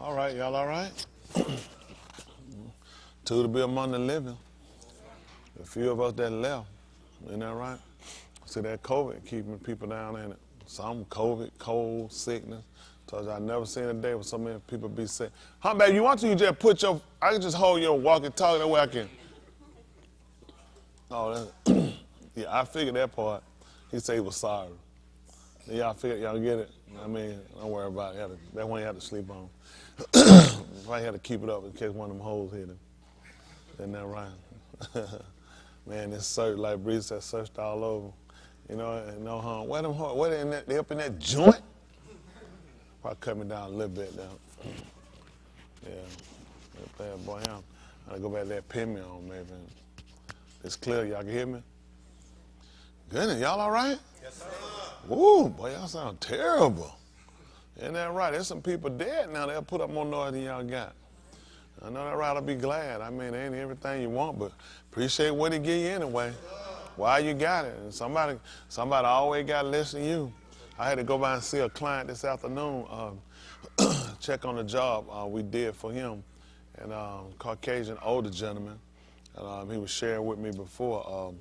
All right, y'all all right? Two to be among the living. A few of us that left, ain't that right? See, that COVID keeping people down, ain't it? Some COVID, cold, sickness. Told you I never seen a day where so many people be sick. Huh, baby, you want to, you just put your, I can just hold your walkie-talkie, that way I can. Oh, that, yeah, I figured that part. He said he was sorry. Y'all figured, y'all get it? I mean, don't worry about it. That one you had to sleep on. Probably had to keep it up in case one of them hoes hit him. Isn't that right? Man, this search, like Bree said, searched all over. You know, and no harm. Where them, where they in that, they up in that joint? Probably cut me down a little bit now. Yeah, that bad boy, I gotta go back to that pin me on maybe. It's clear, y'all can hear me? Goodness, y'all all right? Yes, sir. Woo, boy, y'all sound terrible. Isn't that right? There's some people dead now. They'll put up more noise than y'all got. I know that right. I'll be glad. I mean, it ain't everything you want, but appreciate what he give you anyway. Why you got it? And somebody always got to listen to you. I had to go by and see a client this afternoon, check on the job we did for him, and Caucasian older gentleman. And he was sharing with me before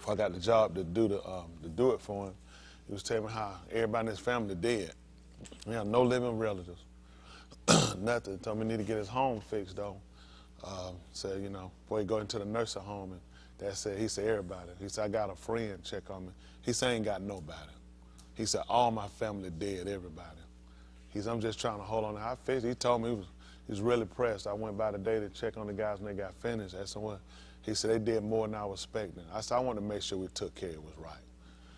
I got the job to do it for him. He was telling me how everybody in his family dead. He had no living relatives. Nothing. Told me he need to get his home fixed though. Said, you know, before he go into the nursing home, and that said, he said everybody. He said, I got a friend check on me. He said, I ain't got nobody. He said, all my family dead, everybody. He said, I'm just trying to hold on. I fixed it. He told me he was really pressed. I went by today to check on the guys when they got finished. I said, what? He said, they did more than I was expecting. I said, I want to make sure we took care of it was right.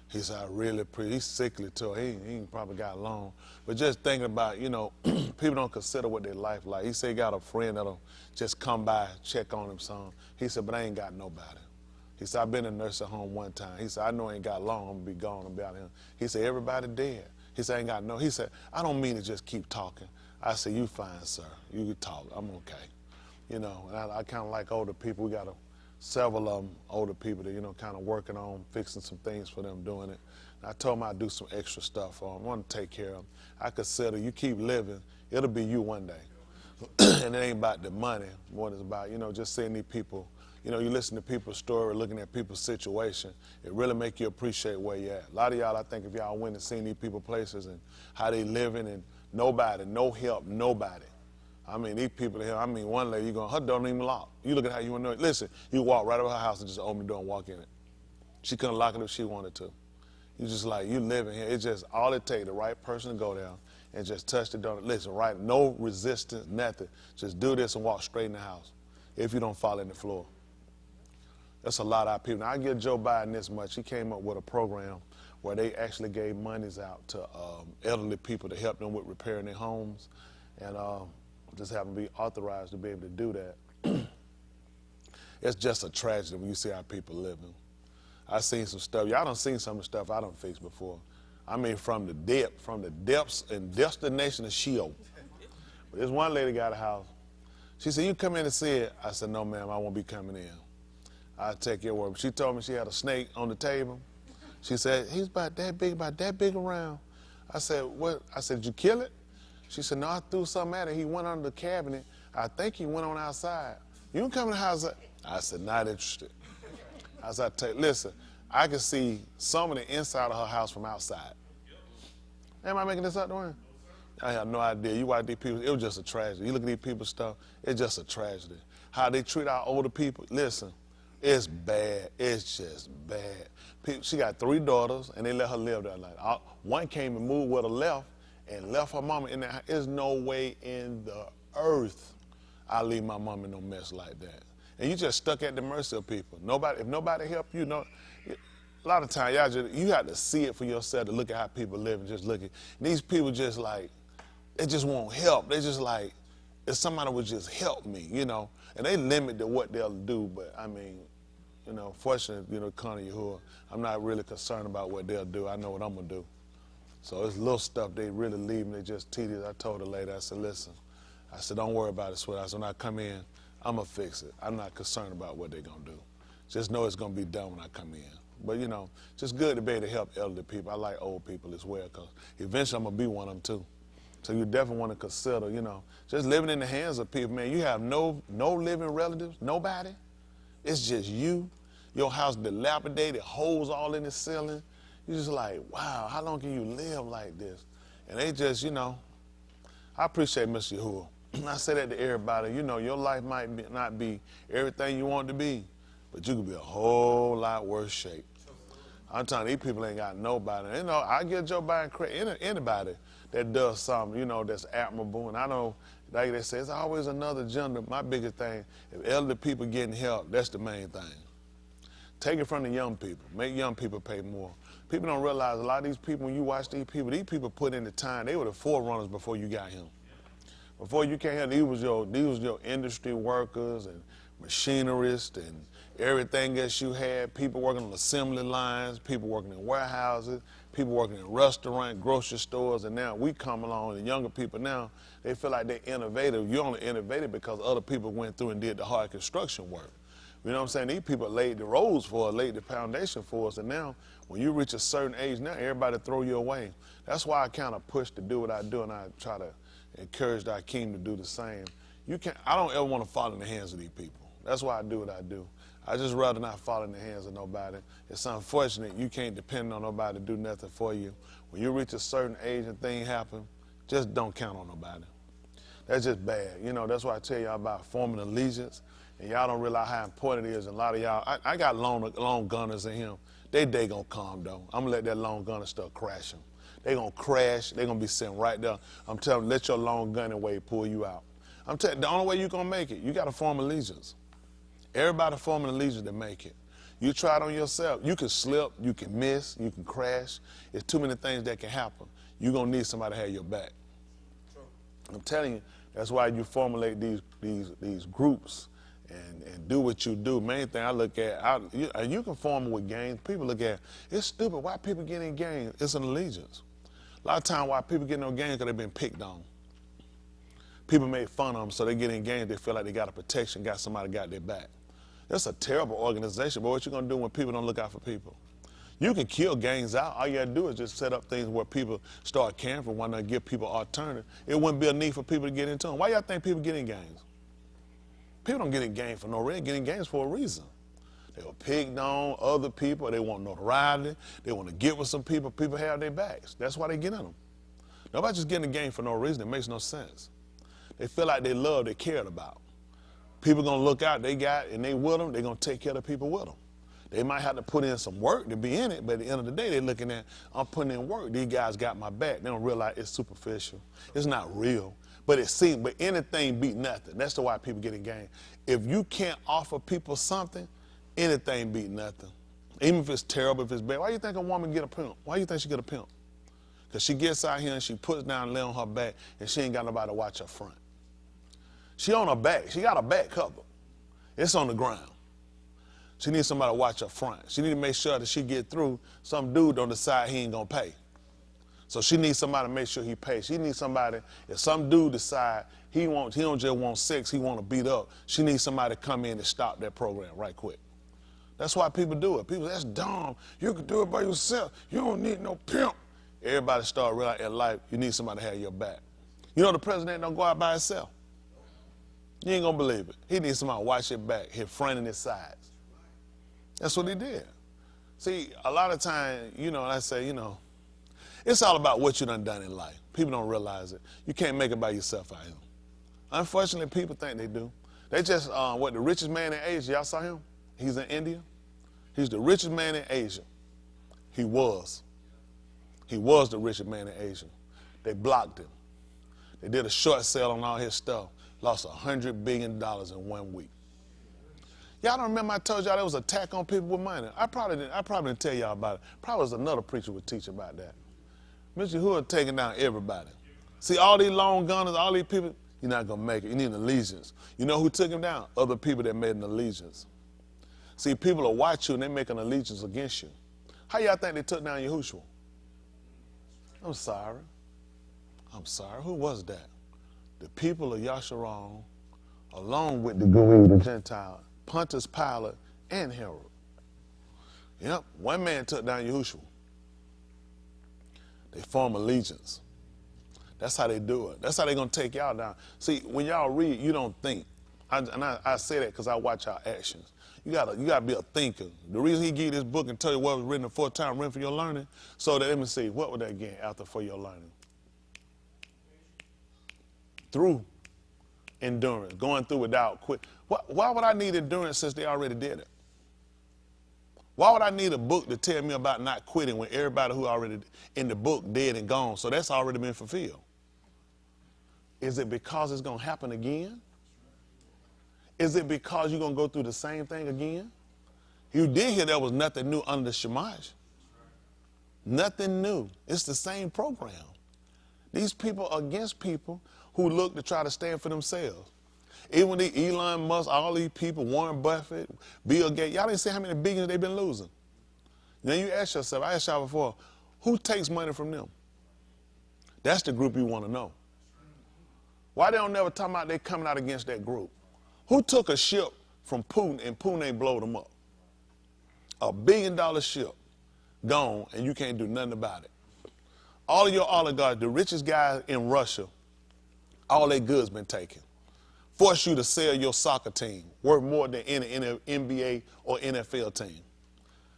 He said, I really appreciate. He's sickly too. He ain't probably got long. But just thinking about, you know, people don't consider what their life like. He said he got a friend that'll just come by, check on him some. He said, but I ain't got nobody. He said, I've been in a nursing home one time. He said, I know I ain't got long. I'm going to be gone about him. He said, everybody dead. He said, I ain't got no. He said, I don't mean to just keep talking. I said, you fine, sir. You can talk. I'm okay. You know, and I kind of like older people. We got several of them older people that, you know, kind of working on fixing some things for them, doing it. And I told them I'd do some extra stuff for them. I want to take care of them. I consider you keep living, it'll be you one day. And it ain't about the money. What it's about, you know, just seeing these people. You know, you listen to people's story, looking at people's situation, it really make you appreciate where you're at. A lot of y'all, I think if y'all went and seen these people places and how they living and nobody, no help, nobody. I mean, these people here, I mean, one lady, her door don't even lock. You look at how you want to know it. Listen, you walk right over her house and just open the door and walk in it. She couldn't lock it if she wanted to. You just like, you living here. It's just all it takes, the right person to go down and just touch the door. Listen, right, no resistance, nothing. Just do this and walk straight in the house if you don't fall in the floor. That's a lot of our people. Now, I give Joe Biden this much. He came up with a program where they actually gave monies out to elderly people to help them with repairing their homes. And just happen to be authorized to be able to do that. It's just a tragedy when you see how people living. I seen some stuff. Y'all done seen some of the stuff I done fixed before. I mean, from the depths and destination of Sheol. But this one lady got a house. She said, you come in and see it. I said, no, ma'am, I won't be coming in. I'll take your word. She told me she had a snake on the table. She said, he's about that big around. I said, what? I said, did you kill it? She said, no, I threw something at it. He went under the cabinet. I think he went on outside. You can come in the house. I said, not interested. I said, listen, I can see some of the inside of her house from outside. Am I making this up, Dwayne? I have no idea. You watch these people, it was just a tragedy. You look at these people's stuff, it's just a tragedy. How they treat our older people, listen, it's bad. It's just bad. She got 3 daughters, and they let her live that life. One came and moved with her left, and left her mama in that. There's no way in the earth I leave my mama in no mess like that. And you just stuck at the mercy of people. If nobody help you, a lot of times you have to see it for yourself to look at how people live and just look at. These people just like, they just won't help. They just like, if somebody would just help me, you know. And they limit to what they'll do, but I mean, you know, fortunately, you know, Connie Yahuwah, I'm not really concerned about what they'll do. I know what I'm gonna do. So it's little stuff they really leave and they just tedious. I told her later, I said, listen, I said, don't worry about it, sweetheart. I said, when I come in, I'm going to fix it. I'm not concerned about what they're going to do. Just know it's going to be done when I come in. But, you know, just good to be able to help elderly people. I like old people as well because eventually I'm going to be one of them too. So you definitely want to consider, just living in the hands of people, man. You have no living relatives, nobody. It's just you. Your house dilapidated, holes all in the ceiling. You're just like, wow, how long can you live like this? And they just, I appreciate Mr. Yahuwah. I say that to everybody. Your life might not be everything you want it to be, but you could be a whole lot worse shape. I'm telling you, these people ain't got nobody. I give Joe Biden credit. Anybody that does something, that's admirable. And I know, like they say, it's always another agenda. My biggest thing, if elderly people getting help, that's the main thing. Take it from the young people. Make young people pay more. People don't realize a lot of these people, when you watch these people put in the time. They were the forerunners before you got him. Before you came here, these was your industry workers and machinerists and everything else you had. People working on assembly lines, people working in warehouses, people working in restaurants, grocery stores, and now we come along, the younger people now, they feel like they're innovative. You're only innovative because other people went through and did the hard construction work. You know what I'm saying? These people laid the roads for us, laid the foundation for us, and now when you reach a certain age now, everybody throw you away. That's why I kind of push to do what I do, and I try to encourage our king to do the same. I don't ever want to fall in the hands of these people. That's why I do what I do. I just rather not fall in the hands of nobody. It's unfortunate you can't depend on nobody to do nothing for you. When you reach a certain age and things happen, just don't count on nobody. That's just bad. That's why I tell y'all about forming allegiance, and y'all don't realize how important it is. And a lot of y'all, I got long gunners in him. They gonna calm though. I'm gonna let that long gunner start crashing. They gonna crash. They gonna be sitting right there. I'm telling you, let your long gunning way pull you out. I'm telling you, the only way you gonna make it, you gotta form allegiance. Everybody forming allegiance to make it. You try it on yourself. You can slip, you can miss, you can crash. There's too many things that can happen. You're gonna need somebody to have your back. True. I'm telling you, that's why you formulate these groups and do what you do. Main thing I look at, you can form them with gangs. People look at, it's stupid, why people get in gangs? It's an allegiance. A lot of times why people get in gangs because they've been picked on. People make fun of them, so they get in gangs, they feel like they got a protection, got somebody got their back. That's a terrible organization, but what you gonna do when people don't look out for people? You can kill gangs out. All you gotta do is just set up things where people start caring for one another, give people alternative. It wouldn't be a need for people to get into them. Why y'all think people get in gangs? People don't get in gangs for no reason. They get in gangs for a reason. They were picked on, other people, they want notoriety, they want to get with some people, people have their backs. That's why they get in them. Nobody just get in the gang for no reason. It makes no sense. They feel like they love, they cared about. People gonna look out, they got, and they with them, they gonna take care of the people with them. They might have to put in some work to be in it, but at the end of the day, they're looking at, I'm putting in work, these guys got my back. They don't realize it's superficial. It's not real, but it seems, but anything beat nothing. That's the why people get in gang. If you can't offer people something, anything beat nothing. Even if it's terrible, if it's bad. Why do you think a woman get a pimp? Why do you think she get a pimp? Because she gets out here and she puts down and lay on her back, and she ain't got nobody to watch her front. She on her back. She got her back covered. It's on the ground. She needs somebody to watch her front. She need to make sure that she get through. Some dude don't decide he ain't gonna pay. So she needs somebody to make sure he pays. She needs somebody, if some dude decide he don't just want sex, he want to beat up, she needs somebody to come in and stop that program right quick. That's why people do it. People, that's dumb. You can do it by yourself. You don't need no pimp. Everybody start realizing in life, you need somebody to have your back. You know the president don't go out by himself. You ain't gonna believe it. He needs somebody to watch his back, his front and his sides. That's what he did. See, a lot of times, I say, it's all about what you done in life. People don't realize it. You can't make it by yourself out here. Unfortunately, people think they do. They just, the richest man in Asia, y'all saw him? He's in India. He's the richest man in Asia. He was. He was the richest man in Asia. They blocked him. They did a short sale on all his stuff. Lost $100 billion in 1 week. Y'all don't remember I told y'all there was an attack on people with money? I probably didn't tell y'all about it. Probably was another preacher would teach about that. Mr. Hood taking down everybody. See, all these long gunners, all these people, you're not going to make it. You need an allegiance. You know who took him down? Other people that made an allegiance. See, people will watch you and they make an allegiance against you. How y'all think they took down Yahushua? I'm sorry. Who was that? The people of Yasharon, along with the Goyim, the Gentile, Pontius Pilate, and Herod. Yep, one man took down Yahushua. They form allegiance. That's how they do it. That's how they're going to take y'all down. See, when y'all read, you don't think. I say that because I watch our actions. You gotta be a thinker. The reason he gave you this book and tell you what was written the 4th time written for your learning, so that, let me see, what would that get after for your learning? Through endurance, going through without quit. Why would I need endurance since they already did it? Why would I need a book to tell me about not quitting when everybody who already in the book dead and gone? So that's already been fulfilled. Is it because it's going to happen again? Is it because you're going to go through the same thing again? You did hear there was nothing new under the Shamash. Nothing new. It's the same program. These people are against people who look to try to stand for themselves. Even the Elon Musk, all these people, Warren Buffett, Bill Gates, y'all didn't see how many billions they've been losing. Now you ask yourself, I asked y'all before, who takes money from them? That's the group you want to know. Why they don't never talk about they coming out against that group? Who took a ship from Putin and Putin ain't blowed them up? $1 billion ship gone and you can't do nothing about it. All of your oligarchs, the richest guys in Russia, all their goods been taken. Force you to sell your soccer team, worth more than any NBA or NFL team.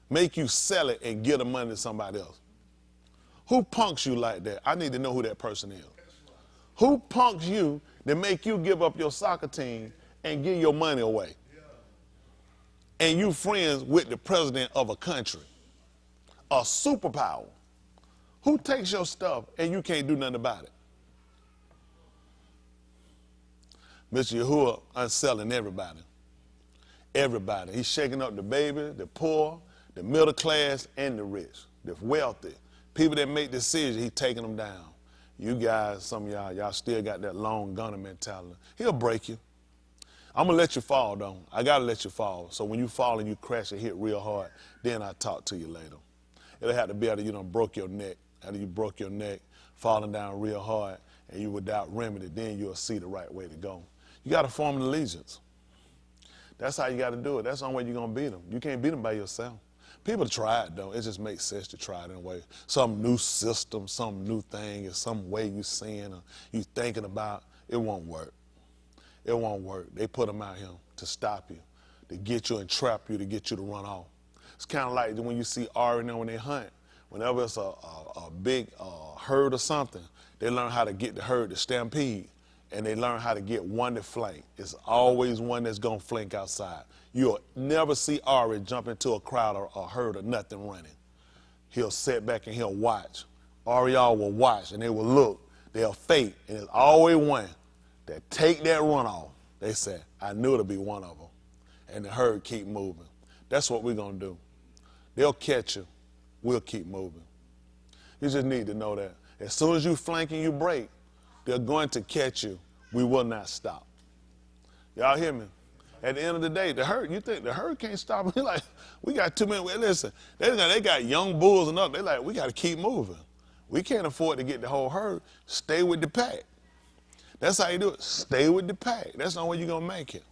Make you sell it and give the money to somebody else. Who punks you like that? I need to know who that person is. Who punks you to make you give up your soccer team and give your money away? And you friends with the president of a country, a superpower. Who takes your stuff and you can't do nothing about it? Mr. Yahuwah unselling everybody. Everybody. He's shaking up the baby, the poor, the middle class, and the rich, the wealthy. People that make decisions, he's taking them down. You guys, some of y'all still got that long gunner mentality. He'll break you. I'm going to let you fall, though. I got to let you fall. So when you fall and you crash and hit real hard, then I'll talk to you later. It'll have to be after you done broke your neck. After you broke your neck, falling down real hard, and you without remedy, then you'll see the right way to go. You got to form an allegiance. That's how you got to do it. That's the only way you're going to beat them. You can't beat them by yourself. People try it, though. It just makes sense to try it in a way. Some new system, some new thing, or some way you seeing or you thinking about, it won't work. It won't work. They put them out here to stop you, to get you and trap you, to get you to run off. It's kind of like when you see Ari when they hunt. Whenever it's a big herd or something, they learn how to get the herd to stampede, and they learn how to get one to flank. It's always one that's going to flank outside. You'll never see Ari jump into a crowd or a herd or nothing running. He'll sit back and he'll watch. Ariel will watch, and they will look. They'll fake, and it's always one that take that run off. They say, I knew it'll be one of them. And the herd keep moving. That's what we're going to do. They'll catch you. We'll keep moving. You just need to know that. As soon as you flank and you break, they're going to catch you. We will not stop. Y'all hear me? At the end of the day, the herd, you think the herd can't stop? We're like, we got too many. Listen, they got young bulls and up. They're like, we got to keep moving. We can't afford to get the whole herd. Stay with the pack. That's how you do it. Stay with the pack. That's the only way you're going to make it.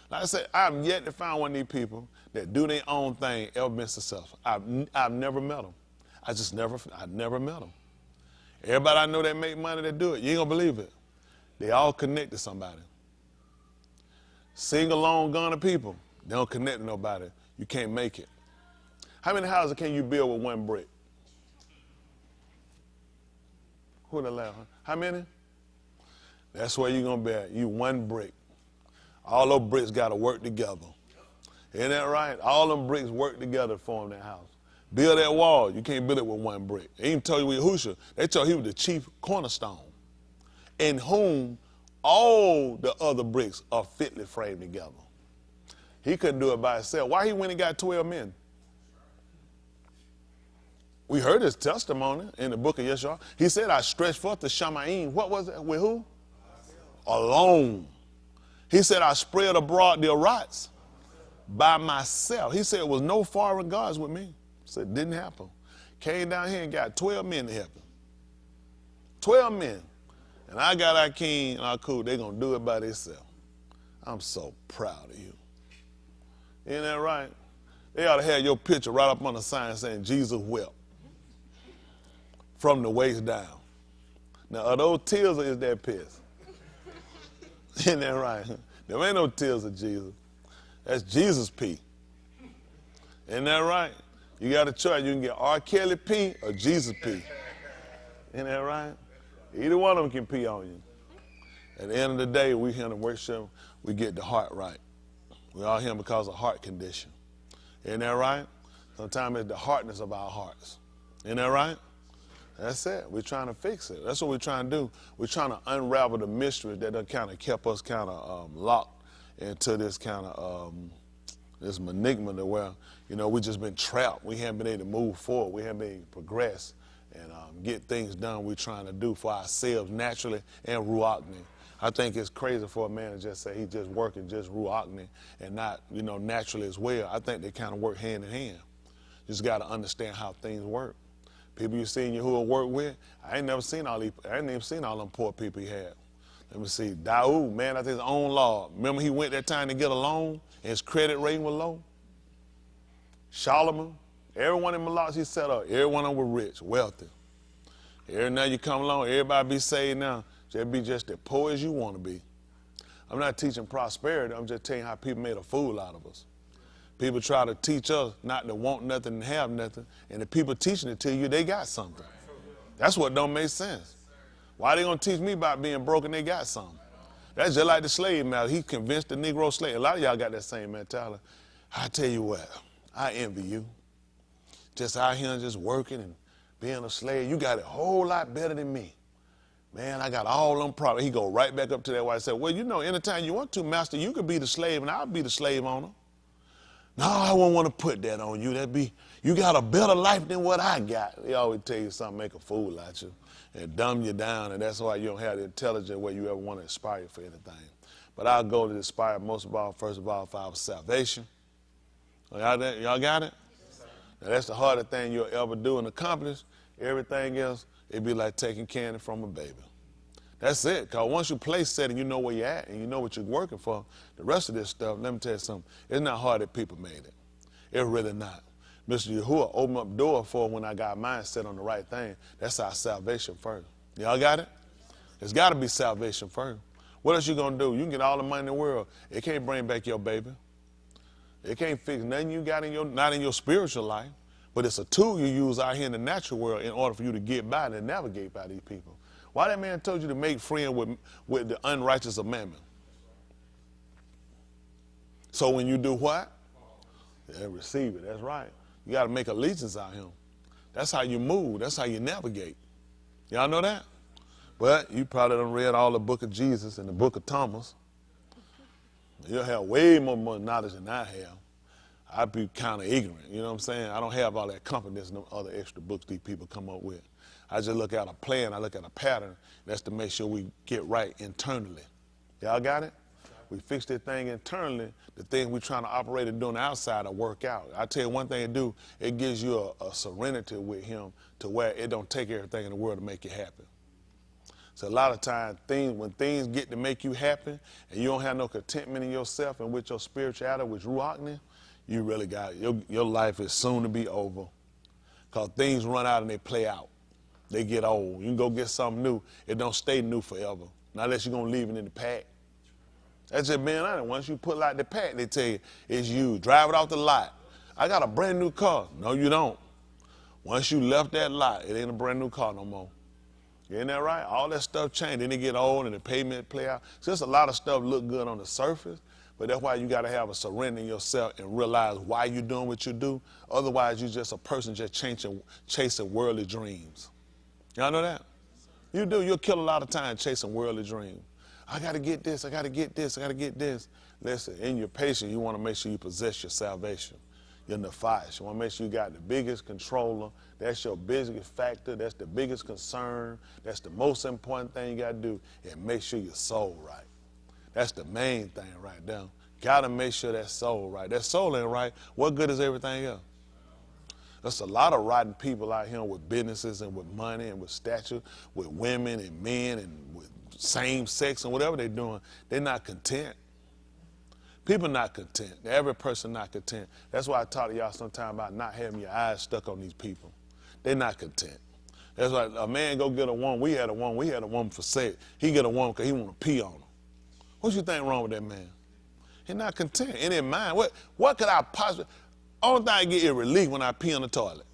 Like I said, I've yet to find one of these people that do their own thing ever been successful. I've never met them. I never met them. Everybody I know that make money that do it, you ain't going to believe it. They all connect to somebody. Single lone gunner people, they don't connect to nobody. You can't make it. How many houses can you build with one brick? Who the last? How many? That's where you're going to be at. You one brick. All those bricks got to work together. Isn't that right? All them bricks work together to form that house. Build that wall. You can't build it with one brick. They even told you with Yahushua, they told he was the chief cornerstone, in whom all the other bricks are fitly framed together. He couldn't do it by himself. Why he went and got 12 men? We heard his testimony in the book of Yeshua. He said, I stretched forth the Shamayim. What was it? With who? Alone. He said, I spread abroad the Arats by myself. He said, it was no foreign gods with me. He said, it didn't happen. Came down here and got 12 men to help him. 12 men. And I got our king and our cool. They're going to do it by themselves. I'm so proud of you. Isn't that right? They ought to have your picture right up on the sign saying, Jesus wept. From the waist down. Now, are those tears or is that piss? Isn't that right? There ain't no tears of Jesus. That's Jesus pee. Isn't that right? You got a choice. You can get R. Kelly pee or Jesus pee. Isn't that right? Either one of them can pee on you. At the end of the day, we here to worship, we get the heart right. We all here because of heart condition. Isn't that right? Sometimes it's the hardness of our hearts. Isn't that right? That's it. We're trying to fix it. That's what we're trying to do. We're trying to unravel the mysteries that have kind of kept us kind of locked into this kind of this enigma where, you know, we just been trapped. We haven't been able to move forward. We haven't been able to progress and get things done we're trying to do for ourselves naturally and ruachni. I think it's crazy for a man to just say he's just working just ruachni and not, you know, naturally as well. I think they kind of work hand in hand. You just got to understand how things work. People you seen who will work with, I ain't even seen all them poor people he had. Let me see, Daoud, man, after his own law. Remember he went that time to get a loan and his credit rating was low? Solomon, every one of them laws he set up, every one of them was rich, wealthy. Now you come along, everybody be saved now. Just be just as poor as you want to be. I'm not teaching prosperity, I'm just telling you how people made a fool out of us. People try to teach us not to want nothing and have nothing, and the people teaching it to you, they got something. That's what don't make sense. Why they gonna teach me about being broke and they got something? That's just like the slave master. He convinced the Negro slave. A lot of y'all got that same mentality. I tell you what, I envy you. Just out here and just working and being a slave, you got it a whole lot better than me. Man, I got all them problems. He go right back up to that wife and say, well, you know, anytime you want to, master, you could be the slave and I'll be the slave owner. No, I won't want to put that on you. You got a better life than what I got. They always tell you something, make a fool out you and dumb you down, and that's why you don't have the intelligence where you ever want to inspire for anything. But our goal is to inspire most of all, first of all, for our salvation. Y'all got it? Now, that's the hardest thing you'll ever do and accomplish. Everything else, it'd be like taking candy from a baby. That's it, because once you place set and you know where you're at and you know what you're working for, the rest of this stuff, let me tell you something, it's not hard that people made it. It's really not. Mr. Yahuwah opened up the door for when I got mine set on the right thing. That's our salvation first. Y'all got it? It's got to be salvation first. What else you going to do? You can get all the money in the world. It can't bring back your baby. It can't fix nothing you got not in your spiritual life, but it's a tool you use out here in the natural world in order for you to get by and navigate by these people. Why that man told you to make friends with the unrighteous of mammon? So when you do what? Yeah, receive it. That's right. You got to make allegiance out of him. That's how you move. That's how you navigate. Y'all know that? But you probably done read all the book of Jesus and the book of Thomas. You'll have way more knowledge than I have. I'd be kind of ignorant. You know what I'm saying? I don't have all that confidence in them other extra books these people come up with. I just look at a plan. I look at a pattern. That's to make sure we get right internally. Y'all got it? We fix that thing internally. The thing we're trying to operate and do on the outside will work out. I tell you one thing to do, it gives you a serenity with him to where it don't take everything in the world to make you happy. So a lot of times, when things get to make you happy and you don't have no contentment in yourself and with your spirituality, with ruachni, you really got it. Your life is soon to be over because things run out and they play out. They get old. You can go get something new. It don't stay new forever, not unless you're going to leave it in the pack. That's just being honest. Once you pull out the pack, they tell you it's you. Drive it off the lot. I got a brand new car. No, you don't. Once you left that lot, it ain't a brand new car no more. Isn't that right? All that stuff changed. Then it get old and the pavement play out. So there's a lot of stuff look good on the surface, but that's why you got to have a surrender in yourself and realize why you're doing what you do. Otherwise, you're just a person just chasing worldly dreams. Y'all know that? You do. You'll kill a lot of time chasing worldly dreams. I got to get this. I got to get this. I got to get this. Listen, in your patience, you want to make sure you possess your salvation. Your nefesh. You want to make sure you got the biggest controller. That's your biggest factor. That's the biggest concern. That's the most important thing you got to do, and make sure your soul right. That's the main thing right there. Got to make sure that soul right. That soul ain't right. What good is everything else? There's a lot of rotten people out here with businesses and with money and with stature, with women and men and with same sex and whatever they're doing. They're not content. People not content. Every person not content. That's why I talk to y'all sometime about not having your eyes stuck on these people. They're not content. That's like a man go get a woman. We had a woman for sex. He get a woman because he want to pee on her. What you think wrong with that man? He's not content. In his mind, what could I possibly, only thing I get is relief when I pee on the toilet.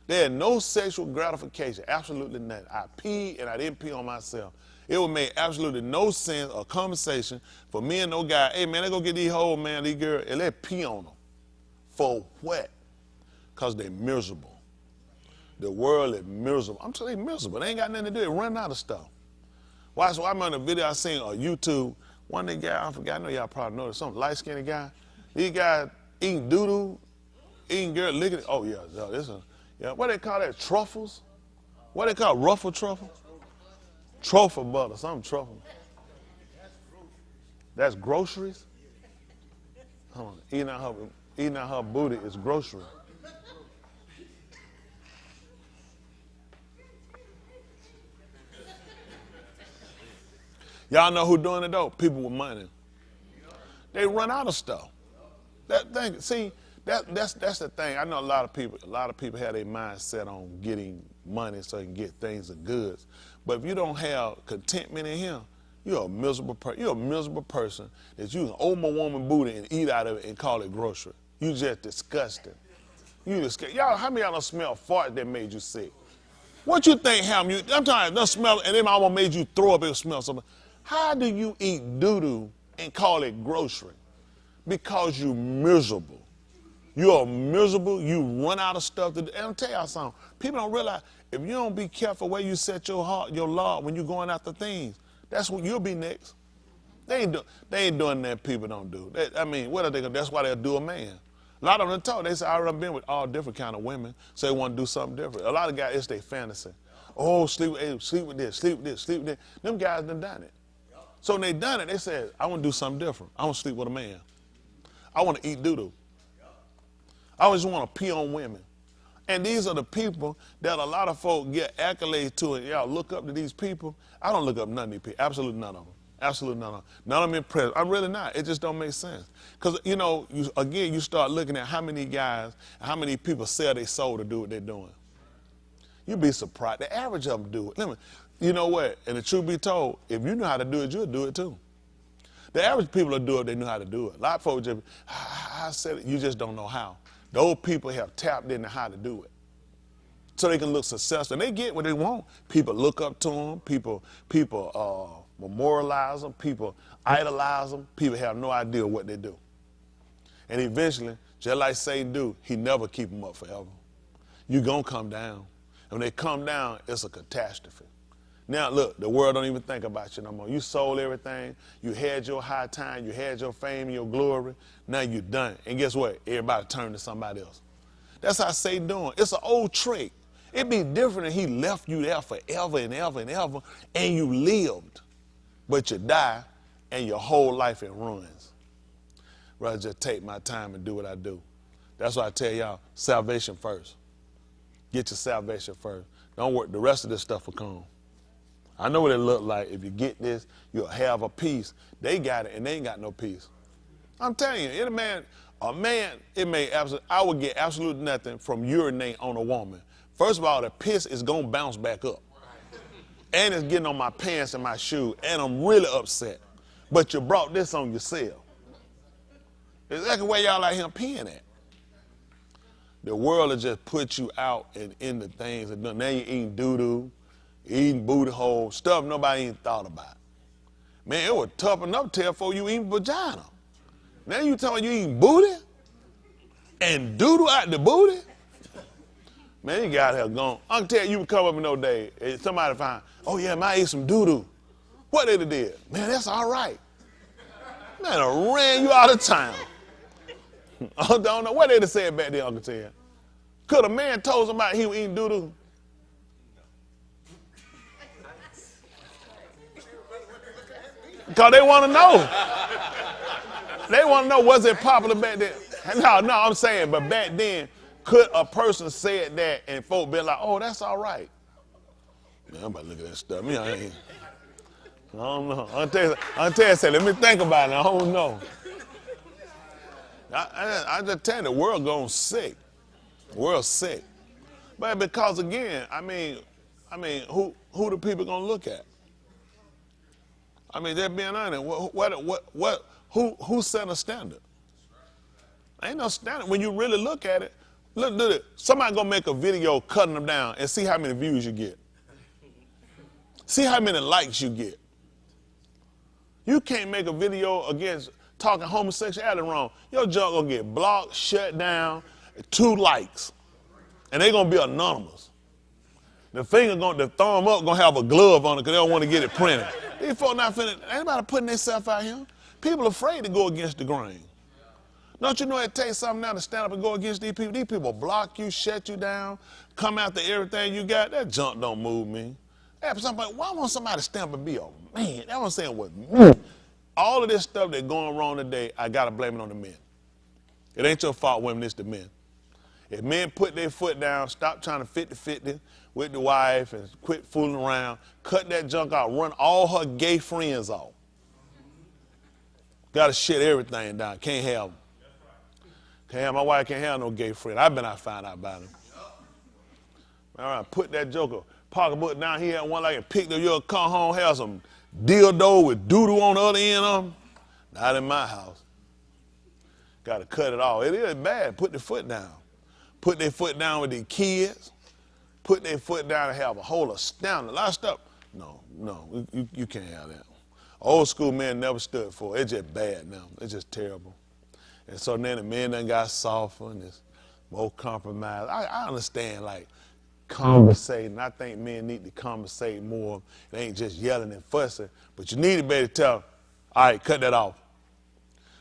There is no sexual gratification, absolutely nothing. I peed and I didn't pee on myself. It would make absolutely no sense or conversation for me and no guy, hey man, they go get these hoes, man, these girls, and let pee on them. For what? Because they're miserable. The world is miserable. I'm telling you, miserable. They ain't got nothing to do. They run out of stuff. Watch, so I remember a video I seen on YouTube. One of the guys, I forgot, I know y'all probably know this, some light-skinned guy. These guys eating doo-doo, eating girl, licking it. Oh, yeah, this is, yeah, what they call that, truffles? What they call ruffle truffle? Truffle butter, something truffle. That's groceries? Hold on, eating out her booty is grocery. Y'all know who doing it though? People with money. They run out of stuff. That's the thing. I know a lot of people have their mind set on getting money so they can get things and goods. But if you don't have contentment in here, you're a miserable person. You're a miserable person that you can open a woman booty and eat out of it and call it grocery. You just disgusting. Y'all, how many of y'all done smell fart that made you sick? What you think happened? I'm talking about smell and then almost made you throw up and smell something. How do you eat doo-doo and call it grocery? Because you're miserable. You're miserable. You run out of stuff to do. And I'll tell y'all something. People don't realize if you don't be careful where you set your heart, your law when you're going after things, that's what you'll be next. They ain't doing that people don't do. What are they gonna do? That's why they'll do a man. A lot of them talk. They say, I already been with all different kind of women, so they want to do something different. A lot of guys, it's their fantasy. Oh, sleep with this, sleep with this. Them guys done it. So when they done it, they said, I want to do something different. I want to sleep with a man. I want to eat doo-doo. I just want to pee on women. And these are the people that a lot of folk get accolades to, and y'all look up to these people. I don't look up none of these people, absolutely none of them. Absolutely none of them. None of them impressed. I'm really not. It just don't make sense. Because, you start looking at how many guys, how many people sell their soul to do what they're doing. You'd be surprised. The average of them do it. You know what? And the truth be told, if you know how to do it, you'll do it too. The average people will do it, they know how to do it. A lot of folks just, I said it, you just don't know how. Those people have tapped into how to do it. So they can look successful. And they get what they want. People look up to them. People memorialize them. People idolize them. People have no idea what they do. And eventually, just like Satan do, he never keep them up forever. You're going to come down. And when they come down, it's a catastrophe. Now, look, the world don't even think about you no more. You sold everything. You had your high time. You had your fame and your glory. Now you're done. And guess what? Everybody turned to somebody else. That's how Satan doing. It's an old trick. It'd be different if he left you there forever and ever and ever, and you lived. But you die, and your whole life in ruins. Rather just take my time and do what I do. That's why I tell y'all, salvation first. Get your salvation first. Don't worry, the rest of this stuff will come. I know what it look like. If you get this, you'll have a peace. They got it, and they ain't got no peace. I'm telling you, I would get absolutely nothing from urinating on a woman. First of all, the piss is going to bounce back up. And it's getting on my pants and my shoes, and I'm really upset. But you brought this on yourself. Exactly where y'all like him peeing at. The world will just put you out and into things. And now you're eating doo-doo, eating booty holes, stuff nobody even thought about. Man, it was tough enough to tell before you eating vagina. Now you telling you eating booty? And doo-doo out the booty? Man, you got here going. I can tell you would come up in those days, and somebody find, oh yeah, man, I ate some doo-doo. What they did? Man, that's all right. Man, I ran you out of town. I don't know what they'd have said back then, Uncle Ted. Could a man told somebody he was eating doo-doo? Because they want to know. They want to know, was it popular back then? No, I'm saying, but back then, could a person say that and folk be like, oh, that's all right? Man, I'm about to look at that stuff. I don't know. I'll tell you, say, let me think about it. I don't know. I just tell you, the world going sick. The world's sick. But because again, who the people gonna look at? I mean, they're being honest. Who set a standard? Ain't no standard. When you really look at it, look, somebody gonna make a video cutting them down and see how many views you get. See how many likes you get. You can't make a video against talking homosexuality wrong. Your junk gonna get blocked, shut down, 2 likes. And they gonna be anonymous. The thumb up gonna have a glove on it because they don't want to get it printed. These folks not finna, anybody putting themselves out here. People afraid to go against the grain. Don't you know it takes something now to stand up and go against these people? These people block you, shut you down, come after everything you got. That junk don't move me. Somebody, why won't somebody stand up and be a man? That's what I'm saying with me. All of this stuff that's going wrong today, I got to blame it on the men. It ain't your fault, women, it's the men. If men put their foot down, stop trying to 50-50 with the wife and quit fooling around, cut that junk out, run all her gay friends off. Got to shut everything down. Can't have them. Can't have, my wife can't have no gay friend. I've been out find out about him. All right, put that joker, pocketbook down here and one like and pick up your come home, have some dildo with doo-doo on the other end of them. Not in my house. Got to cut it off. It is bad. Put the foot down. Put their foot down with their kids. Put their foot down and have a whole astounding. A lot of stuff. No, you can't have that. Old school men never stood for it. It's just bad now. It's just terrible. And so then the men done got softer and it's more compromised. I understand, like, conversating. I think men need to conversate more. It ain't just yelling and fussing. But you need to be able to tell them, all right, cut that off.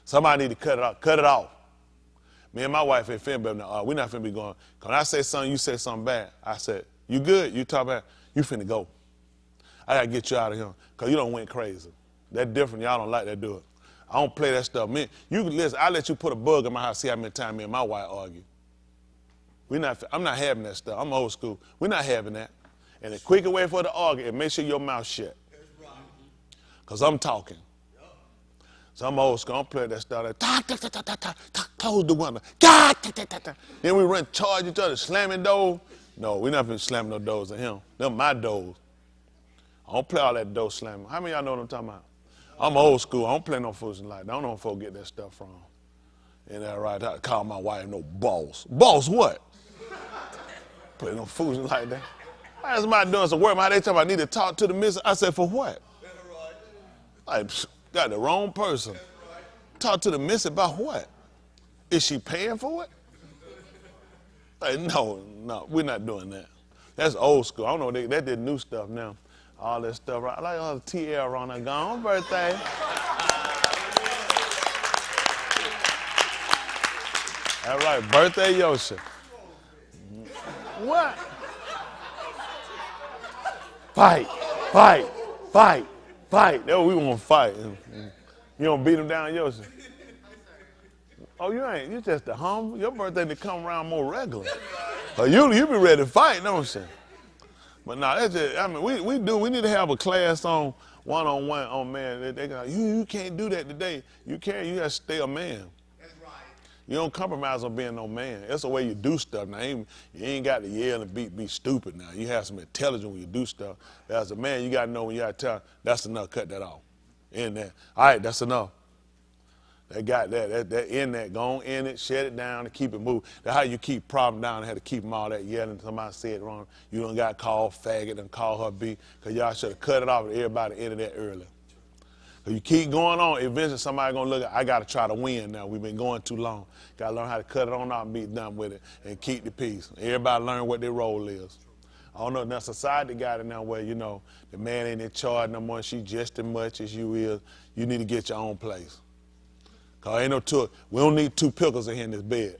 Somebody need to cut it off. Cut it off. Me and my wife ain't finna be, we're not finna be going. When I say something, you say something bad. I said, you good? You talk bad? You finna go. I gotta get you out of here because you don't went crazy. That's different. Y'all don't like that, do it. I don't play that stuff. Man, you can listen. I let you put a bug in my house, see how many times me and my wife argue. I'm not having that stuff. I'm old school. We're not having that. And the quicker way for the argue is make sure your mouth shut. Because I'm talking. So I'm old school. I'm playing that stuff. Close the window. Then we run, charge each other, slamming doors. No, we're not finna slam no doors at him. Them my doors. I don't play all that door slamming. How many of y'all know what I'm talking about? I'm old school. I don't play no fools like that. I don't know where folks get that stuff from. Ain't that right? I call my wife no boss. Boss what? Play no fools like that. Why is somebody doing some work? How they tell me I need to talk to the missus? I said, for what? I got the wrong person. Talk to the missus about what? Is she paying for it? Like, no, we're not doing that. That's old school. I don't know, they did new stuff now. All that stuff. I like all the TL on that gone birthday. That's right, birthday Yoshi. What? Fight. That's what we want to fight. You don't beat him down, Yoshi? Oh, you ain't. You just a humble. Your birthday to come around more regular. You be ready to fight, don't you? But no, that's just, we need to have a class on one-on-one on man. They go, you can't do that today. You can't, you got to stay a man. That's right. You don't compromise on being no man. That's the way you do stuff. Now, you ain't got to yell and be stupid now. You have some intelligence when you do stuff. As a man, you got to know when you got to tell, that's enough, cut that off. In there. All right, that's enough. They got that in that. Go on in it, shut it down, and keep it moving. That's how you keep problem down. I had to keep them all that yelling. Somebody said it wrong. You done got called faggot and called her B, because y'all should have cut it off and everybody ended that early. So you keep going on, eventually somebody going to look at, I got to try to win now. We've been going too long. Got to learn how to cut it on out and be done with it and keep the peace. Everybody learn what their role is. I don't know, now society got it now where, the man ain't in charge no more. She just as much as you is. You need to get your own place. Cause ain't no two. We don't need 2 pickles in here in this bed.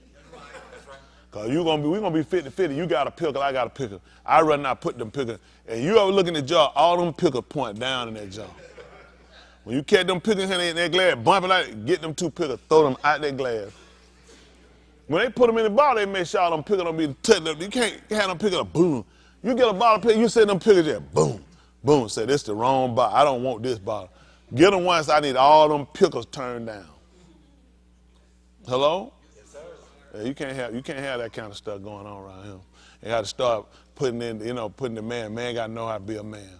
Cause we're gonna be 50-50. You got a pickle, I got a pickle. I rather not put them pickles. And you ever look in the jar, all them pickles point down in that jar. When you catch them pickles in that glass, bump it like, get them 2 pickles, throw them out that glass. When they put them in the bottle, they make sure all them pickles don't be touched up. You can't have them pickles, boom. You get a bottle of pickles, you say them pickles just boom, boom. Say this the wrong bottle. I don't want this bottle. Get them once. I need all them pickles turned down. Hello? Yes, sir. Yeah, you can't have that kind of stuff going on around him. You got to start putting the man. Man got to know how to be a man.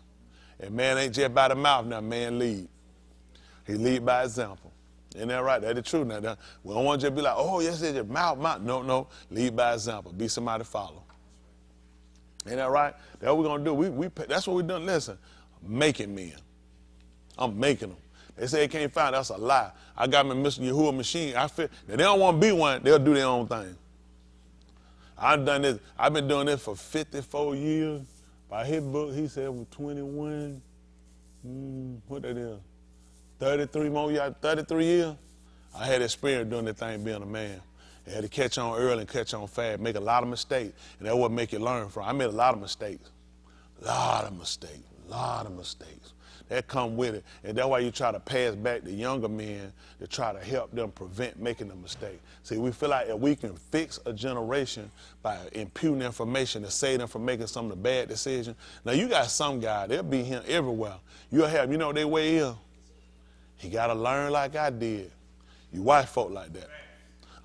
And man ain't just by the mouth now. Man lead. He lead by example. Isn't that right? That's the truth. Now, we don't want to just be like, oh, yes, it's just mouth. No. Lead by example. Be somebody to follow. Ain't that right? That's what we're going to do. That's what we're doing. Listen, making men. I'm making them. They say they can't find. That's a lie. I got my Mr. Yahuwah machine. Now, they don't want to be one. They'll do their own thing. I've done this. I've been doing this for 54 years. By his book, he said with 21, what that is, 33 years. I had experience doing that thing being a man. I had to catch on early and catch on fast, make a lot of mistakes, and that's what make you learn from. I made a lot of mistakes. Lot of mistakes. That come with it, and that's why you try to pass back the younger men to try to help them prevent making the mistake. See, we feel like if we can fix a generation by imputing information to save them from making some of the bad decisions. Now, you got some guy, they'll be here everywhere. You'll have, you know their way is? He got to learn like I did. You watch folk like that.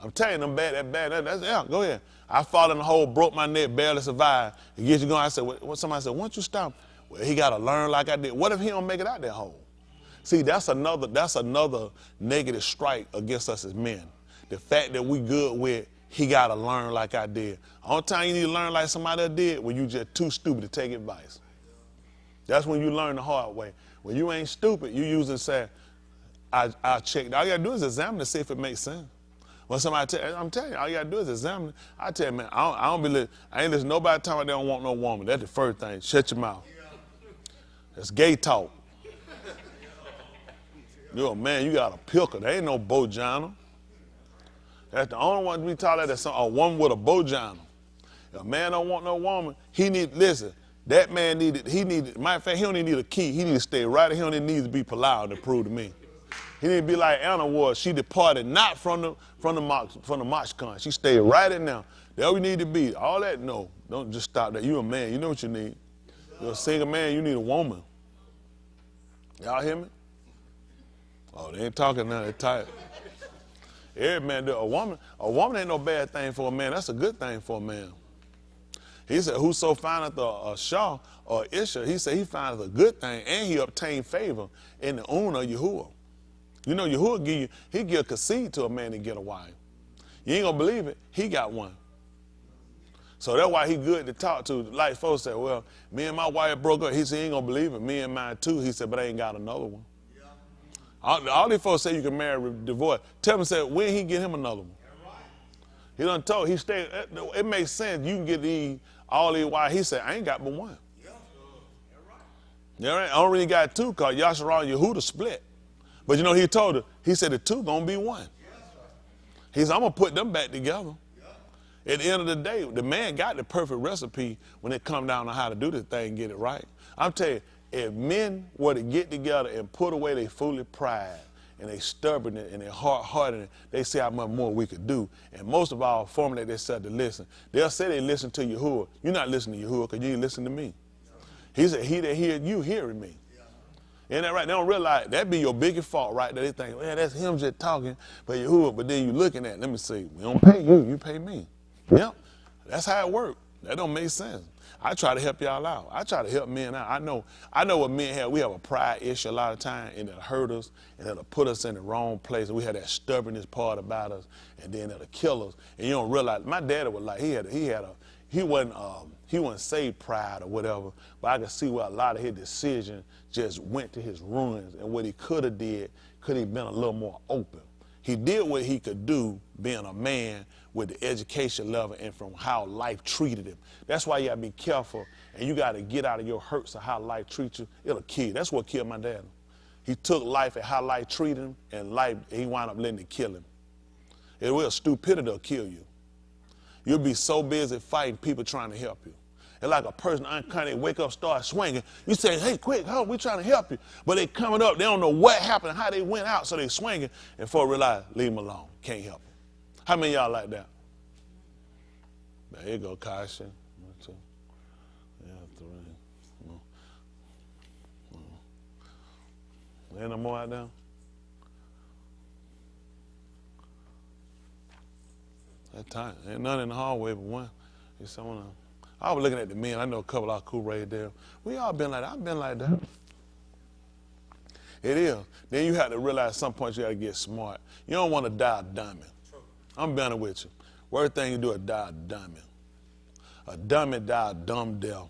I'm telling them go ahead. I fall in the hole, broke my neck, barely survived. It gets you going. I said, somebody said, why don't you stop? Well, he got to learn like I did. What if he don't make it out that hole? See, that's another negative strike against us as men. The fact that we good with, he got to learn like I did. Only time you need to learn like somebody else did when you just too stupid to take advice. That's when you learn the hard way. When you ain't stupid, you usually say, I'll check. All you got to do is examine to see if it makes sense. When somebody I'm telling you, all you got to do is examine it. I tell you, man, I ain't listening to nobody talking about they don't want no woman. That's the first thing. Shut your mouth. That's gay talk. You're a man, you got a picker. There ain't no bojana. That's the only one we talk about, that's a woman with a bojana. If a man don't want no woman, that man matter of fact, he don't even need a key. He need to stay right here. He don't even need to be polite to prove to me. He need to be like Anna was. She departed not from the Machkan. She stayed right in there. There we need to be. All that, no. Don't just stop that. You a man. You know what you need. You're a single man. You need a woman. Y'all hear me? Oh, they ain't talking now. They're tired. Every man, a woman ain't no bad thing for a man. That's a good thing for a man. He said, whoso findeth a Shah or Isha, he said he findeth a good thing and he obtained favor in the owner of Yahuwah. You know, Yahuwah give a concede to a man to get a wife. You ain't gonna believe it, he got one. So that's why he good to talk to. Like folks say, well, me and my wife broke up. He said he ain't gonna believe it. Me and mine too. He said, but I ain't got another one. Yeah. All these folks say you can marry, divorce. Tell him, say, when he get him another one? Right. He done told, he stayed, it makes sense. You can get all these wives. He said, I ain't got but one. Yeah. Right. I don't really got two because Yasharal and Yehuda split. But you know, he told her, he said the two gonna be one. He said, I'm gonna put them back together. At the end of the day, the man got the perfect recipe when it comes down to how to do this thing and get it right. I'm telling you, if men were to get together and put away their foolish pride and their stubbornness and their hard-heartedness, they see how much more we could do. And most of all, formulate themselves to listen. They'll say they listen to Yahuwah. You're not listening to Yahuwah because you ain't listening to me. He said, he that hears you hearing me. Ain't that right? They don't realize that be your biggest fault right there. They think, well, that's him just talking, but Yahuwah, but then you looking at it. Let me see, we don't pay you, you pay me. Yep, that's how it works. That don't make sense. I try to help y'all out. I try to help men out. I know what men have. We have a pride issue a lot of time, and it'll hurt us, and it'll put us in the wrong place. We have that stubbornness part about us, and then it'll kill us. And you don't realize. My daddy was like, he wasn't saved pride or whatever, but I could see where a lot of his decisions just went to his ruins, and what he could have did could have been a little more open. He did what he could do being a man with the education level and from how life treated him. That's why you gotta be careful, and you gotta get out of your hurts of how life treats you. It'll kill you. That's what killed my dad. He took life and how life treated him, and he wound up letting it kill him. It will. Stupidity will kill you. You'll be so busy fighting people trying to help you. It's like a person unkind, they wake up, start swinging. You say, hey, quick, help, we trying to help you. But they coming up, they don't know what happened, how they went out, so they swinging, and before they realize, leave them alone, can't help them. How many of y'all like that? There you go, Kasha. 1, 2, yeah, 3. Ain't no more out there? That time. Ain't none in the hallway but one. I was looking at the men. I know a couple of cool right there. We all been like that. I've been like that. It is. Then you have to realize at some point you got to get smart. You don't want to die a dummy. I'm being honest with you. Worst thing you do is die a dummy. A dummy die a dumb death.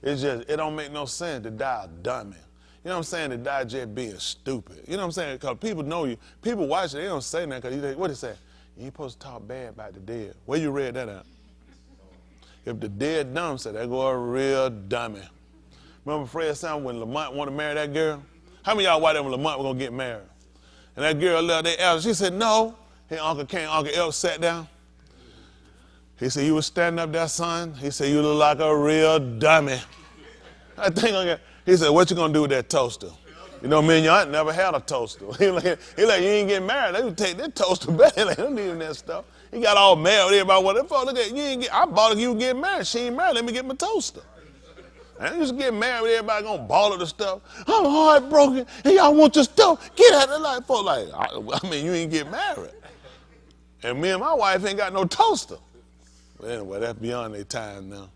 It don't make no sense to die a dummy. You know what I'm saying? To die just being stupid. You know what I'm saying? Because people know you. People watch it, they don't say nothing because what they say? You ain't supposed to talk bad about the dead. Where you read that at? If the dead dumb said, there go a real dummy. Remember Fred Sam when Lamont wanted to marry that girl? How many of y'all white when Lamont was going to get married? And that girl left their elder. She said, no. His uncle came, Uncle Elf sat down. He said, you was standing up there, son? He said, you look like a real dummy. I think he said, what you going to do with that toaster? You know, me and your aunt never had a toaster. He like, you ain't getting married. They would take that toaster back. Like, they don't need that stuff. He got all mad with everybody. What the fuck? Look at you. I bought it. You get married. She ain't married. Let me get my toaster. I ain't just get married with everybody gonna ball of the stuff. I'm heartbroken, and y'all want your stuff. Get out of life. For like, I mean, you ain't get married. And me and my wife ain't got no toaster. But anyway, that's beyond their time now.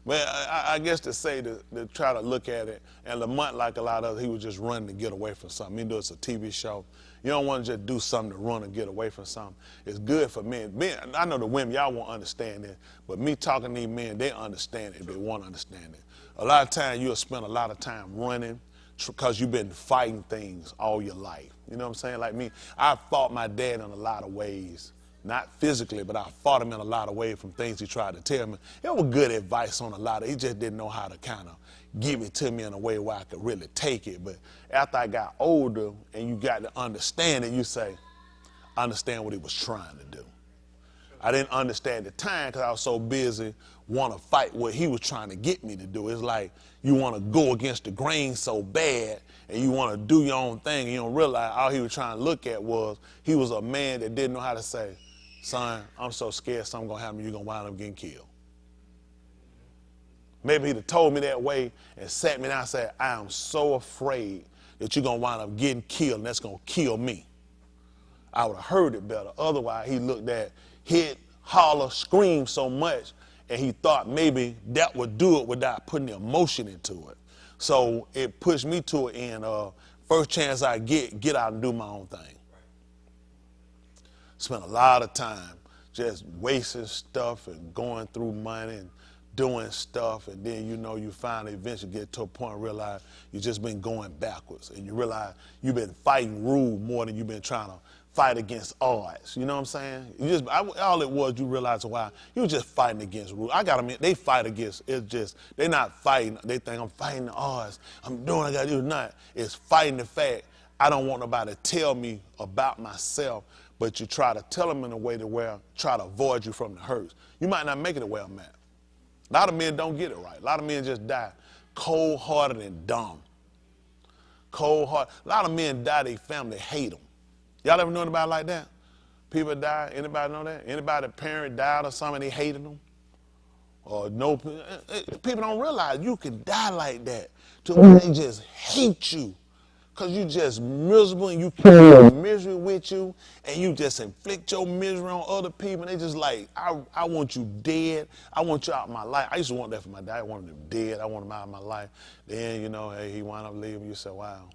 But I guess to say, to try to look at it, and Lamont, like a lot of others, he was just running to get away from something. Even though it's a TV show, you don't want to just do something to run and get away from something. It's good for men. I know the women, y'all won't understand it, but me talking to these men, they understand it if they want to understand it. A lot of times you'll spend a lot of time running because you've been fighting things all your life. You know what I'm saying? Like me, I fought my dad in a lot of ways. Not physically, but I fought him in a lot of ways from things he tried to tell me. It was good advice on a lot of it. He just didn't know how to kind of give it to me in a way where I could really take it. But after I got older and you got to understand it, you say, I understand what he was trying to do. I didn't understand the time because I was so busy want to fight what he was trying to get me to do. It's like you want to go against the grain so bad and you want to do your own thing and you don't realize all he was trying to look at was he was a man that didn't know how to say, son, I'm so scared something's going to happen, you're going to wind up getting killed. Maybe he'd have told me that way and sat me down and said, I am so afraid that you're going to wind up getting killed and that's going to kill me. I would have heard it better. Otherwise, he looked at, hit, holler, scream so much, and he thought maybe that would do it without putting the emotion into it. So it pushed me to an end of first chance I get out and do my own thing. Spent a lot of time just wasting stuff and going through money and doing stuff, and then you finally eventually get to a point and realize you've just been going backwards, and you realize you've been fighting rule more than you've been trying to fight against odds. You know what I'm saying? All it was, you realize why you were just fighting against rule. I got them. They fight against. It's just they're not fighting. They think I'm fighting the odds. I'm doing what I got to do. Not. It's fighting the fact I don't want nobody to tell me about myself. But you try to tell them in a way to where try to avoid you from the hurts. You might not make it where I'm at. A lot of men don't get it right. A lot of men just die cold-hearted and dumb. Cold-hearted. A lot of men die, their family hate them. Y'all ever know anybody like that? People die, anybody know that? Anybody parent died or something, they hated them? Or no, people don't realize you can die like that to where they just hate you. Because you just miserable and you carry your misery with you and you just inflict your misery on other people. And they just like, I want you dead. I want you out of my life. I used to want that for my dad. I wanted him dead. I wanted him out of my life. Then, hey, he wound up leaving. You say, wow.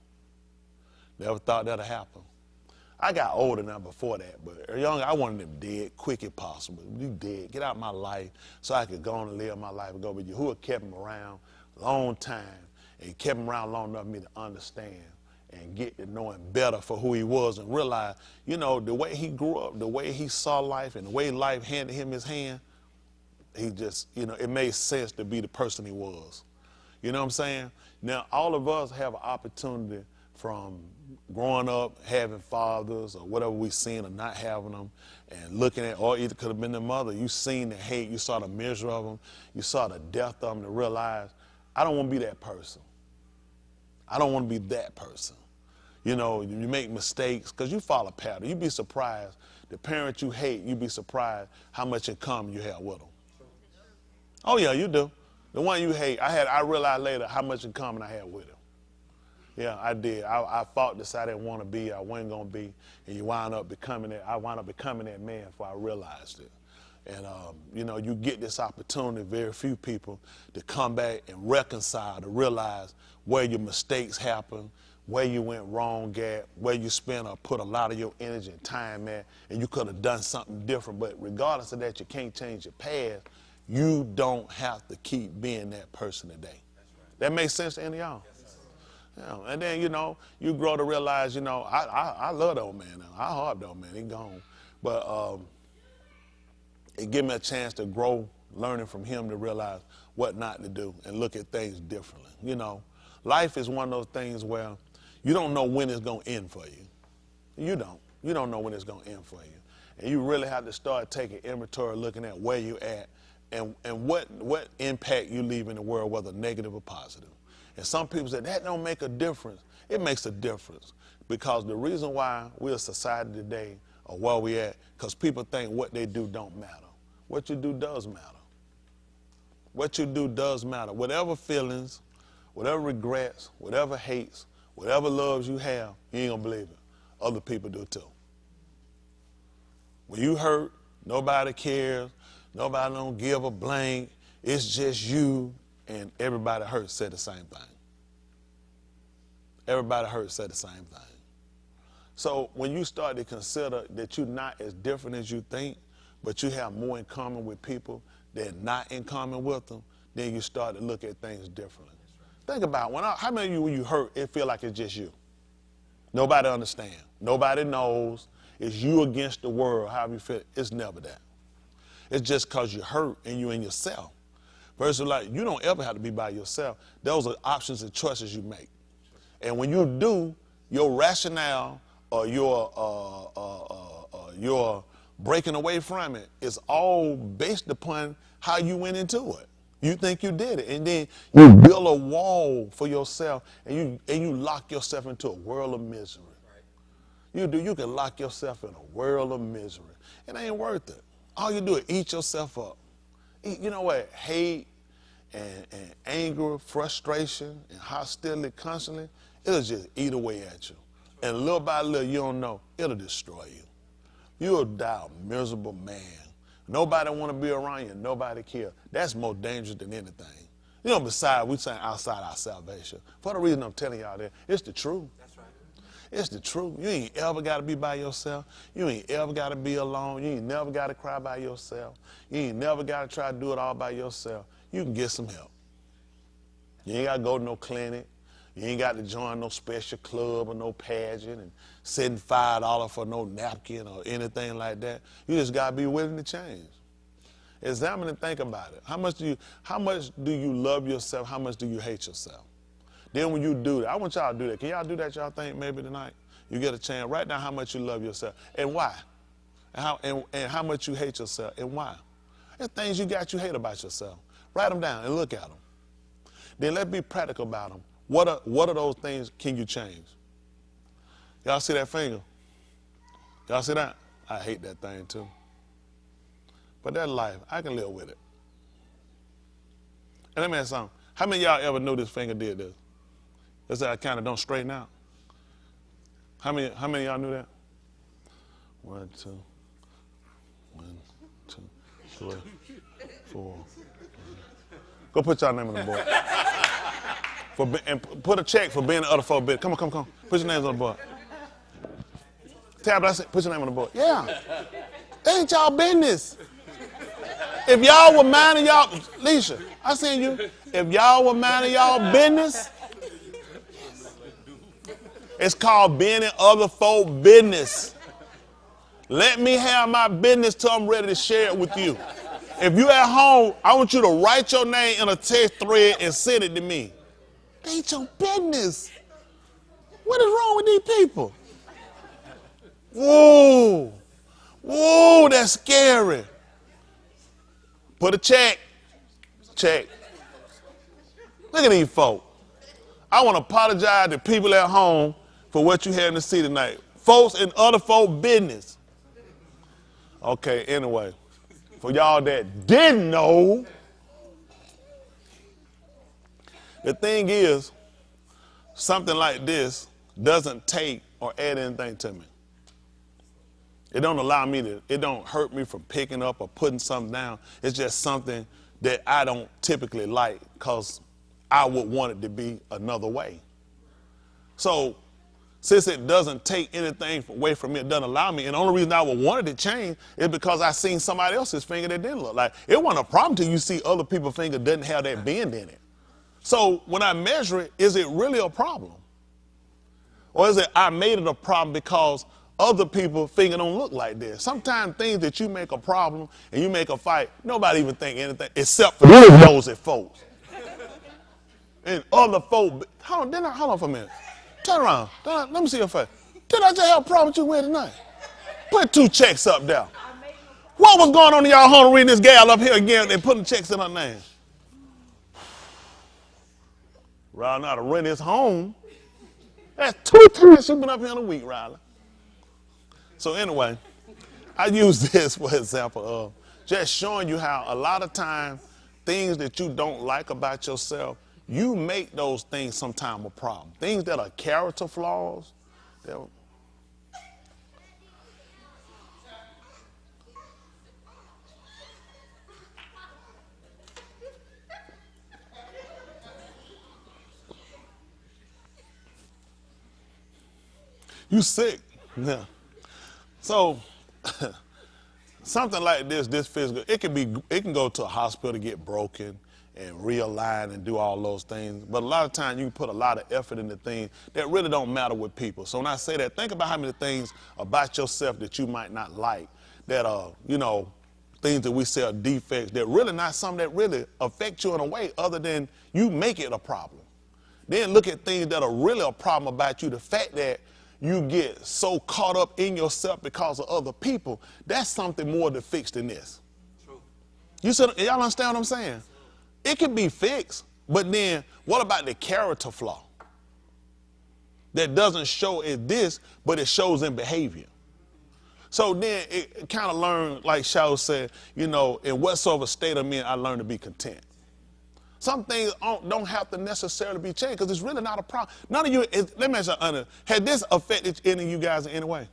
Never thought that'd happen. I got older now before that, but young, I wanted him dead, quick as possible. You dead. Get out of my life so I could go on and live my life and go with you. Who had kept him around a long time and kept him around long enough for me to understand and get to know him better for who he was and realize, the way he grew up, the way he saw life and the way life handed him his hand, he just, it made sense to be the person he was. You know what I'm saying? Now, all of us have an opportunity from growing up, having fathers or whatever we seen or not having them and looking at, or either could have been the mother. You seen the hate, you saw the misery of them, you saw the death of them to realize, I don't want to be that person. I don't want to be that person. You make mistakes because you follow a pattern. You'd be surprised. The parent you hate, you'd be surprised how much in common you have with them. Oh, yeah, you do. The one you hate, I realized later how much in common I had with him. Yeah, I did. I fought this I didn't want to be, I wasn't going to be, and you wind up becoming it. I wound up becoming that man before I realized it. And, you know, you get this opportunity, very few people, to come back and reconcile, to realize where your mistakes happened, where you went wrong at, where you spent or put a lot of your energy and time at, and you could have done something different. But regardless of that, you can't change your past. You don't have to keep being that person today. Right. That makes sense to any of y'all? Yes, yeah. And then, you know, you grow to realize, you know, I love the old man now. I harp the old man. He gone. But it gave me a chance to grow, learning from him to realize what not to do and look at things differently. You know, life is one of those things where you don't know when it's going to end for you. You don't. You don't know when it's going to end for you. And you really have to start taking inventory, looking at where you're at and what impact you leave in the world, whether negative or positive. And some people say, that don't make a difference. It makes a difference because the reason why we're a society today or where we at, because people think what they do don't matter. What you do does matter. What you do does matter. Whatever feelings, whatever regrets, whatever hates, whatever loves you have, you ain't gonna believe it. Other people do too. When you hurt, nobody cares, nobody don't give a blank, it's just you, and everybody hurt said the same thing. Everybody hurt said the same thing. So when you start to consider that you're not as different as you think, but you have more in common with people than not in common with them, then you start to look at things differently. Think about how many of you, when you hurt, it feel like it's just you? Nobody understands. Nobody knows. It's you against the world, however you feel. It's never that. It's just because you're hurt and you're in yourself. Versus like, you don't ever have to be by yourself. Those are options and choices you make. And when you do, your rationale or your breaking away from it is all based upon how you went into it. You think you did it, and then you build a wall for yourself, and you lock yourself into a world of misery. Right. You can lock yourself in a world of misery. It ain't worth it. All you do is eat yourself up. You know what? Hate and anger, frustration, and hostility constantly, it'll just eat away at you. And little by little, you don't know, it'll destroy you. You'll die a miserable man. Nobody want to be around you. Nobody care. That's more dangerous than anything. You know, besides, we saying outside our salvation. For the reason I'm telling y'all that, it's the truth. That's right. It's the truth. You ain't ever got to be by yourself. You ain't ever got to be alone. You ain't never got to cry by yourself. You ain't never got to try to do it all by yourself. You can get some help. You ain't got to go to no clinic. You ain't got to join no special club or no pageant and send $5 for no napkin or anything like that. You just got to be willing to change. Examine and think about it. How much do you love yourself? How much do you hate yourself? Then when you do that, I want y'all to do that. Can y'all do that, y'all think, maybe tonight? You get a chance. Write down how much you love yourself and why. And how much you hate yourself and why. There's things you hate about yourself. Write them down and look at them. Then let's be practical about them. What are those things can you change? Y'all see that finger? Y'all see that? I hate that thing too. But that's life. I can live with it. And let me ask you something. How many of y'all ever knew this finger did this? It's that I kind of don't straighten out. How many of y'all knew that? 1, 2, 3, 4. Go put y'all name on the board. And put a check for being the other 4 bit. Come on. Put your names on the board. Tab, I said, put your name on the board. Yeah. Ain't y'all business. If y'all were minding y'all, Leisha, I seen you. If y'all were minding y'all business, it's called being in other folks' business. Let me have my business till I'm ready to share it with you. If you at home, I want you to write your name in a text thread and send it to me. That ain't your business. What is wrong with these people? Whoa, that's scary. Put a check. Look at these folk. I want to apologize to people at home for what you had to see tonight. Folks in other folks' business. Okay, anyway, for y'all that didn't know, the thing is, something like this doesn't take or add anything to me. It don't allow me to, it don't hurt me from picking up or putting something down. It's just something that I don't typically like because I would want it to be another way. So since it doesn't take anything away from me, it doesn't allow me, and the only reason I would want it to change is because I seen somebody else's finger that didn't look like. It wasn't a problem till you see other people's finger doesn't have that bend in it. So when I measure it, is it really a problem? Or is it I made it a problem because other people's finger don't look like this? Sometimes things that you make a problem and you make a fight, nobody even think anything except for you nosy folks. And other folks, hold on for a minute. Turn around. Let me see your face. Did I just have a problem with you with tonight? Put 2 checks up there. What was going on in y'all home reading this gal up here again? They putting checks in her name. Riley ought to rent his home. That's 2 times she's been up here in a week, Riley. So anyway, I use this for example of just showing you how a lot of times things that you don't like about yourself, you make those things sometimes a problem. Things that are character flaws. You sick. Yeah. So something like this physical, it can go to a hospital to get broken and realign and do all those things. But a lot of times you can put a lot of effort into things that really don't matter with people. So when I say that, think about how many things about yourself that you might not like, that are, things that we say are defects, that really not something that really affect you in a way other than you make it a problem. Then look at things that are really a problem about you. The fact that you get so caught up in yourself because of other people, that's something more to fix than this. True. Y'all understand what I'm saying? It can be fixed, but then what about the character flaw? That doesn't show in this, but it shows in behavior. So then it kind of learned, like Shaul said, in whatsoever state I'm in, I learn to be content. Some things don't have to necessarily be changed because it's really not a problem. None of you, let me ask you, had this affected any of you guys in any way?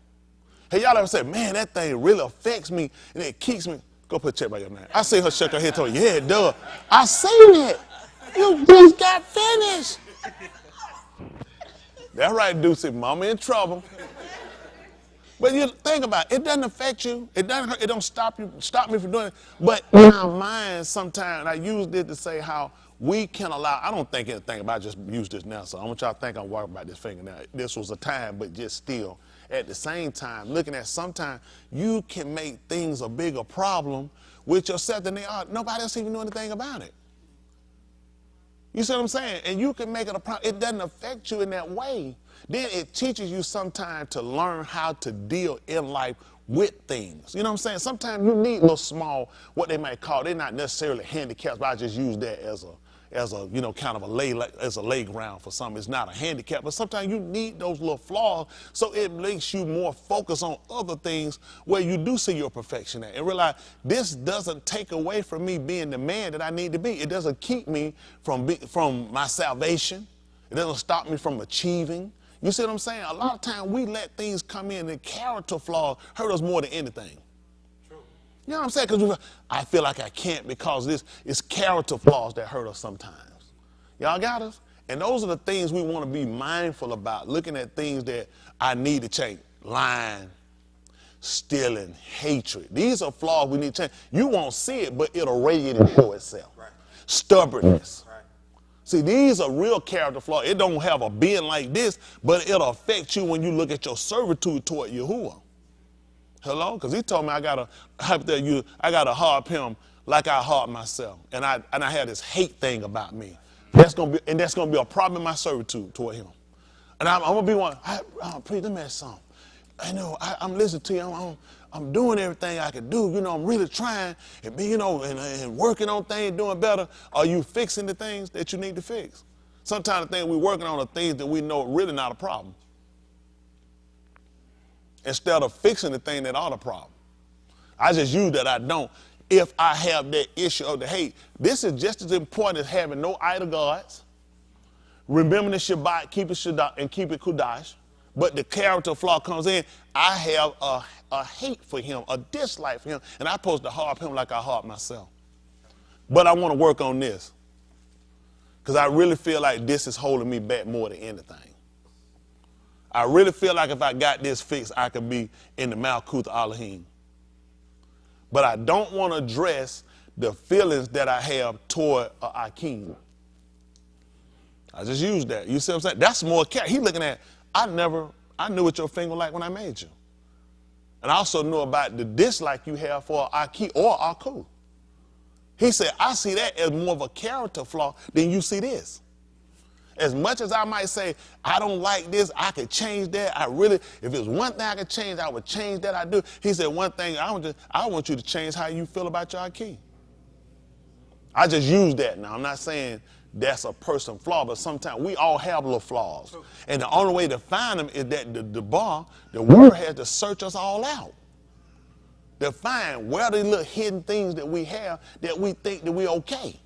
Have y'all ever said, man, that thing really affects me and it keeps me? Go put a check by your name. I see her shake her head told you, yeah, it does. I seen it. You just got finished. That's right, Deucey. Mama in trouble. But you think about it, it doesn't affect you. It doesn't hurt, it don't stop me from doing it. But in our minds sometimes, I use this to say how we can allow, I don't think anything about it, I just use this now, so I want y'all to think I'm walking about this finger now. This was a time, but just still. At the same time, looking at sometimes you can make things a bigger problem with yourself than they are. Nobody else even know anything about it. You see what I'm saying? And you can make it a problem. It doesn't affect you in that way. Then it teaches you sometimes to learn how to deal in life with things. You know what I'm saying? Sometimes you need little small, what they might call, they're not necessarily handicaps, but I just use that as a kind of a lay ground for something. It's not a handicap, but sometimes you need those little flaws so it makes you more focused on other things where you do see your perfection at and realize this doesn't take away from me being the man that I need to be. It doesn't keep me from my salvation. It doesn't stop me from achieving. You see what I'm saying? A lot of times we let things come in and character flaws hurt us more than anything. You know what I'm saying? Because I feel like I can't because it's character flaws that hurt us sometimes. Y'all got us? And those are the things we want to be mindful about, looking at things that I need to change. Lying, stealing, hatred. These are flaws we need to change. You won't see it, but it'll radiate and show itself. Right. Stubbornness. Right. See, these are real character flaws. It don't have a being like this, but it'll affect you when you look at your servitude toward Yahuwah. Hello? Because he told me I gotta harp him like I harp myself. And I had this hate thing about me. That's gonna be a problem in my servitude toward him. And I'm gonna be one, please let me ask something. I know I'm listening to you, I'm doing everything I can do, I'm really trying and be, and working on things, doing better. Are you fixing the things that you need to fix? Sometimes the things we're working on are things that we know are really not a problem, instead of fixing the thing that are the problem. I just use that I don't. If I have that issue of the hate, this is just as important as having no idol gods, remembering the Shabbat, keep it Shabbat, and keep it Kudash. But the character flaw comes in. I have a hate for him, a dislike for him, and I'm supposed to harp him like I harp myself. But I want to work on this because I really feel like this is holding me back more than anything. I really feel like if I got this fixed, I could be in the Malkuth Elohim. But I don't want to address the feelings that I have toward Akeem. I just use that. You see what I'm saying? That's more care. He looking at, I knew what your finger was like when I made you. And I also knew about the dislike you have for Akeem or Aku. He said, I see that as more of a character flaw than you see this. As much as I might say, I don't like this, I could change that. If it was one thing I could change, I would change that. I do. He said, one thing, I want you to change how you feel about your Akeem. I just use that now. I'm not saying that's a person flaw, but sometimes we all have little flaws. And the only way to find them is that the word has to search us all out. To find where the little hidden things that we have that we think that we're okay.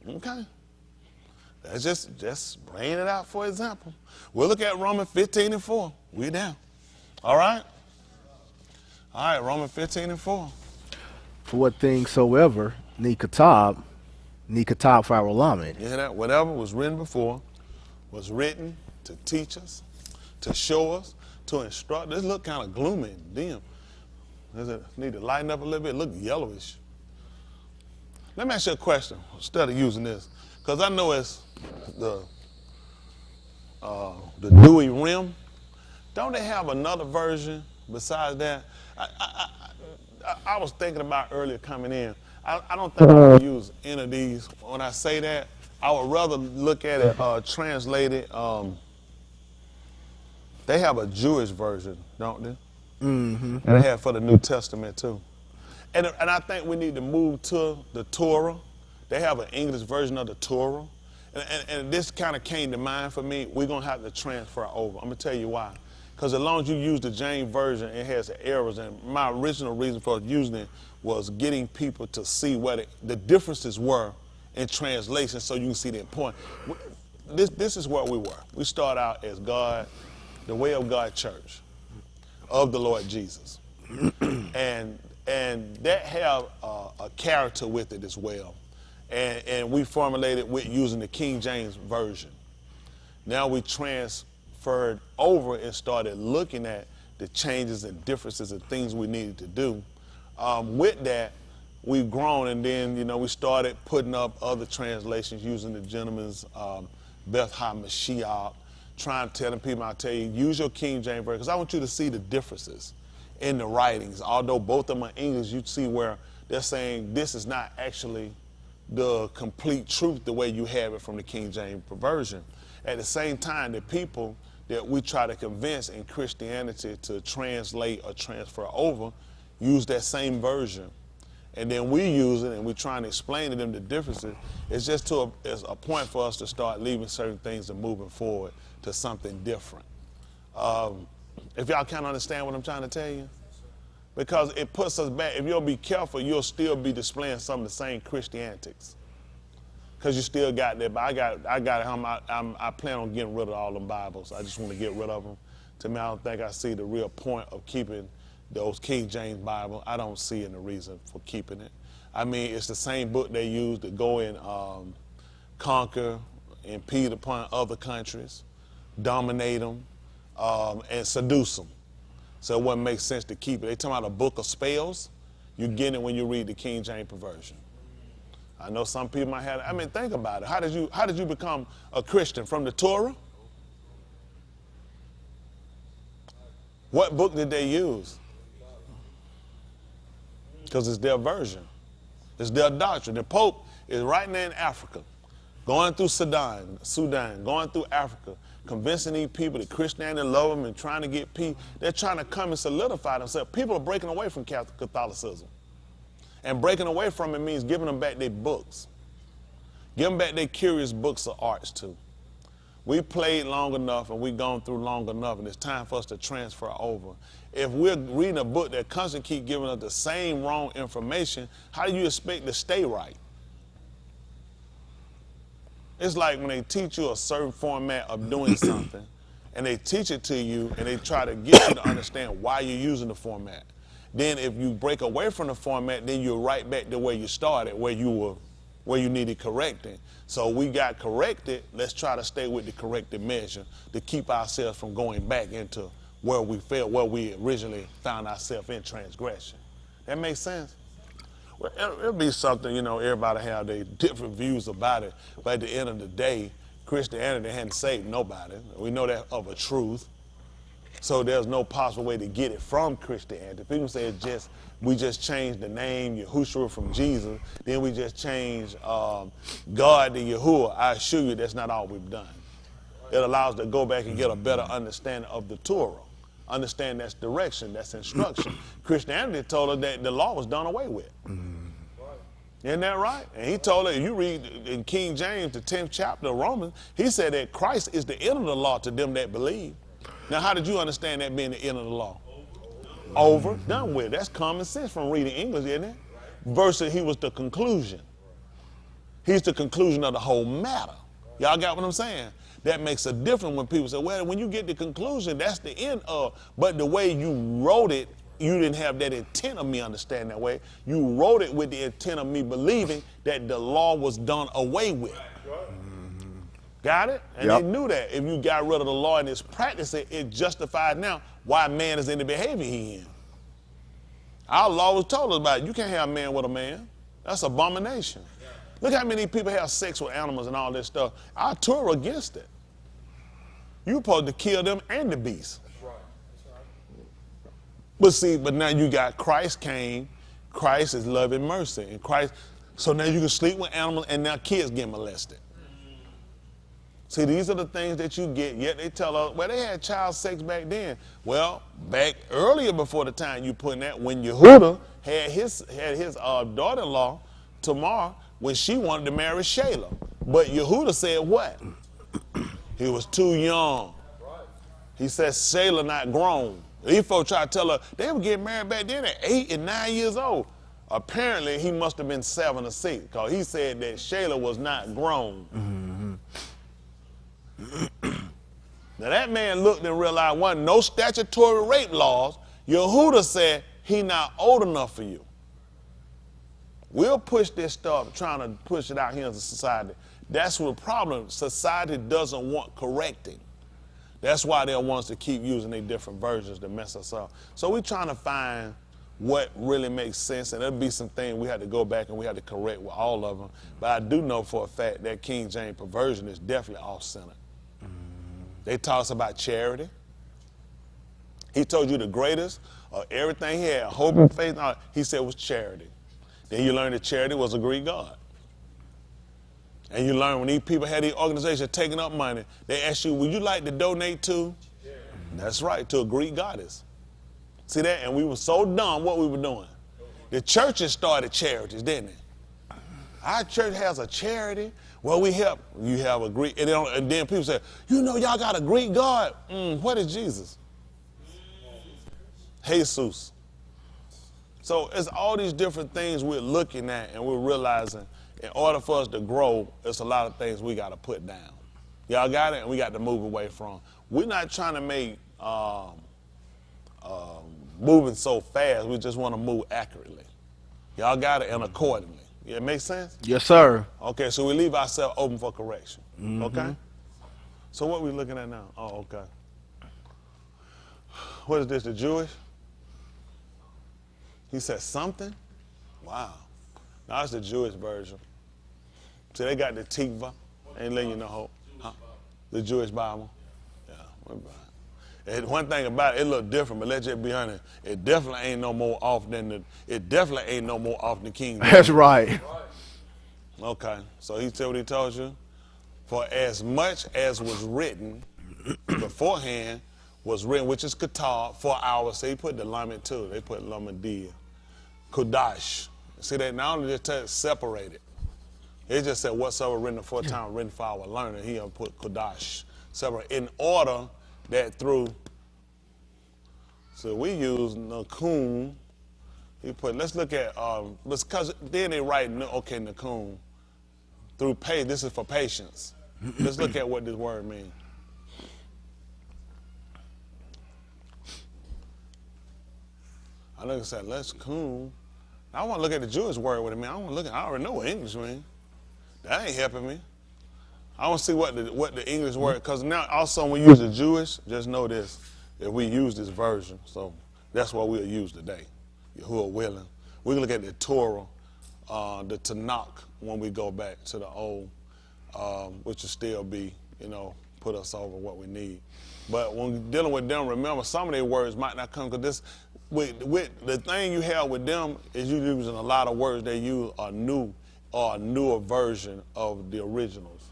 Okay? That's just bringing it out for example. We'll look at Romans 15:4. We're down. All right? All right, Romans 15:4. For what things soever, Nikatab for our lamed. You hear that? Whatever was written before was written to teach us, to show us, to instruct. This look kind of gloomy and dim. Does it need to lighten up a little bit? Look yellowish. Let me ask you a question instead of using this. Because I know it's the Dewey Rim. Don't they have another version besides that? I was thinking about earlier coming in. I don't think I would use any of these. When I say that, I would rather look at it translated. They have a Jewish version, don't they? Mm-hmm. And they have for the New Testament too. And I think we need to move to the Torah. They have an English version of the Torah. And this kind of came to mind for me. We're going to have to transfer over. I'm going to tell you why. Because as long as you use the James Version, it has errors. And my original reason for using it was getting people to see what the differences were in translation so you can see the point. This is where we were. We start out as God, the Way of God Church of the Lord Jesus. and that have a character with it as well. And we formulated with using the King James Version. Now we transferred over and started looking at the changes and differences and things we needed to do. With that, we've grown, and then we started putting up other translations using the gentleman's Beth HaMashiach, trying to tell people, I tell you, use your King James Version, because I want you to see the differences in the writings. Although both of them are English, you see where they're saying this is not actually the complete truth the way you have it from the King James Version. At the same time, the people that we try to convince in Christianity to translate or transfer over use that same version. And then we use it and we're trying to explain to them the differences. It's just it's a point for us to start leaving certain things and moving forward to something different. If y'all can't understand what I'm trying to tell you, because it puts us back. If you'll be careful, you'll still be displaying some of the same Christiantics. Because you still got that. But I got it. I plan on getting rid of all them Bibles. I just want to get rid of them. To me, I don't think I see the real point of keeping those King James Bible. I don't see any reason for keeping it. I mean, it's the same book they use to go and conquer, impede upon other countries, dominate them, and seduce them. So it wouldn't make sense to keep it. They talking about a book of spells. You get it when you read the King James Perversion. I know some people might have. I mean, think about it. How did you become a Christian? From the Torah? What book did they use? Because it's their version. It's their doctrine. The Pope is right now in Africa, going through Sudan, going through Africa, convincing these people that Christianity love them and trying to get peace. They're trying to come and solidify themselves. People are breaking away from Catholicism. And breaking away from it means giving them back their books. Give them back their curious books of arts too. We played long enough and we've gone through long enough, and it's time for us to transfer over. If we're reading a book that constantly keep giving us the same wrong information, how do you expect to stay right? It's like when they teach you a certain format of doing something, and they teach it to you, and they try to get you to understand why you're using the format. Then if you break away from the format, then you're right back to where you started, where you needed correcting. So we got corrected. Let's try to stay with the corrected measure to keep ourselves from going back into where we felt, where we originally found ourselves in transgression. That makes sense? Well, it'll be something, everybody have their different views about it. But at the end of the day, Christianity hadn't saved nobody. We know that of a truth. So there's no possible way to get it from Christianity. People say we just changed the name Yahushua from Jesus. Then we just changed God to Yahuwah. I assure you that's not all we've done. It allows us to go back and get a better understanding of the Torah. Understand that's direction, that's instruction. Christianity told us that the law was done away with. Isn't that right? And he told her, you read in King James, the 10th chapter of Romans, he said that Christ is the end of the law to them that believe. Now, how did you understand that being the end of the law? Over, done with. That's common sense from reading English, isn't it? Versus he was the conclusion. He's the conclusion of the whole matter. Y'all got what I'm saying? That makes a difference when people say, well, when you get the conclusion, that's the end of. But the way you wrote it, you didn't have that intent of me understanding that way. You wrote it with the intent of me believing that the law was done away with. Got it? And they knew that. If you got rid of the law and its practice, it justifies now why man is in the behavior he in. Our law was told us about it. You can't have a man with a man. That's abomination. Look how many people have sex with animals and all this stuff. Our Torah against it. You're supposed to kill them and the beast. That's right. But now you got Christ came. Christ is love and mercy. And Christ, so now you can sleep with animals and now kids get molested. See, these are the things that you get, yet they tell us, well, they had child sex back then. Well, back earlier before the time you put in that, when Yehuda had his daughter-in-law, Tamar, when she wanted to marry Shelah. But Yehuda said what? He was too young. He said Shelah not grown. These folks try to tell her, they were getting married back then at 8 and 9 years old. Apparently, he must have been 7 or 6, because he said that Shelah was not grown. Now that man looked and realized wasn't no statutory rape laws. Yehuda said he not old enough for you. We'll push this stuff, trying to push it out here in the society. That's the problem. Society doesn't want correcting. That's why they want us to keep using their different versions to mess us up. So we're trying to find what really makes sense, and there'll be some things we had to go back and we had to correct with all of them. But I do know for a fact that King James perversion is definitely off-centered. They taught us about charity. He told you the greatest of everything he had, hope and faith, he said was charity. Then you learn that charity was a Greek god. And you learn when these people had these organizations taking up money, they ask you, would you like to donate to? Charity. That's right, to a Greek goddess. See that? And we were so dumb what we were doing. The churches started charities, didn't they? Our church has a charity. Well, we help. You have a Greek, and then people say, y'all got a Greek God. What is Jesus? Jesus. So it's all these different things we're looking at and we're realizing in order for us to grow, it's a lot of things we got to put down. Y'all got it? And we got to move away from. We're not trying to make moving so fast. We just want to move accurately. Y'all got it? And accordingly. Yeah, it makes sense? Yes, sir. Okay, so we leave ourselves open for correction. Okay? So what are we looking at now? Oh, okay. What is this, the Jewish? He said something? Wow. Now it's the Jewish version. So they got the Tikva. Ain't letting you know hope. Huh? The Jewish Bible. Yeah. And one thing about it look different, but let's just be honest. It definitely ain't no more off than the King James. That's right. Okay. So he said what he told you. For as much as was written beforehand was written, which is Katab, for hours. So he put the Lamed too. They put Lamedia. Kodash. See, they not only just separated. It just said whatsoever written aforetime, written for our learner. He put Kodash. Separate. In order that through, so we use Nakum. He put, let's look at, because then they write, okay, Nakum. Through this is for patience. Let's look at what this word means. I look and say, let's cool. I want to look at the Jewish word with it, man. I already know what English means. That ain't helping me. I want to see what the English word, because now also when we use the Jewish, just know this, if we use this version, so that's what we'll use today, who are willing. We can look at the Torah, the Tanakh, when we go back to the old, which will still be, put us over what we need. But when we're dealing with them, remember, some of their words might not come, because with the thing you have with them is you're using a lot of words they use are new or a newer version of the originals.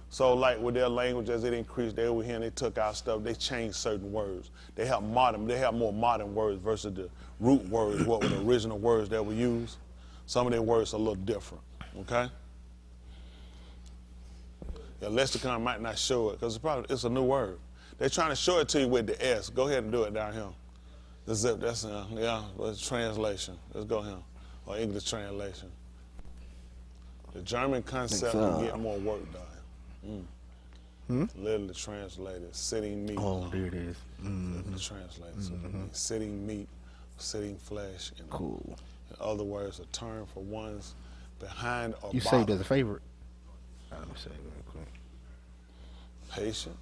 So like with their language, as it increased, they over here and they took out stuff, they changed certain words. They have more modern words versus the root words, what were the original words that were used. Some of their words are a little different, okay? The lexicon might not show it, because it's a new word. They're trying to show it to you with the S. Go ahead and do it down here. The zip, that's, it's translation. Let's go here, or English translation. The German concept can get more work done. Literally translated, sitting meat. Oh, there it is. Translated, so sitting meat, sitting flesh. Cool. In other words, a term for one's behind or you bottom. saved as a favorite. Let me say it real quick. Patient.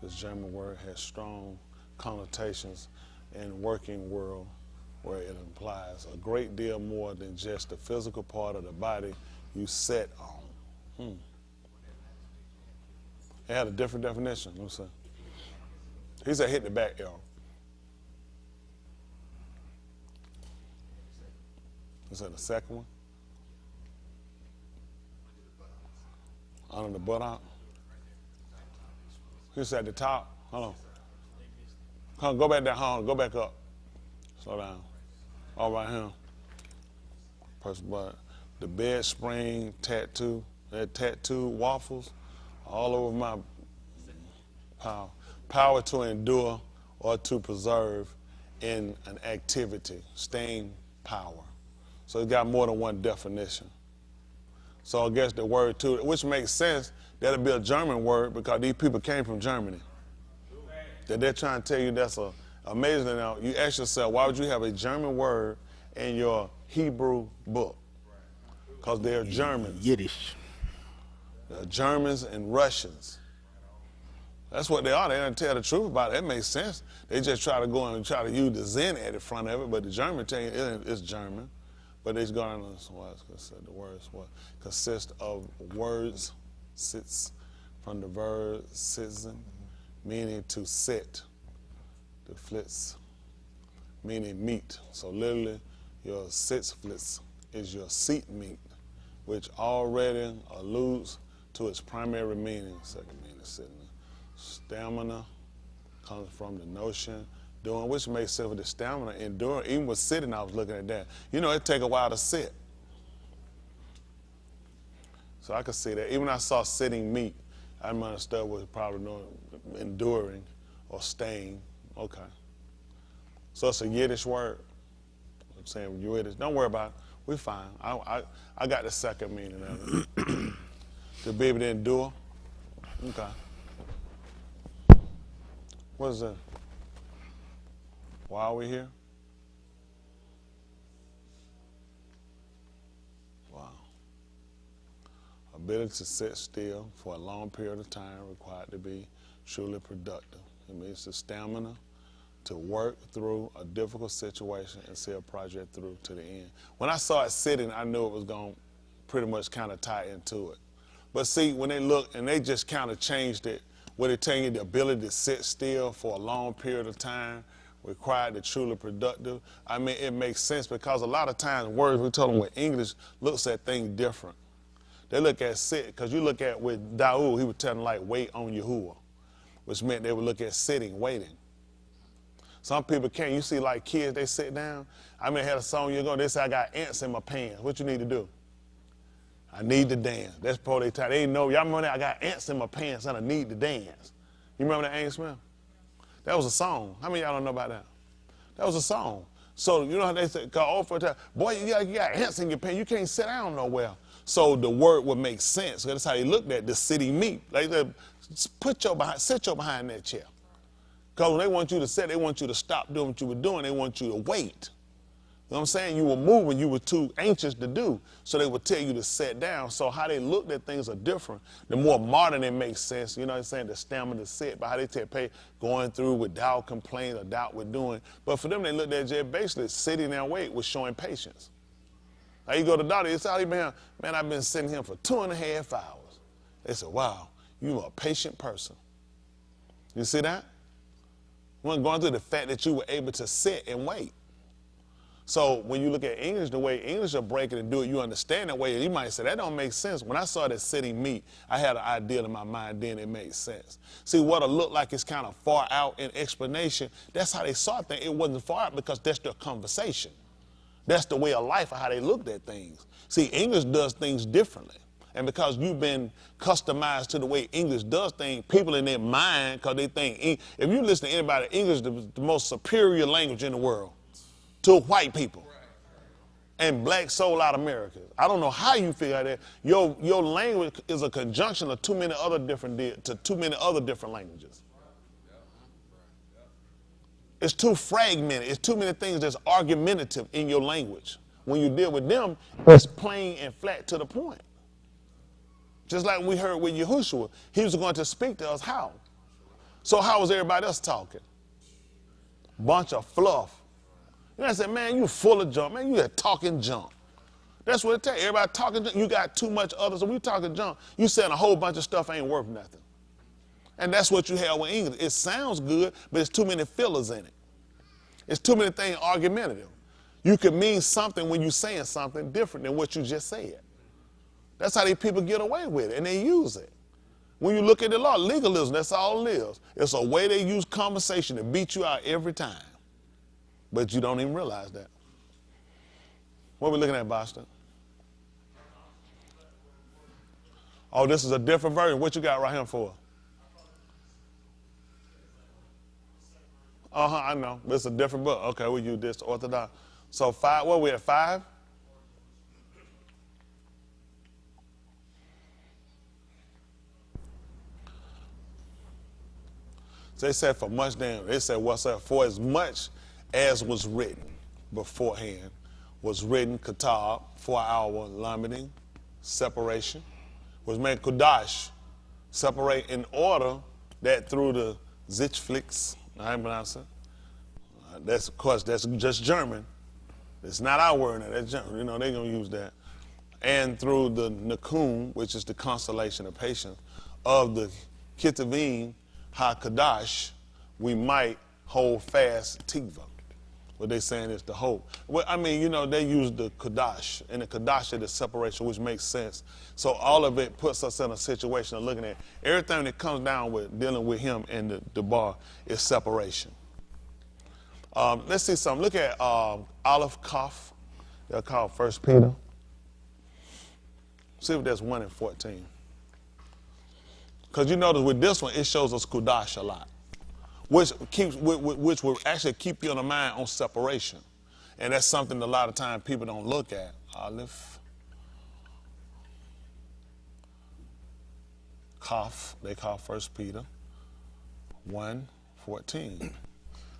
This German word has strong connotations in the working world, where it implies a great deal more than just the physical part of the body you set on. It had a different definition. Let me see. He said hit the back arrow. Is that the second one? Under the buttock. He said at the top. Hold on. Come on, go back down. Hold on, go back up. Slow down. All right here. Person, but the bed spring tattoo, that tattoo waffles all over my power. Power to endure or to preserve in an activity. Staying power. So it got more than one definition. So I guess the word too, which makes sense, that'll be a German word because these people came from Germany. That they're trying to tell you that's amazing. Now, you ask yourself, why would you have a German word in your Hebrew book? Because they're Germans. Yiddish. They're Germans and Russians. That's what they are. They don't tell the truth about it. It makes sense. They just try to go and try to use the Zen at the front of it, but the German tell you it's German. But it's going on, the words consist of words, sits from the verb sitzen, meaning to sit. The flitz, meaning meat. So literally, your sitz flitz is your seat meat, which already alludes to its primary meaning. Second meaning, sitting. Stamina comes from the notion doing, which makes sense with the stamina. Enduring, even with sitting, I was looking at that. It take a while to sit. So I could see that. Even when I saw sitting meat, I understood what probably enduring or staying. Okay. So it's a Yiddish word. I'm saying Yiddish. Don't worry about it. We're fine. I got the second meaning of it. To be able to endure. Okay. What is that? Why are we here? Wow. Ability to sit still for a long period of time required to be truly productive. It means the stamina to work through a difficult situation and see a project through to the end. When I saw it sitting, I knew it was going to pretty much kind of tie into it. But see, when they look and they just kind of changed it, where they tell you the ability to sit still for a long period of time required to truly productive. I mean, it makes sense because a lot of times words, we tell them with English, looks at things different. They look at sit, because you look at with Daoud, he would tell them like wait on Yahuwah, which meant they would look at sitting, waiting. Some people can't. You see like kids, they sit down. I mean, I had a song years ago, they say I got ants in my pants. What you need to do? I need to dance. That's probably the time. They know, y'all remember that? I got ants in my pants and I need to dance. You remember that ant smell? That was a song. How many of y'all don't know about that? That was a song. So you know how they say, boy, you got ants in your pants. You can't sit down nowhere. So the word would make sense. That's how they looked at the sitting meat. Like, sit your behind that chair. Because when they want you to sit, they want you to stop doing what you were doing. They want you to wait. You know what I'm saying? You were moving, you were too anxious to do, so they would tell you to sit down. So how they looked at things are different. The more modern it makes sense, you know what I'm saying, the stamina to sit, but how they tell pay going through without complaint or doubt with doing. But for them, they looked at just basically sitting there and wait was showing patience. Now you go to the doctor, it's all you been, man, I've been sitting here for 2.5 hours. They said, wow, you are a patient person. You see that? We're going through the fact that you were able to sit and wait. So when you look at English, the way English are breaking and do it, you understand that way, and you might say, that don't make sense. When I saw that sitting meat, I had an idea in my mind, then it made sense. See, what'll look like it's kind of far out in explanation, that's how they saw things. It wasn't far out because that's their conversation. That's the way of life of how they looked at things. See, English does things differently. And because you've been customized to the way English does things, people in their mind, because they think, if you listen to anybody, English is the most superior language in the world to white people and black soul out Americans. I don't know how you figure that. Your language is a conjunction of too many other different languages. It's too fragmented. It's too many things that's argumentative in your language. When you deal with them, it's plain and flat to the point. Just like we heard with Yahushua, he was going to speak to us how? So how was everybody else talking? Bunch of fluff. You know, I said, man, you full of junk. Man, you had talking junk. That's what it takes. Everybody talking junk. You got too much others. So we talking junk. You saying a whole bunch of stuff ain't worth nothing. And that's what you have with English. It sounds good, but it's too many fillers in it. It's too many things argumentative. You can mean something when you're saying something different than what you just said. That's how these people get away with it, and they use it. When you look at the law, legalism, that's all it is. It's a way they use conversation to beat you out every time. But you don't even realize that. What are we looking at, Boston? Oh, this is a different version. What you got right here for? I know. It's a different book. Okay, we use this Orthodox. So 5, what are we at, 5? So they said for much damn, they said what's up? For as much as was written beforehand, was written katab, for our limiting, separation, was made kudash, separate in order that through the Zichflix, I pronounce it. That's, of course, that's just German. It's not our word, that's German. You know, they're going to use that. And through the Nakum, which is the constellation of patience, of the Kitavim HaKadash, we might hold fast Tiva. What they're saying is the hope. Well, I mean, you know, they use the Kadash, and the Kadash is the separation, which makes sense. So all of it puts us in a situation of looking at everything that comes down with dealing with him and the bar is separation. Let's see something. Look at Aleph Kaf. They're called 1 Peter. See if that's 1 and 14. Because you notice with this one, it shows us Kudash a lot, which will actually keep you in the mind on separation. And that's something a lot of times people don't look at. Aleph Kaf, they call 1 Peter 1:14.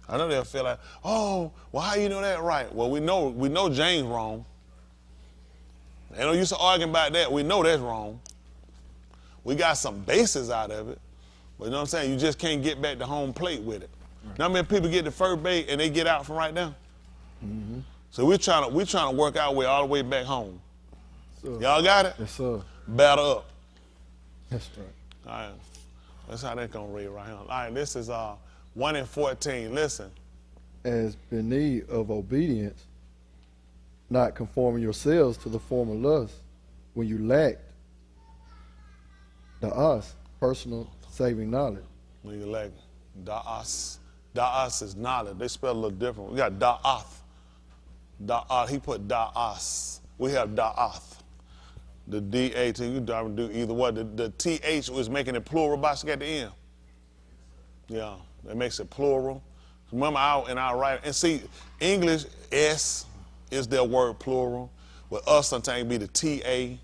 I know they'll feel like, oh, well, how you know that right? Well, we know James wrong. They don't used to argue about that. We know that's wrong. We got some bases out of it. But you know what I'm saying? You just can't get back to home plate with it. Right. Now, how many people get the first bait and they get out from right now? Mm-hmm. So we're trying to work our way all the way back home. Y'all got it? Yes, sir. Battle up. That's right. All right. That's how they're going to read right here. All right, this is 1 and 14. Listen. As beneath of obedience, not conforming yourselves to the former lust, when you lacked the us, personal saving knowledge. When you lack da'as. Da'as is knowledge. They spell a little different. We got da'ath. Da'ath. He put da'as. We have da'ath. The D-A-T, you don't do either one. The T-H was making it plural basket at the end. Yeah, that makes it plural. Remember in our writing, and see, English, S is their word plural. With us, sometimes it can be the T-A.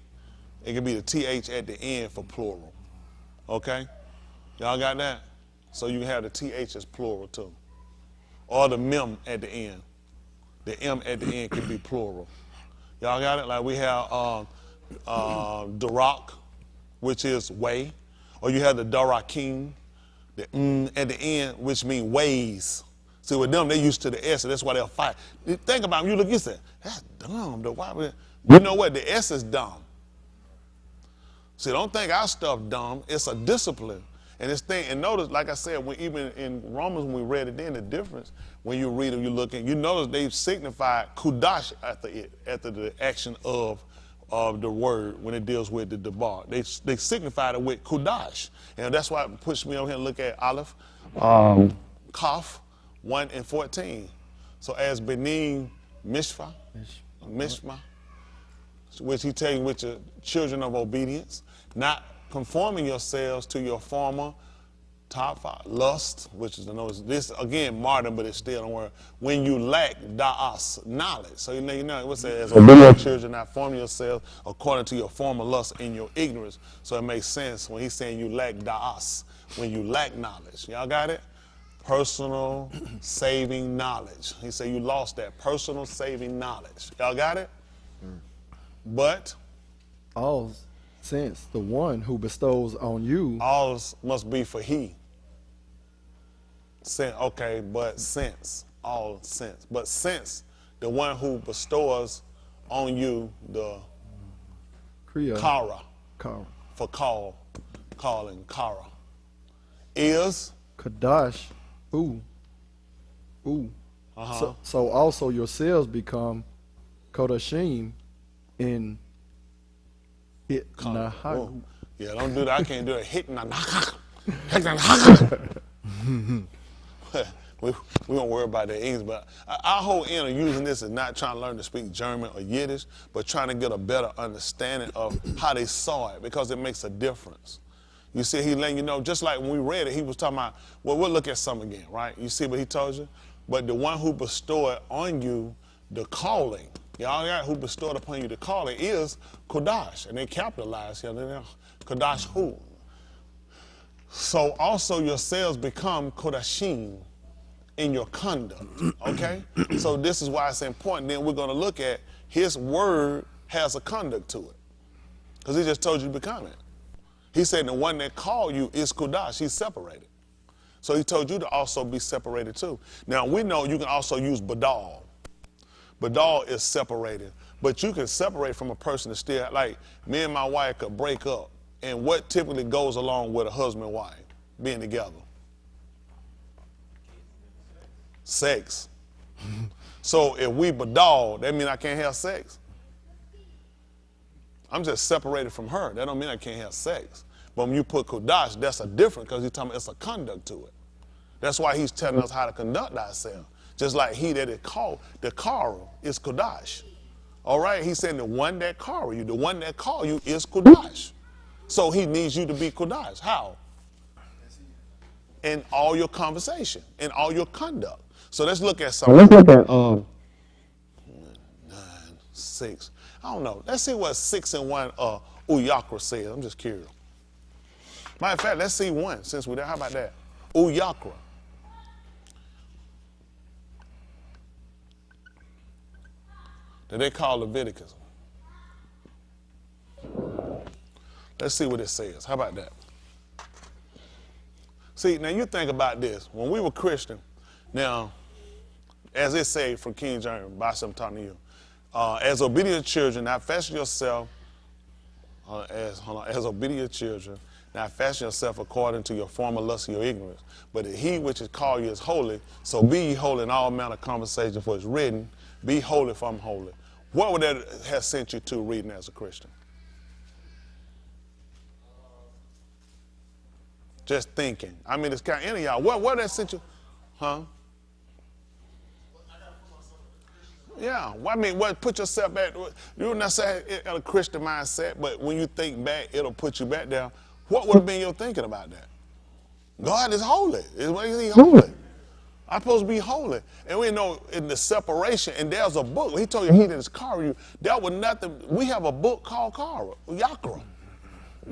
It can be the T-H at the end for plural. Okay? Y'all got that? So you can have the TH as plural too. Or the mem at the end. The M at the end can be plural. Y'all got it? Like we have Darak, which is way. Or you have the Darakim, the at the end, which means ways. See, with them, they used to the S, and that's why they'll fight. Think about it, you look, you say, that's dumb. Why would you know what? The S is dumb. See, don't think our stuff dumb. It's a discipline. And this thing, and notice, like I said, even in Romans, when we read it then, the difference, when you read them, you look, and you notice they've signified kudash after the action of the word when it deals with the debar. They signified it with kudash. And that's why it pushed me over here and look at Aleph, Kaf, 1 and 14. So as Benin Mishma, which he tells you with your children of obedience, not conforming yourselves to your former top 5 lust, which is this again modern, but it's still a word. When you lack da'as, knowledge. So you know what's it as obedient children, not forming yourselves according to your former lust in your ignorance. So it makes sense when he's saying you lack da'as, when you lack knowledge. Y'all got it? Personal saving knowledge. He said you lost that personal saving knowledge. Y'all got it? But all since the one who bestows on you, all must be for he. Okay, but since the one who bestows on you the kara for calling kara is kadash, So also yourselves become kodashim in hitnahaku. Yeah, don't do that. I can't do it. Hitnahaku. We don't worry about the English, but our whole end of using this is not trying to learn to speak German or Yiddish, but trying to get a better understanding of how they saw it, because it makes a difference. You see, he letting you know, just like when we read it, he was talking about, well, we'll look at some again, right? You see what he told you? But the one who bestowed on you the calling, y'all got who bestowed upon you the calling is Kodash, and they capitalize here, Kodash who? So also yourselves become Kodashim in your conduct, okay? So this is why it's important. Then we're going to look at his word has a conduct to it, because he just told you to become it. He said the one that called you is Kodash. He's separated. So he told you to also be separated too. Now we know you can also use Badal. Badal is separated, but you can separate from a person that's still, like me and my wife could break up. And what typically goes along with a husband and wife being together? Sex. So if we badal, that means I can't have sex. I'm just separated from her. That don't mean I can't have sex. But when you put Kodash, that's a different, because he's talking about it's a conduct to it. That's why he's telling us how to conduct ourselves. Just like he that is called, the Kara is Kodash. All right, he's saying the one that call you, the one that call you is Kodash. So he needs you to be Kodash. How? In all your conversation, in all your conduct. So let's look at something. Let's look at 9, 6. I don't know. Let's see what 6 and 1 Uyakra says. I'm just curious. Matter of fact, let's see 1 since we're there. How about that? Uyakra. That they call Leviticus. Let's see what it says. How about that? See, now you think about this. When we were Christian, now, as it says from King James, I'm talking to you, as obedient children, now fashion yourself, as obedient children, now fashion yourself according to your former lust of your ignorance. But he which is called you is holy, so be ye holy in all manner of conversation, for it's written, be holy for I'm holy. What would that have sent you to reading as a Christian? Just thinking. I mean, it's kind of any of y'all. What that sent you? Huh? Yeah. Well, I mean, put yourself back. You're not saying at a Christian mindset, but when you think back, it'll put you back there. What would have been your thinking about that? God is holy. Is he holy? I'm supposed to be holy. And we know in the separation, and there's a book. He told you he that is Kara you. There was nothing. We have a book called Kara, Yakra.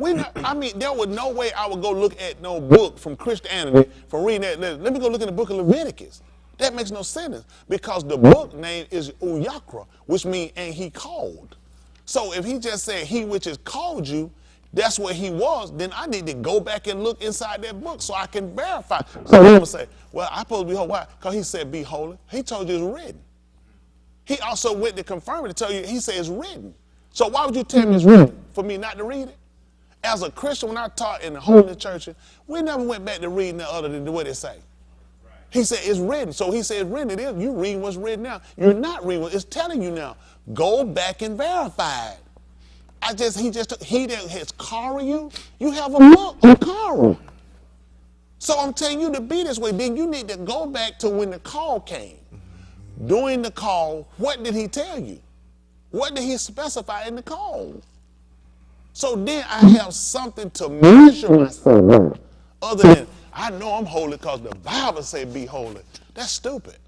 I mean, there was no way I would go look at no book from Christianity, from reading that. Let me go look in the book of Leviticus. That makes no sense because the book name is Uyakra, which means and he called. So if he just said he which is called you, that's what he was, then I need to go back and look inside that book so I can verify. So I'm going to say, well, I'm supposed to be holy. Why? Because he said be holy. He told you it's written. He also went to confirm it to tell you, he said it's written. So why would you tell me it's written for me not to read it? As a Christian, when I taught in the holy church, we never went back to reading that other than what it say. He said it's written. So he said it's written. It is. You reading what's written now. You're not reading what it's telling you now. Go back and verify it. He that has called you, you have a book on call. So I'm telling you to be this way. Then you need to go back to when the call came. During the call, what did he tell you? What did he specify in the call? So then I have something to measure myself. Other than, I know I'm holy because the Bible say be holy. That's stupid.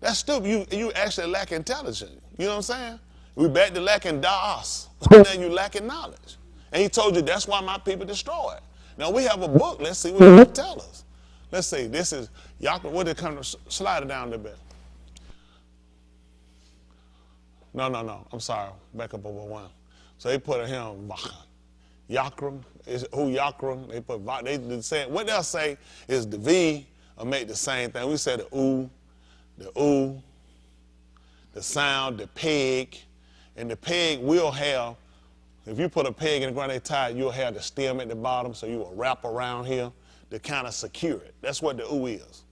That's stupid. You actually lack intelligence. You know what I'm saying? We back to lacking das. Then you lacking knowledge. And he told you that's why my people destroyed. Now we have a book. Let's see what it tell us. Let's see. This is Yaakov. What did it come to? Slide it down a little bit. No. I'm sorry. Back up over one. So they put him Yakram. Is who Yakram? They put they say what they'll say is the V will make the same thing. We say the oo, the sound, the peg, and the peg will have. If you put a peg in the ground they tie, you'll have the stem at the bottom, so you will wrap around here to kind of secure it. That's what the oo is.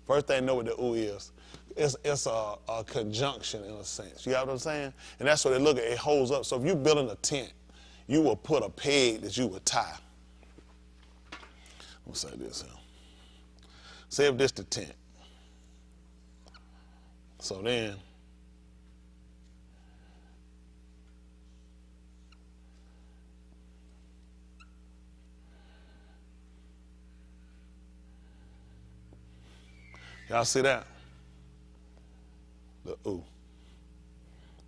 First thing know what the oo is. It's a conjunction in a sense. You know what I'm saying? And that's what they look at. It holds up. So if you're building a tent, you will put a peg that you would tie. I'm going to say this here. Say if this the tent. So then, y'all see that? The ooh.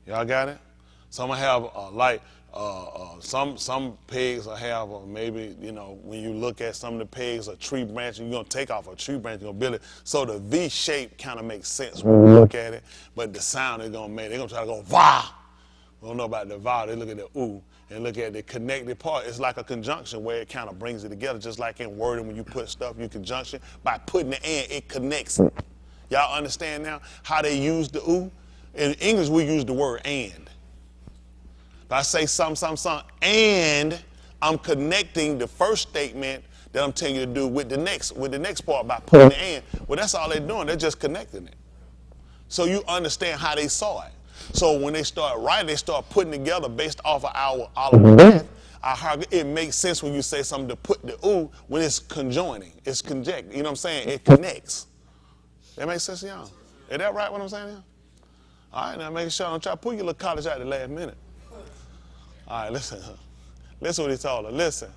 Y'all got it? Some have some pegs will have maybe, you know, when you look at some of the pegs, a tree branch, you're going to take off a tree branch, you're going to build it. So the V shape kind of makes sense when you look at it, but the sound they're going to make, they're going to try to go va. We don't know about the va, they look at the ooh and look at the connected part. It's like a conjunction where it kind of brings it together, just like in wording when you put stuff, you conjunction, by putting the and, it connects it. Y'all understand now how they use the ooh? In English, we use the word and. If I say something, and I'm connecting the first statement that I'm telling you to do with the next part by putting the and. Well, that's all they're doing. They're just connecting it. So you understand how they saw it. So when they start writing, they start putting together based off of our math. It makes sense when you say something to put the ooh when it's conjoining. It's conject. You know what I'm saying? It connects. That makes sense to y'all? Is that right what I'm saying here? All right, now make sure I don't try to pull your little college out the last minute. All right, listen. Listen what he told her. Listen.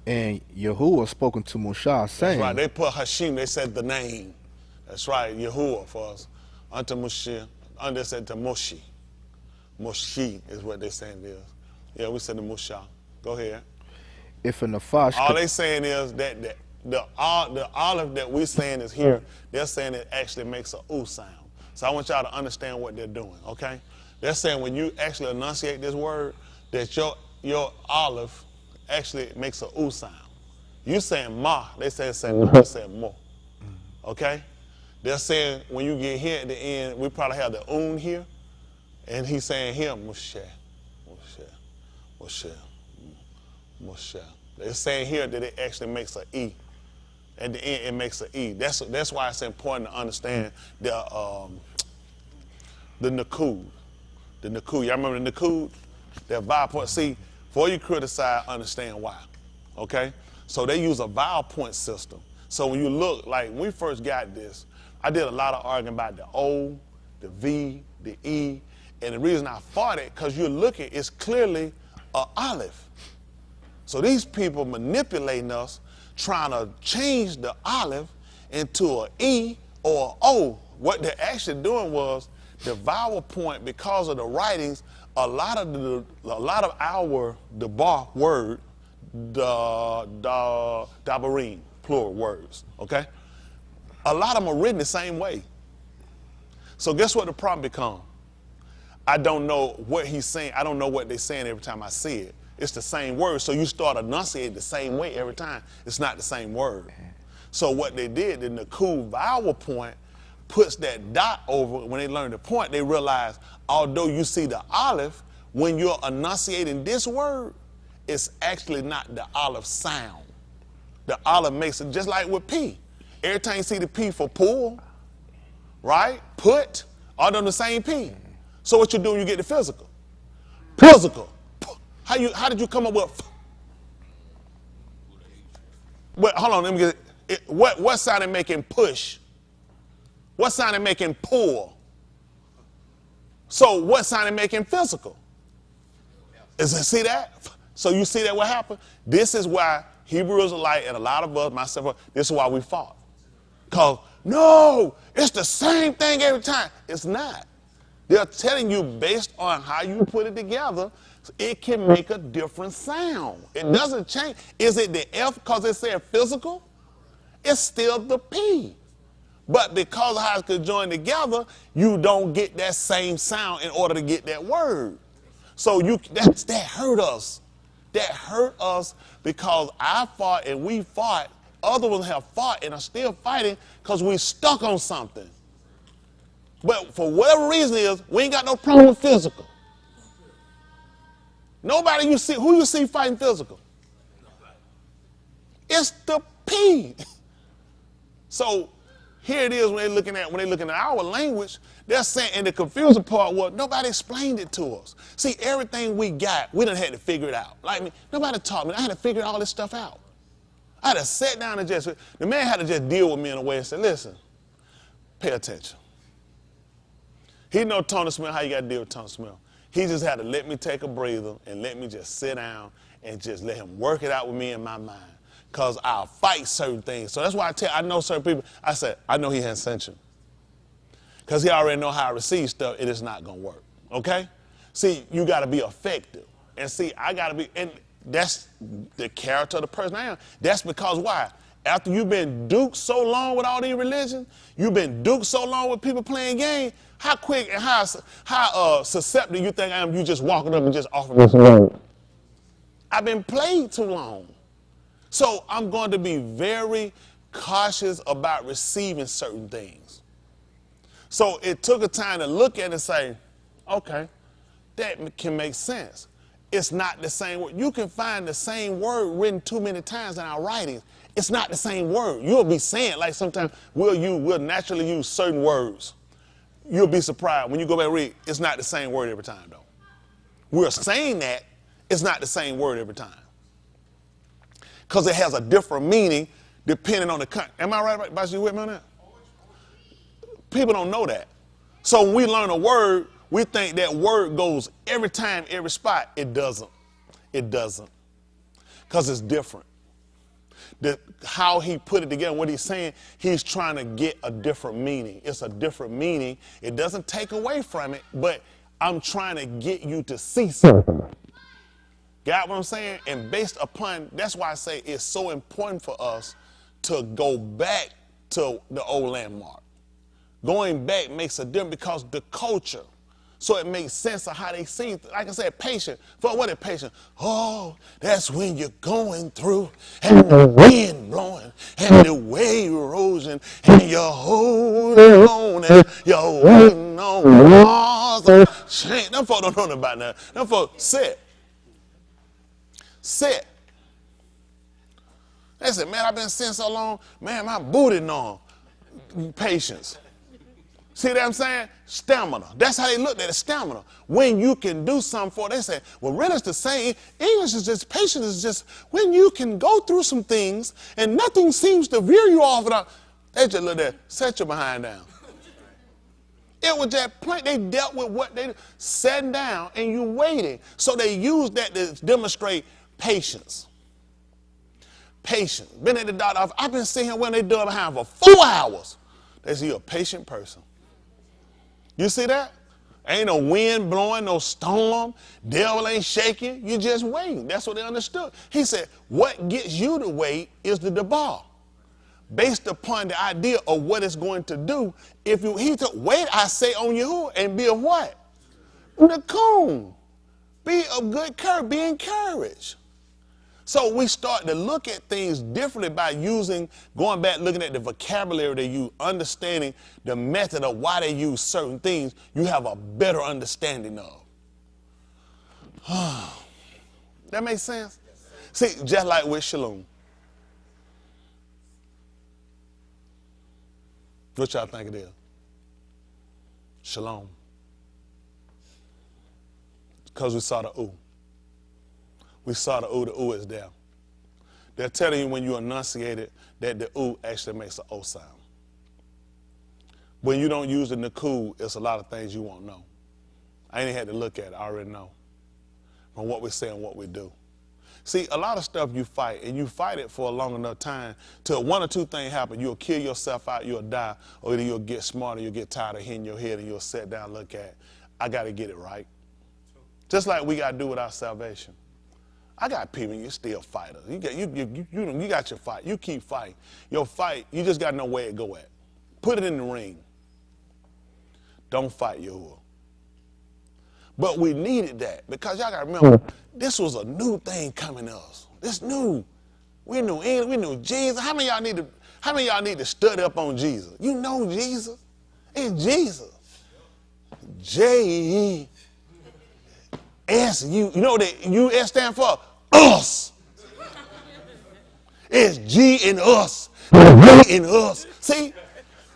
And Yahuwah spoken to Moshe saying. That's right. They put Hashim. They said the name. That's right. Yahuwah for us. Unto Moshe. They said to Moshe. Moshe is what they saying it is. Yeah, we said the Moshe. Go ahead. If a Nafash. All they saying is that the olive that we're saying is here. They're saying it actually makes a ooh sound. So I want y'all to understand what they're doing. Okay. They're saying when you actually enunciate this word, that your olive actually makes a ooh sound. You saying ma, they say no, they say mo. Okay? They're saying when you get here at the end, we probably have the oon here, and he's saying here, Moshe. They're saying here that it actually makes an E. At the end, it makes an E. That's why it's important to understand the Nakud. The Nakud. Y'all remember the Nakud? That vowel point. See, before you criticize, understand why. Okay? So they use a vowel point system. So when you look, like when we first got this, I did a lot of arguing about the O, the V, the E. And the reason I fought it, because you're looking, it's clearly an olive. So these people manipulating us, trying to change the olive into an E or an O. What they're actually doing was The vowel point, because of the writings, a lot of the bar word, dabarim, plural words, okay? A lot of them are written the same way. So guess what the problem becomes? I don't know what he's saying. I don't know what they're saying every time I see it. It's the same word. So you start enunciating the same way every time. It's not the same word. So what they did, the Naku vowel point puts that dot over. When they learn the point, they realize, although you see the aleph, when you're enunciating this word, it's actually not the aleph sound. The aleph makes it just like with P. Every time you see the P for pull, right? Put, all done the same P. So what you do when you get the physical? Physical. How did you come up with? Wait, hold on, let me get it. What sounded making push? What sounded making pull? So what sounded making physical? See that? So you see that what happened? This is why Hebrew Israelite and a lot of us, myself, this is why we fought. Because, no, it's the same thing every time. It's not. They're telling you based on how you put it together, it can make a different sound. It doesn't change. Is it the F because it said physical? It's still the P. But because of how it could join together, you don't get that same sound in order to get that word. So that hurt us. That hurt us because I fought and we fought. Other ones have fought and are still fighting because we stuck on something. But for whatever reason is, we ain't got no problem with physical. Nobody who you see fighting physical? It's the P. So here it is when they're looking at our language, they're saying, and the confusing part was nobody explained it to us. See, everything we got, we done had to figure it out. Like me, nobody taught me. I had to figure all this stuff out. I had to sit down and the man had to just deal with me in a way and say, listen, pay attention. He know Tony Smith, how you got to deal with Tony Smith. He just had to let me take a breather and let me just sit down and just let him work it out with me in my mind. Because I'll fight certain things. So that's why I know certain people, I said, I know he has ascension. Because he already know how to receive stuff, it is not going to work. Okay? See, you got to be effective. And see, I got to be, and that's the character of the person I am. That's because why? After you've been duped so long with all these religions, you've been duped so long with people playing games, how quick and how susceptible you think I am, you just walking up and just offering me some money? I've been played too long. So I'm going to be very cautious about receiving certain things. So it took a time to look at it and say, okay, that can make sense. It's not the same word. You can find the same word written too many times in our writings. It's not the same word. You'll be saying, like sometimes we'll naturally use certain words. You'll be surprised when you go back and read, it's not the same word every time though. We're saying that, it's not the same word every time. Because it has a different meaning depending on the context. Am I right about you with me on that? People don't know that. So when we learn a word, we think that word goes every time, every spot. It doesn't. It doesn't. Because it's different. How he put it together, what he's saying, he's trying to get a different meaning. It's a different meaning. It doesn't take away from it, but I'm trying to get you to see something. Got what I'm saying? And based upon, that's why I say it's so important for us to go back to the old landmark. Going back makes a difference because the culture, so it makes sense of how they see, like I said, patient. For what is patient? Oh, that's when you're going through and the wind blowing and the wave erosion and you're holding on and you're waiting on Mars. Them folks don't know nothing about that. Them folks sit. They said, man, I've been sitting so long, man, my booty numb. Patience. See what I'm saying? Stamina. That's how they looked at it, stamina. When you can do something for it, they say, well, really it's the same. English is just, patience is just when you can go through some things and nothing seems to veer you off. They just look at, set your behind down. It was that point, they dealt with what they sat down and you waiting. So they used that to demonstrate patience. Patience. Been at the doctor office. I've been sitting here when they do it behind for 4 hours. They say you're a patient person. You see that? Ain't no wind blowing, no storm. Devil ain't shaking. You just waiting. That's what they understood. He said, what gets you to wait is the debar. Based upon the idea of what it's going to do. If you, he took, wait, I say on you and be of what? Nakum. Be of good courage. Be encouraged. So we start to look at things differently by going back, looking at the vocabulary they use, understanding the method of why they use certain things, you have a better understanding of. That makes sense? See, just like with shalom. What y'all think it is? Shalom. Because we saw the ooh. We saw the ooh is there. They're telling you when you enunciate it that the ooh actually makes an O sound. When you don't use the naku, it's a lot of things you won't know. I ain't had to look at it, I already know. From what we say and what we do. See, a lot of stuff you fight, and you fight it for a long enough time till one or two things happen. You'll kill yourself out, you'll die, or either you'll get smarter, you'll get tired of hitting your head, and you'll sit down and look at, I got to get it right. Just like we got to do with our salvation. I got people, you're still fighters. You got your fight. You keep fighting. Your fight, you just got to know where it go at. Put it in the ring. Don't fight Yahuwah. But we needed that because y'all got to remember, this was a new thing coming to us. This new. We knew Jesus. How many of y'all need to study up on Jesus? You know Jesus. It's Jesus. J-E-S-U. You know what U-S stand for? Us. It's G in us. G in us. See?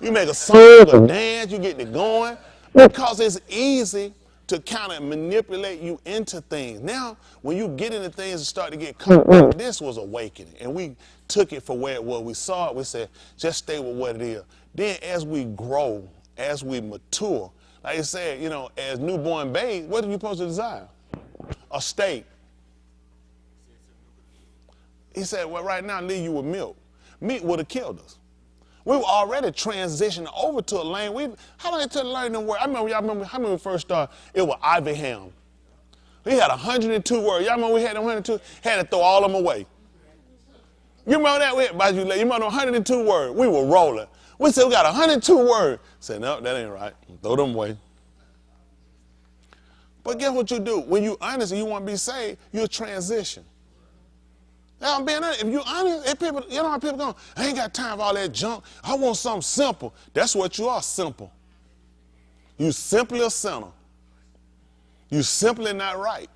You make a song, a dance, you get it going. Because it's easy to kind of manipulate you into things. Now, when you get into things and start to get comfortable, this was awakening. And we took it for where it was. We saw it, we said, just stay with what it is. Then as we grow, as we mature, like I said, you know, as newborn babes, what are you supposed to desire? A steak. He said, well, right now, leave you with milk. Meat would have killed us. We were already transitioning over to a lane. How long did it take to learn them words? Y'all remember how when we first started, it was Ivy Ham. We had 102 words. Y'all remember we had 102? Had to throw all of them away. You remember that? You remember 102 words? We were rolling. We said we got 102 words. Said, no, that ain't right. Throw them away. But guess what you do? When you're honest and you want to be saved, you'll transition. Now, I'm being honest. If you're honest, you know how people go, I ain't got time for all that junk. I want something simple. That's what you are, simple. You simply a sinner. You simply not right.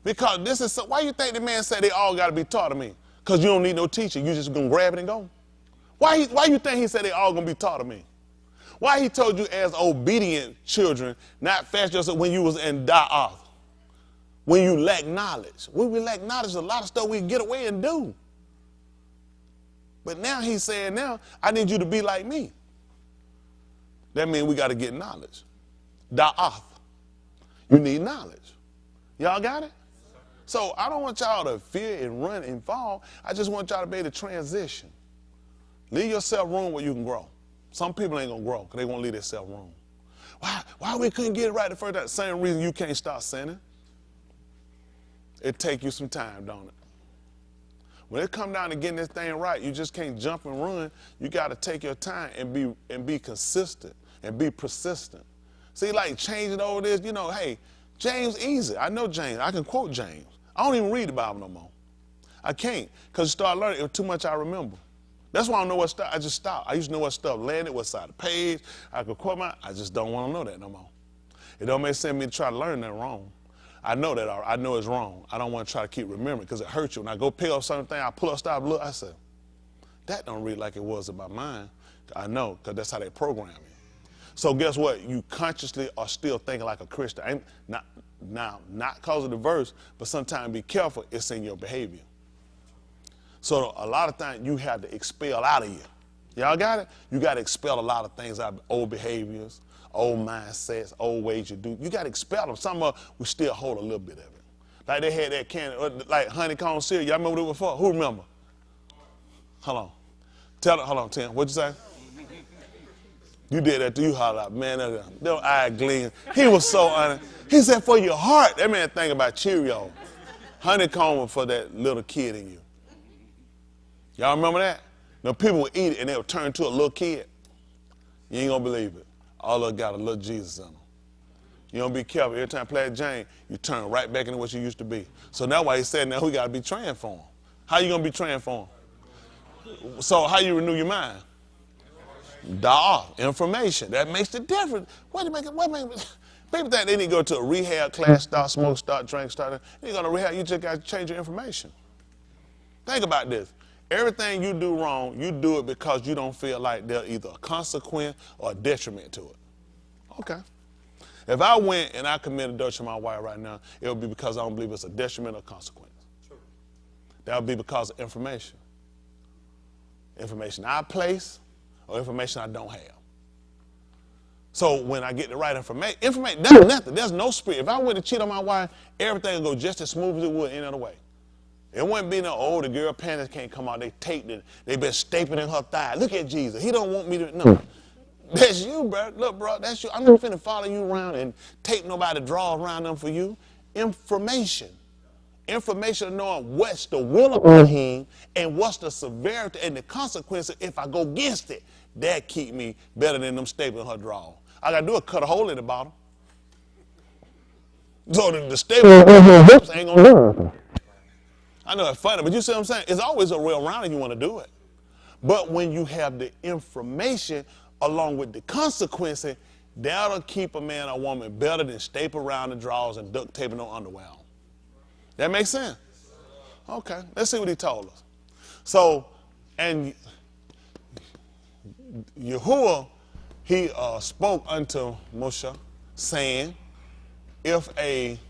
Because this is, why you think the man said they all got to be taught of me? Because you don't need no teacher. You just going to grab it and go. Why you think he said they all going to be taught of me? Why he told you as obedient children, not fast yourself when you was in da'ath, when you lack knowledge. When we lack knowledge, a lot of stuff we can get away and do. But now he's saying, now, I need you to be like me. That means we got to get knowledge. Da'ath. You need knowledge. Y'all got it? So I don't want y'all to fear and run and fall. I just want y'all to be able to transition. Leave yourself room where you can grow. Some people ain't going to grow because they won't leave themselves room. Why we couldn't get it right the first time? Same reason you can't start sinning. It take you some time, don't it? When it come down to getting this thing right, you just can't jump and run. You got to take your time and be consistent and be persistent. See, like changing over this, you know, hey, James easy. I know James. I can quote James. I don't even read the Bible no more. I can't because you start learning. It was too much I remember. That's why I don't know what stuff. I just stopped. I used to know what stuff landed, what side of the page. I could quote I just don't want to know that no more. It don't make sense to me to try to learn that wrong. I know that. I know it's wrong. I don't want to try to keep remembering because it hurts you. When I go pick up something, I pull up, stop, look, I say, that don't read like it was in my mind. I know because that's how they program you. So guess what? You consciously are still thinking like a Christian. Not because of the verse, but sometimes be careful. It's in your behavior. So a lot of times you have to expel out of you. Y'all got it? You got to expel a lot of things out of old behaviors, old mindsets, old ways you do. You got to expel them. Some of them, we still hold a little bit of it. Like they had that candy, like honeycomb cereal. Y'all remember what it was for? Who remember? Hold on. Hold on, Tim. What'd you say? You did that to you, holler out, man, that eye gleam. He was so honest. He said, for your heart. That man think about Cheerio. Honeycomb for that little kid in you. Y'all remember that? Now people would eat it and they would turn to a little kid. You ain't gonna believe it. All of them got a little Jesus in them. You don't be careful. Every time you play a Jane, you turn right back into what you used to be. So that's why he said now we gotta be transformed. How you gonna be transformed? So how you renew your mind? Information. That makes the difference. Wait a minute. People think they need to go to a rehab class, start smoke, start drink, start. You ain't gonna rehab. You just got to change your information. Think about this. Everything you do wrong, you do it because you don't feel like there's either a consequence or a detriment to it. Okay. If I went and I committed adultery to my wife right now, it would be because I don't believe it's a detriment or consequence. True. That would be because of information. Information I place or information I don't have. So when I get the right information, that's nothing. There's no spirit. If I went to cheat on my wife, everything would go just as smooth as it would any other way. It wouldn't be no, oh, the girl panties can't come out. They taped it. They been stapling her thigh. Look at Jesus. He don't want me to, no. That's you, bro. Look, bro, that's you. I'm not finna follow you around and tape nobody draw around them for you. Information. Information of knowing what's the will of him and what's the severity and the consequences if I go against it. That keep me better than them stapling her draw. I got to do is cut a hole in the bottom. So the staple ain't going to do it. I know it's funny, but you see what I'm saying? It's always a real round if you want to do it. But when you have the information along with the consequences, that'll keep a man or woman better than staple around the drawers and duct taping on underwear on. That makes sense? Okay, let's see what he told us. So, and Yahuwah, he spoke unto Moshe, saying, if a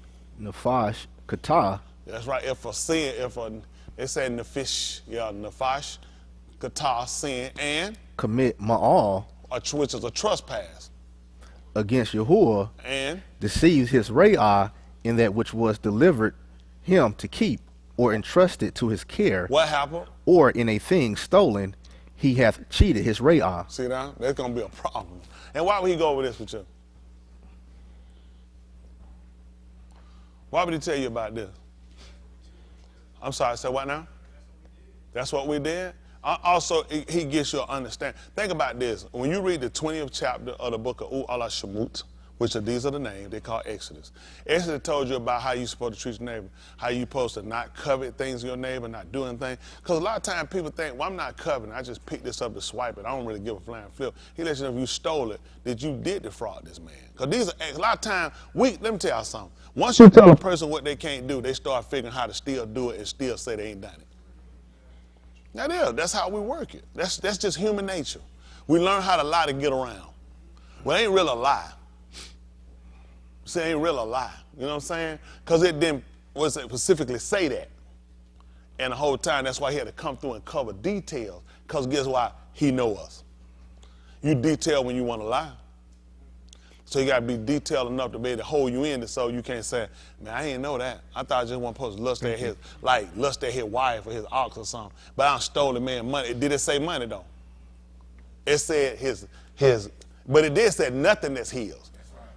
Nafash Kata. That's right. If they say Nafish, Nafash, Kata, sin, and commit Ma'al, which is a trespass against Yahuwah, and deceives his Ra'ah in that which was delivered him to keep, or entrusted to his care. What happened? Or in a thing stolen, he hath cheated his Ra'ah. See now, that's gonna be a problem. And why would he go over this with you? Why would he tell you about this? I'm sorry, say what now? That's what we did? Also, he gives you an understanding. Think about this. When you read the 20th chapter of the book of U'ala Shemut, which these are the names, they call Exodus. Exodus told you about how you're supposed to treat your neighbor, how you're supposed to not covet things of your neighbor, not do anything. Because a lot of times people think, well, I'm not coveting. I just picked this up to swipe it. I don't really give a flying flip. He lets you know if you stole it, that you did defraud this man. Because these are, a lot of times, let me tell y'all something. Once you tell a person what they can't do, they start figuring how to still do it and still say they ain't done it. That's how we work it. That's just human nature. We learn how to lie to get around. Well, it ain't really a lie. See, it ain't really a lie. You know what I'm saying? Because it didn't specifically say that. And the whole time, that's why he had to come through and cover details. Because guess what? He know us. You detail when you want to lie. So you got to be detailed enough to be able to hold you in so you can't say, man, I didn't know that. I thought I just wasn't supposed to lust at his wife or his ox or something. But I stole the man's money. Did it say money, though? It said but it did say nothing that's his.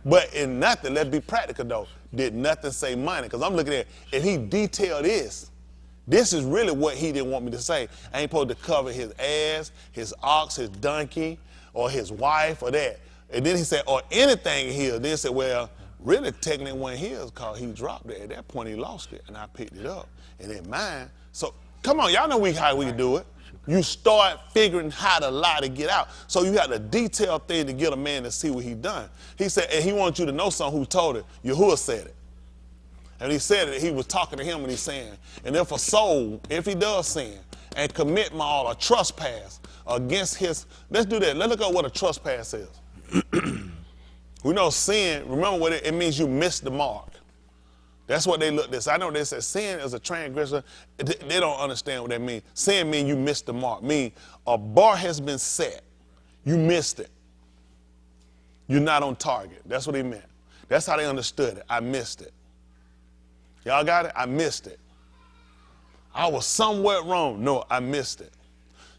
But in nothing, let's be practical, though, did nothing say money? Because I'm looking at, if he detailed this is really what he didn't want me to say. I ain't supposed to cover his ass, his ox, his donkey, or his wife, or that. And then he said, or anything here. Then he said, well, really technically it wasn't his because he dropped it. At that point, he lost it, and I picked it up. And then mine. So, come on, y'all know how we do it. You start figuring how to lie to get out. So you have a detailed thing to get a man to see what he done. He said, and he wants you to know something who told it. Yahuwah said it. And he said it, he was talking to him and he's saying, and if a soul, if he does sin and commit a trespass against his, let's do that. Let's look at what a trespass is. We know sin, remember what it means you missed the mark. That's what they looked at. So I know they said sin is a transgression. They don't understand what that means. Sin means you missed the mark. Mean a bar has been set. You missed it. You're not on target. That's what he meant. That's how they understood it. I missed it. Y'all got it? I missed it. I was somewhat wrong. No, I missed it.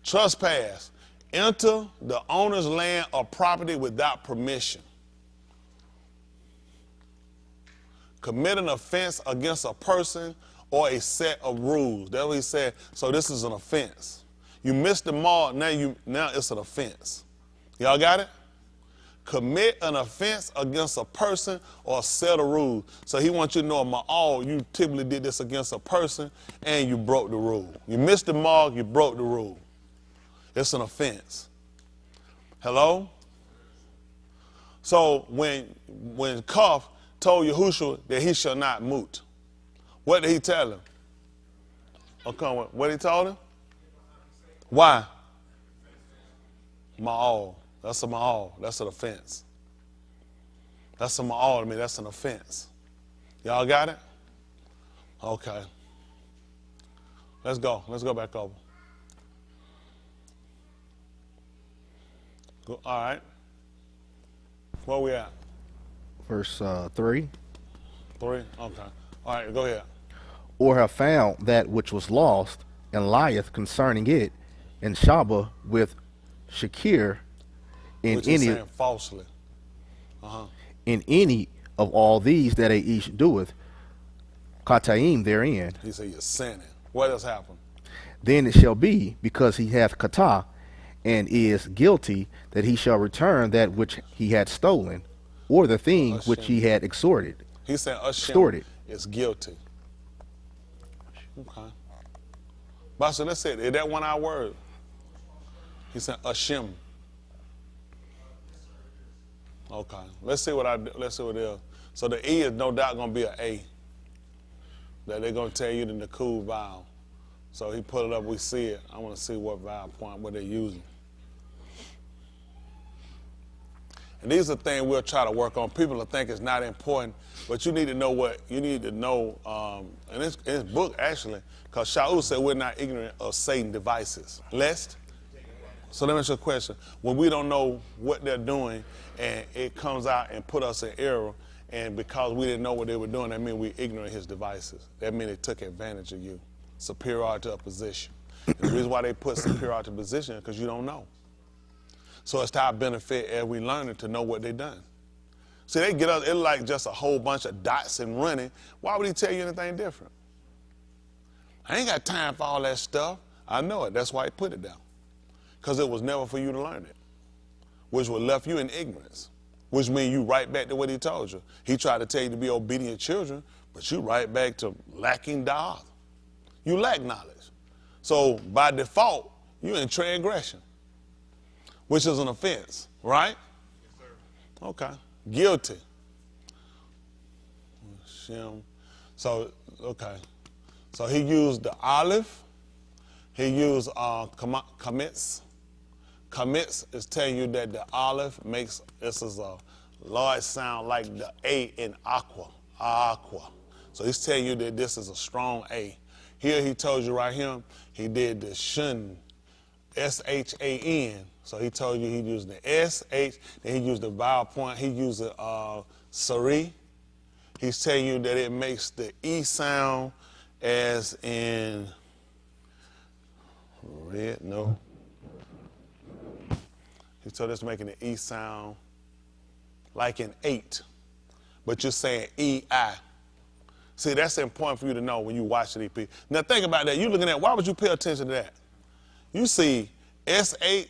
Trespass. enter the owner's land or property without permission. Commit an offense against a person or a set of rules. That's what he said. So this is an offense. You missed the mark, now it's an offense. Y'all got it? Commit an offense against a person or a set of rules. So he wants you to know, you typically did this against a person and you broke the rule. You missed the mark, you broke the rule. It's an offense. Hello? So when Cuff told Yahushua that he shall not moot, what did he tell him? What did he told him? Why? Ma'al. That's a ma'al. That's an offense. That's a ma'al to me. That's an offense. Y'all got it? Okay. Let's go. Let's go back over. All right. Where we at? Verse 3. 3? Okay. All right, go ahead. Or have found that which was lost, and lieth concerning it, and Shabbat with Shakir in Which any is saying falsely. in any of all these that they each doeth, Kataim therein. He said you're sinning. What else happened? Then it shall be, because he hath kata, and is guilty, that he shall return that which he had stolen, or the thing which he had extorted. He said extorted. Is guilty. Okay. Pastor, let's say it. Is that one our word? He said Hashem. Okay. Let's see what it is. So the E is no doubt gonna be an A. That they're gonna tell you the Nakud vowel. So he put it up, we see it. I want to see what vowel point, what they're using. And these are things we'll try to work on. People will think it's not important, but you need to know and it's in his book actually, because Shaul said we're not ignorant of Satan's devices. Lest? So let me ask you a question. When we don't know what they're doing and it comes out and put us in error, and because we didn't know what they were doing, that means we're ignorant of his devices. That means they took advantage of you. Superiority to a position. And the reason why they put superiority to position is because you don't know. So it's to our benefit as we learn it to know what they done. See, they get us, it's like just a whole bunch of dots and running. Why would he tell you anything different? I ain't got time for all that stuff. I know it. That's why he put it down. Because it was never for you to learn it, which would left you in ignorance, which means you right back to what he told you. He tried to tell you to be obedient children, but you right back to lacking da'at. You lack knowledge. So by default, you're in transgression, which is an offense, right? Yes, sir. Okay. Guilty. Shem. So, okay. So he used the olive. He used kamitz. Kamitz is telling you that the olive makes, this is a large sound like the A in aqua. So he's telling you that this is a strong A. Here he told you right here, he did the shun, S-H-A-N. So he told you he used the S-H, then he used the vowel point, he used the sari. He's telling you that it makes the E sound as in red, no. He told us making the E sound like an 8, but you're saying E-I. See, that's important for you to know when you watch the EP. Now think about that. You're looking at, why would you pay attention to that? You see A-S-H-E-M,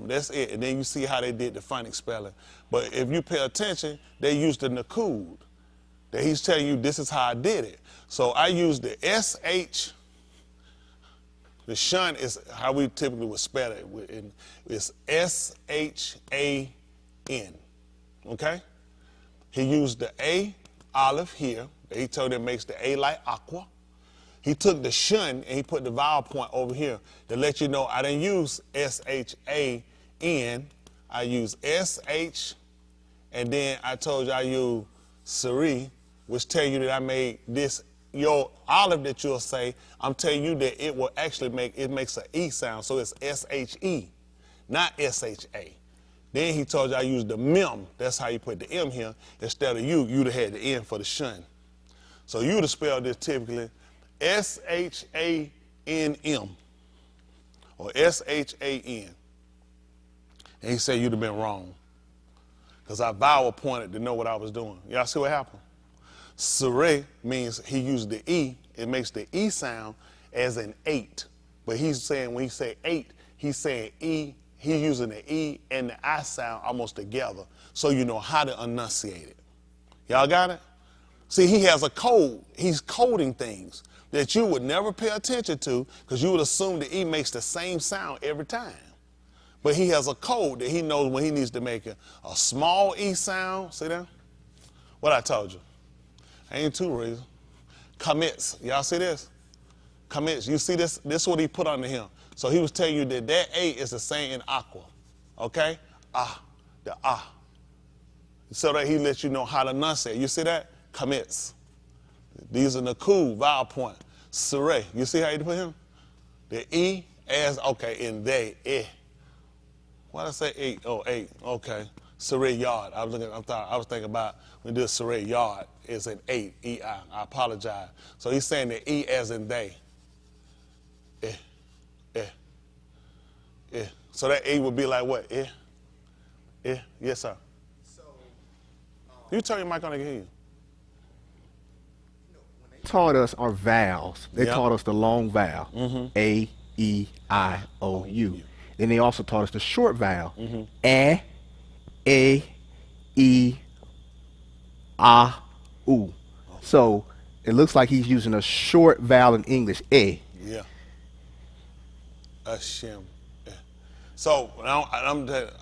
that's it. And then you see how they did the phonics spelling. But if you pay attention, they used the Nakud. That he's telling you this is how I did it. So I used the S-H, the shun is how we typically would spell it. It's S-H-A-N, okay? He used the A, olive here. He told him makes the A like aqua. He took the shun and he put the vowel point over here to let you know I didn't use S-H-A-N. I used S-H, and then I told you I used Sari, which tell you that I made this, your olive that you'll say, I'm telling you that it will actually makes an E sound, so it's S-H-E, not S-H-A. Then he told you I used the mem. That's how you put the M here. Instead of you'd have had the N for the shun. So you'd have spelled this typically S-H-A-N-M. or S-H-A-N. And he said, you'd have been wrong. Because I vowel pointed to know what I was doing. Y'all see what happened? Sere means he used the E. It makes the E sound as an 8. But he's saying when he say 8, he's saying E. He's using the E and the I sound almost together so you know how to enunciate it. Y'all got it? See, he has a code. He's coding things that you would never pay attention to because you would assume the E makes the same sound every time. But he has a code that he knows when he needs to make a small E sound. See that? What I told you. Ain't two reasons. Commits. Y'all see this? Commits. You see this? This is what he put under him. So he was telling you that that A is the same in aqua. Okay? Ah. The ah. So that he lets you know how to enunciate. You see that? Commits. These are the cool vowel point. Sere. You see how you put him? The E as, okay, in they, eh. Why did I say 8? Oh, 8. Okay. Sere yard. I was thinking about when you do Sere yard. It's an 8. E-I. I apologize. So he's saying the E as in they. Eh. Eh. Eh. So that E would be like what? Eh. Eh. Yes, sir. So, you turn your mic on, I can hear you. Taught us our vowels. They taught us the long vowel. A, E, I, O, U. Then they also taught us the short vowel. A, E, A, U. So it looks like he's using a short vowel in English, A. Yeah. Hashem. Yeah. So I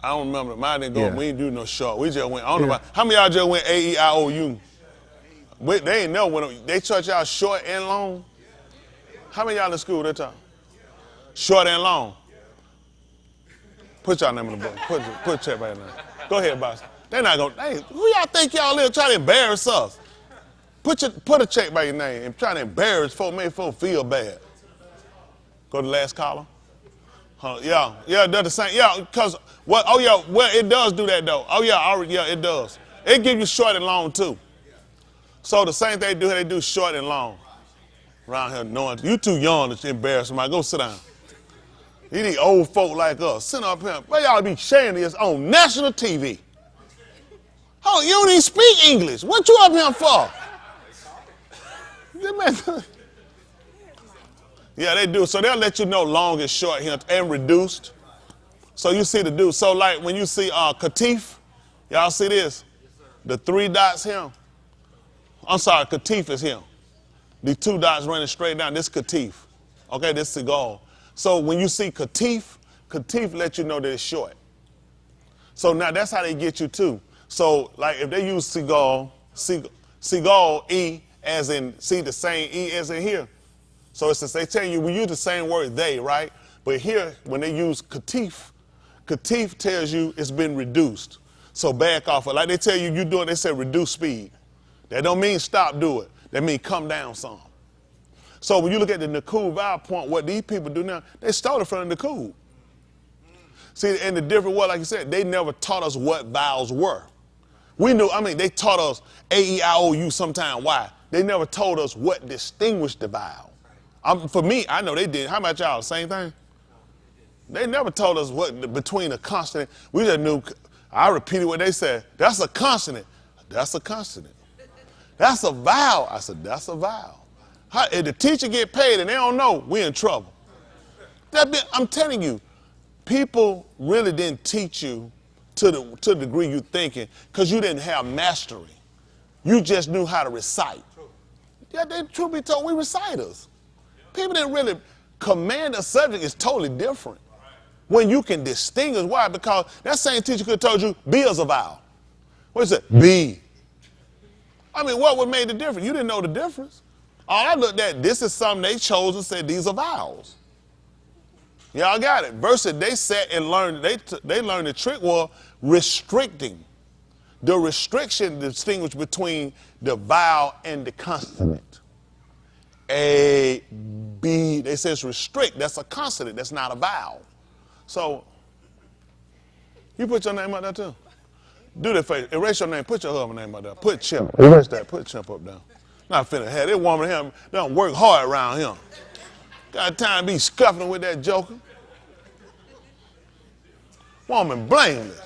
don't remember. Mine didn't go. Yeah. We didn't do no short. We just went. I don't know about, how many of y'all just went A, E, I, O, U? They ain't know when they taught y'all short and long. How many of y'all in school that time? Short and long. Put y'all name in the book. Put check right now. Go ahead, boss. They're not gonna. Who y'all think y'all is trying to embarrass us? Put a check by your name and try to embarrass folk, make folk feel bad. Go to the last column. Yeah, it does the same. Yeah, because what? Oh yeah, well it does do that though. Oh yeah, it does. It gives you short and long too. So the same thing they do short and long. Around here knowing you too young to embarrass somebody. Go sit down. You need old folk like us. Sit up here. Why y'all be sharing this on national TV? Oh, you don't even speak English. What you up here for? Yeah, they do. So they'll let you know long and short here and reduced. So you see the dude. So like when you see Katif, y'all see this? The 3 dots here. I'm sorry, Katif is him. The 2 dots running straight down. This Katif. Okay, this Seagal. So when you see Katif lets you know that it's short. So now that's how they get you too. So like if they use Seagal E as in, see the same E as in here. So it's they tell you we use the same word they, right? But here when they use Katif tells you it's been reduced. So back off it. Like they tell you you're doing, they say reduce speed. That don't mean stop, do it. That means come down some. So when you look at the Nakul vowel point, what these people do now, they stole it from the Nakul. See, in the different way, like you said, they never taught us what vowels were. We knew, they taught us A, E, I, O, U, sometime Y. They never told us what distinguished the vowel. For me, I know they did. How about y'all? Same thing? They never told us what between a consonant. We just knew, I repeated what they said. That's a consonant. That's a consonant. That's a vowel. I said, that's a vowel. If the teacher get paid and they don't know, we in trouble. I'm telling you, people really didn't teach you to the degree you thinking because you didn't have mastery. You just knew how to recite. Yeah, truth be told, we reciters. People didn't really command a subject is totally different. When you can distinguish, why? Because that same teacher could have told you B is a vowel. What is it? B. What would make the difference? You didn't know the difference. All I looked at, this is something they chose and said these are vowels. Y'all got it. Versus they sat and learned, they learned the trick was restricting. The restriction distinguished between the vowel and the consonant. A, B, they say it's restrict. That's a consonant. That's not a vowel. So, you put your name out there too. Do that for you. Erase your name. Put your husband's name out there. Put Chimp. Erase that. Put Chimp up down. Not finna have this woman here. Don't work hard around him. Got time to be scuffing with that joker. Woman blameless.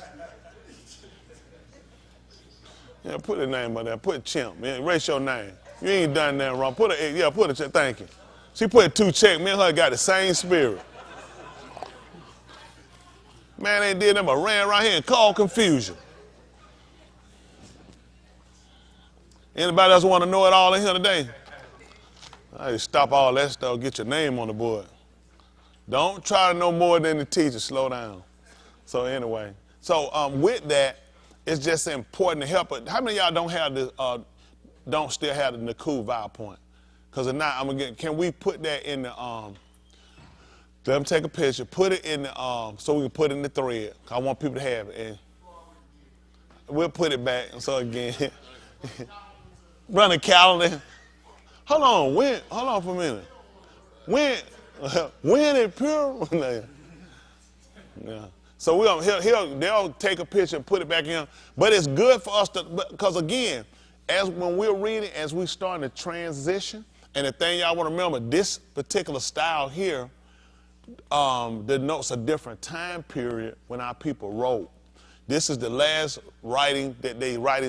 Yeah, put a name on there. Put chimp. Yeah, erase your name. You ain't done nothing wrong. Put a check. Thank you. She put 2 checks. Me and her got the same spirit. Man ain't did nothing but ran around here and caused confusion. Anybody else want to know it all in here today? I just stop all that stuff. Get your name on the board. Don't try to know more than the teacher. Slow down. So anyway, with that, it's just important to help it. How many of y'all don't have the don't still have the Naku vowel point? Because if not, can we put that in the let them take a picture, put it in the so we can put it in the thread. I want people to have it, and we'll put it back. So again, run a calendar. Hold on for a minute. When it pure? Yeah. So they'll take a picture and put it back in. But it's good for us because again, when we're reading, as we start to transition, and the thing y'all want to remember, this particular style here denotes a different time period when our people wrote. This is the last writing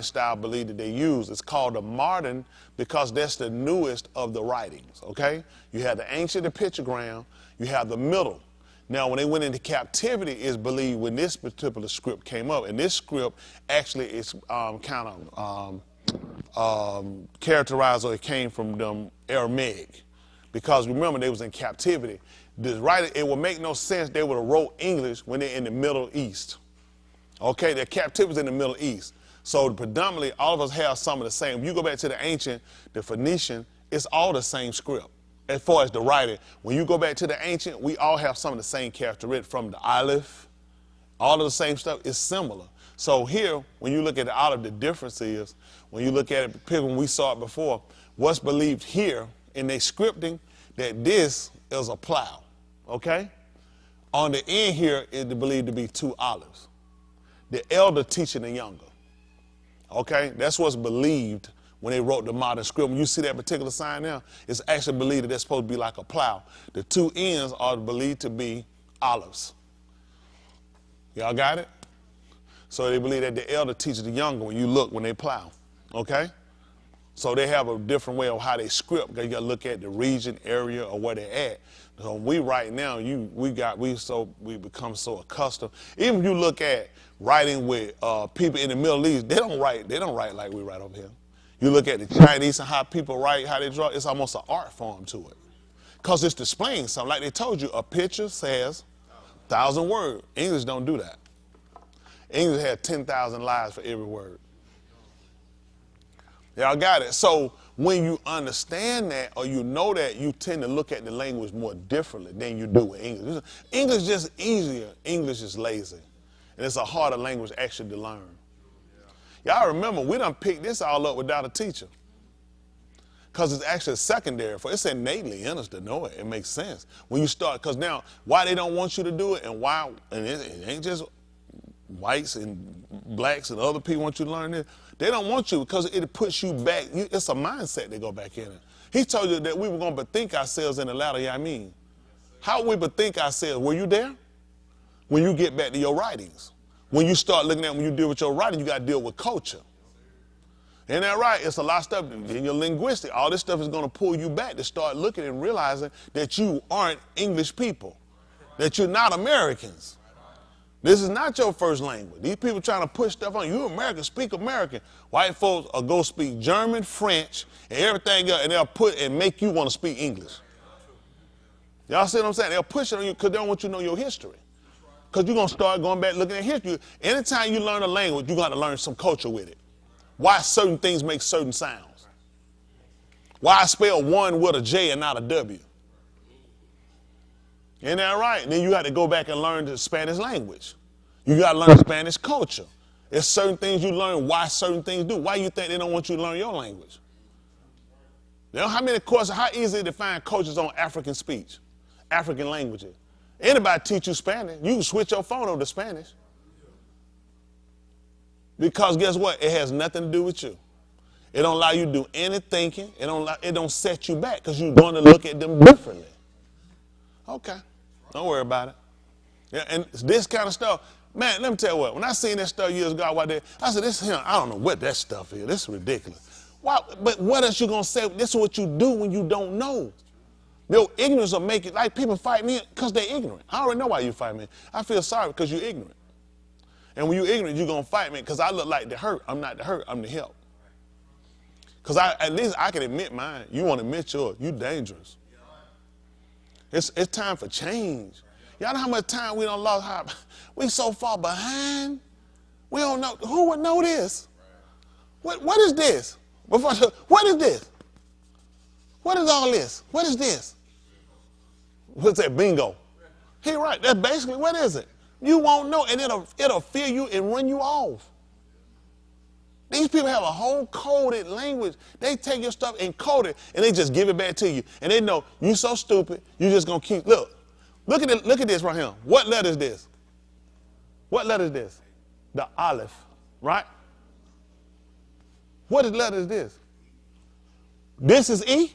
style believe that they use. It's called the modern because that's the newest of the writings, okay? You have the ancient, the pictogram, you have the middle. Now, when they went into captivity, it's believed when this particular script came up, and this script actually is kind of characterized, or it came from them Aramaic, because remember they was in captivity. This writing, it would make no sense they would have wrote English when they're in the Middle East. Okay, their captivity was in the Middle East. So predominantly, all of us have some of the same. If you go back to the ancient, the Phoenician, it's all the same script. As far as the writing, when you go back to the ancient, we all have some of the same characteristics from the aleph. All of the same stuff is similar. So here, when you look at the aleph, the difference is, when you look at it, when we saw it before, what's believed here in their scripting, that this is a plow, okay? On the end here is believed to be 2 olives. The elder teaching the younger. Okay, that's what's believed when they wrote the modern script. When you see that particular sign now, it's actually believed that that's supposed to be like a plow. The 2 ends are believed to be olives. Y'all got it? So they believe that the elder teaches the younger when you look when they plow. Okay? So they have a different way of how they script. You got to look at the region, area, or where they're at. So we right now, we become so accustomed. Even if you look at writing with people in the Middle East, they don't write like we write over here. You look at the Chinese and how people write, how they draw, it's almost an art form to it. Because it's displaying something. Like they told you, a picture says 1,000 words. English don't do that. English has 10,000 lies for every word. Y'all got it? So when you understand that or you know that, you tend to look at the language more differently than you do with English. English is just easier. English is lazy. And it's a harder language actually to learn. Y'all remember, we done picked this all up without a teacher. Because it's actually secondary. It's innately in us to know it. It makes sense. When you start, because now, why they don't want you to do it and why, and it ain't just whites and blacks and other people want you to learn this. They don't want you because it puts you back. It's a mindset they go back in it. He told you that we were going to bethink ourselves in the latter Yamin. How we bethink ourselves? Were you there? When you get back to your writings. When you start looking at when you deal with your writing, you got to deal with culture. Isn't that right? It's a lot of stuff in your linguistic. All this stuff is going to pull you back to start looking and realizing that you aren't English people, that you're not Americans. This is not your first language. These people trying to push stuff on you. You're American, speak American. White folks will go speak German, French, and everything else, and they'll put and make you want to speak English. Y'all see what I'm saying? They'll push it on you because they don't want you to know your history. Because you're going to start going back looking at history. Anytime you learn a language, you're going to learn some culture with it. Why certain things make certain sounds. Why I spell one with a J and not a W. Isn't that right? And then you got to go back and learn the Spanish language. You got to learn Spanish culture. There's certain things you learn why certain things do. Why you think they don't want you to learn your language? You know how many courses, how easy to find coaches on African speech, African languages. Anybody teach you Spanish, you can switch your phone over to Spanish. Because guess what? It has nothing to do with you. It don't allow you to do any thinking. It don't set you back because you're going to look at them differently. Okay. Don't worry about it. Yeah, and this kind of stuff, man, let me tell you what, when I seen that stuff years ago out there, I said, this here, I don't know what that stuff is. This is ridiculous. Why, but what else you gonna say? This is what you do when you don't know. Your ignorance will make it, like people fight me because they're ignorant. I already know why you fight me. I feel sorry because you're ignorant. And when you're ignorant, you're gonna fight me because I look like the hurt. I'm not the hurt, I'm the help. Because at least I can admit mine. You wanna admit yours, you dangerous. It's time for change. Y'all know how much time we done lost? We so far behind. We don't know. Who would know this? What is this? What is this? What is all this? What is this? What's that? Bingo. He right. That's basically what is it? You won't know, and it'll fear you and run you off. These people have a whole coded language. They take your stuff and code it, and they just give it back to you. And they know you so stupid, you just gonna keep. Look at this right here. What letter is this? What letter is this? The Aleph, right? What letter is this? This is E.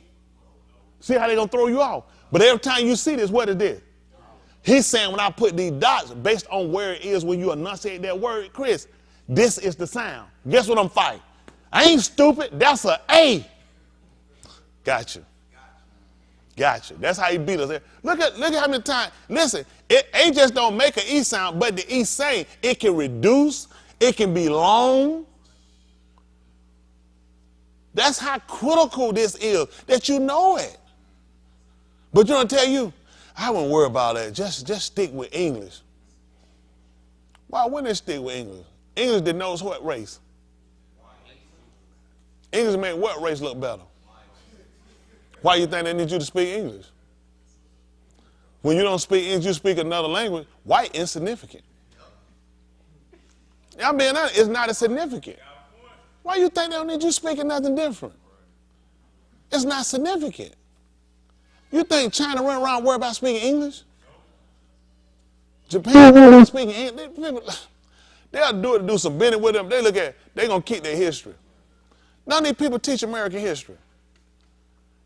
See how they gonna throw you off? But every time you see this, what is this? He's saying when I put these dots based on where it is when you enunciate that word, Chris, this is the sound. Guess what I'm fighting? I ain't stupid. That's an A. Got you. That's how he beat us. Look at how many times. Listen, A just don't make an E sound, but the E saying it can reduce, it can be long. That's how critical this is, that you know it. But you know what I tell you? I wouldn't worry about that. Just stick with English. Why wouldn't they stick with English? English denotes what race? English make what race look better? Why you think they need you to speak English? When you don't speak English, you speak another language, white insignificant. I'm being honest, it's not as significant. Why you think they don't need you speaking nothing different? It's not significant. You think China run around worried about speaking English? Japan run around speaking English? They'll do it to do some business with them. They look at, they're going to keep their history. None of these people teach American history.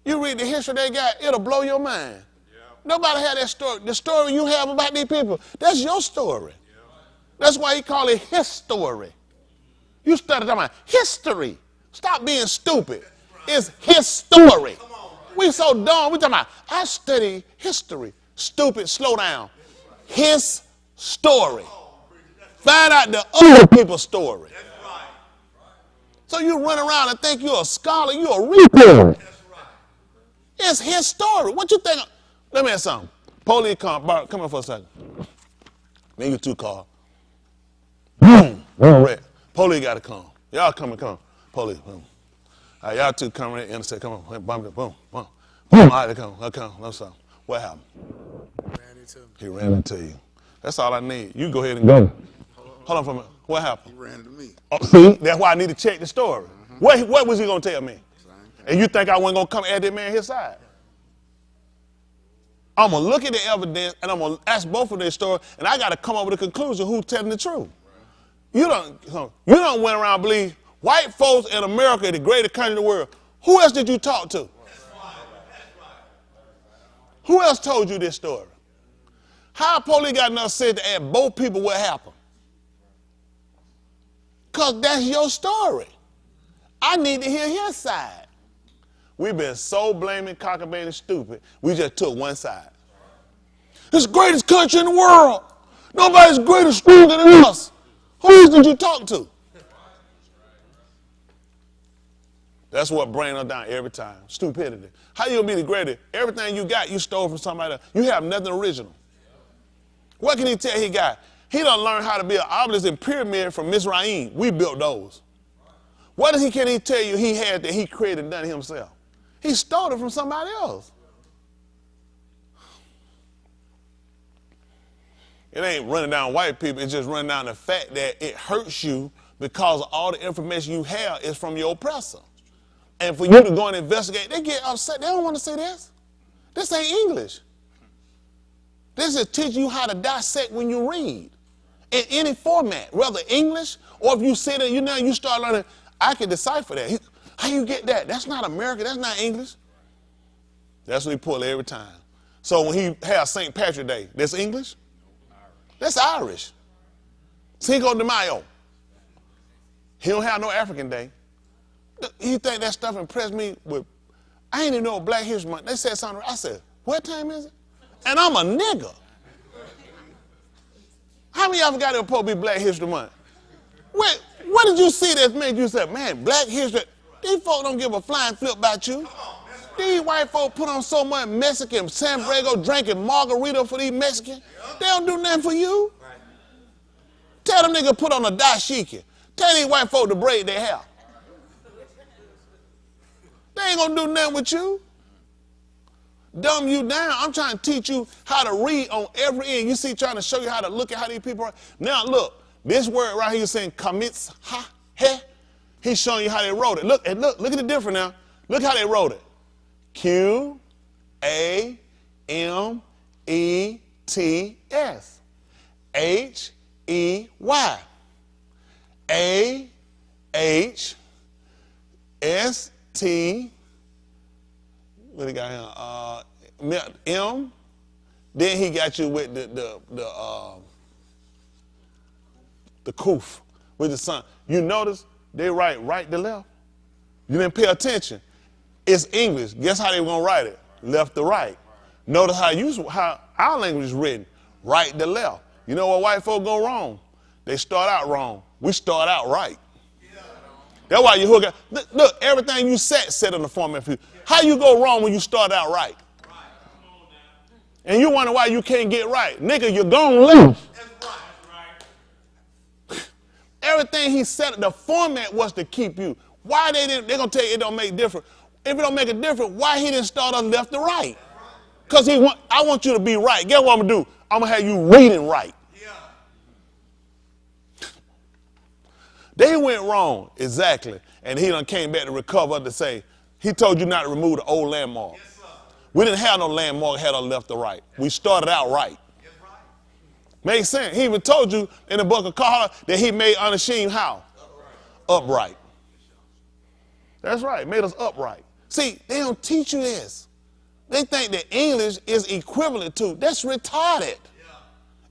You read the history they got, it'll blow your mind. Yeah. Nobody had that story. The story you have about these people, that's your story. Yeah. That's why he call it his story. You started talking about history. Stop being stupid. It's his story. We so dumb. We talking about, I study history. Stupid, slow down. His story. Find out the other people's story. So you run around and think you're a scholar, you're a reader. It's his story. What you think? Let me ask something. Police come here for a second. Make you two call. Boom. Red. Police got to come. Y'all come. Police. Boom. All right, y'all two come right in. Come on. Boom. Boom. Boom. All right, come. No something. What happened? He ran into you. That's all I need. You go ahead and go. Hold on for a minute. What happened? He ran into me. Oh, see, that's why I need to check the story. What was he going to tell me? And you think I wasn't going to come at that man his side? I'm going to look at the evidence and I'm going to ask both of their story, and I got to come up with a conclusion who's telling the truth. You don't went around and believe white folks in America are the greatest country in the world. Who else did you talk to? Who else told you this story? How police got enough sense to ask both people what happened? Because that's your story. I need to hear his side. We've been so blaming, cockabane, and stupid, we just took one side. It's the greatest country in the world. Nobody's greater, stronger than us. Who else did you talk to? That's what brings us down every time. Stupidity. How you gonna be the greatest? Everything you got, you stole from somebody else. You have nothing original. What can he tell he got? He done learned how to build obelisk and pyramid from Mizraim. We built those. What can he tell you he had that he created and done himself? He stole it from somebody else. It ain't running down white people. It's just running down the fact that it hurts you because all the information you have is from your oppressor. And for you to go and investigate, they get upset. They don't want to see this. This ain't English. This is teaching you how to dissect when you read. In any format, whether English or if you sit there, you start learning, I can decipher that. How you get that? That's not American. That's not English. That's what he pull every time. So when he has St. Patrick's Day, that's English? That's Irish. Cinco de Mayo. He don't have no African Day. You think that stuff impressed me with, I ain't even know Black History Month. They said something, I said, what time is it? And I'm a nigga. How many of y'all forgot it was supposed to be Black History Month? What did you see that made you say, man, Black History, these folks don't give a flying flip about you. These white folks put on so much Mexican, San Diego drinking margarita for these Mexicans. They don't do nothing for you. Tell them niggas put on a dashiki. Tell these white folks to braid their hair. They ain't gonna do nothing with you. Dumb you down. I'm trying to teach you how to read on every end. You see, trying to show you how to look at how these people are. Now look, this word right here saying commits ha he. He's showing you how they wrote it. Look at the difference now. Look how they wrote it. Q-A-M-E-T-S. H-E-Y. A-H-S-T. What he got here? M. Then he got you with the kuf, with the sun. You notice they write right to left. You didn't pay attention. It's English. Guess how they were gonna write it? Left to right. Notice how our language is written, right to left. You know what white folk go wrong? They start out wrong. We start out right. That's why you hook up. Look, everything you said in the format for you. How you go wrong when you start out right? And you wonder why you can't get right. Nigga, you're gonna lose. Everything he said, the format was to keep you. Why they're gonna tell you it don't make difference. If it don't make a difference, why he didn't start us left to right? Because I want you to be right. Guess what I'm gonna do? I'm gonna have you reading right. They went wrong, exactly. And he done came back to recover to say, he told you not to remove the old landmark. Yes, sir. We didn't have no landmark, had a left or right. We started out right. Yes, right. Makes sense. He even told you in the book of Kahara that he made unashamed how? Upright. That's right, made us upright. See, they don't teach you this. They think that English is equivalent to, that's retarded. Yeah.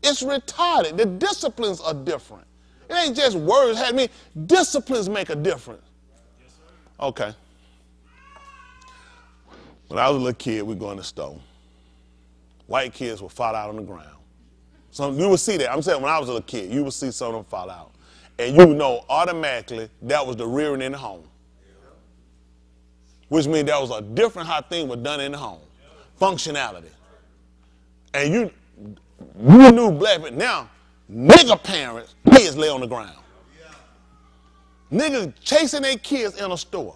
It's retarded. The disciplines are different. It ain't just words. Disciplines make a difference. Yes, sir. Okay. When I was a little kid, we go in the store. White kids would fall out on the ground. So you would see that. I'm saying when I was a little kid, you would see some of them fall out. And you know automatically that was the rearing in the home. Which means that was a different how things were done in the home. Functionality. And you knew black people. Now, nigga parents, kids lay on the ground. Niggas chasing their kids in a store.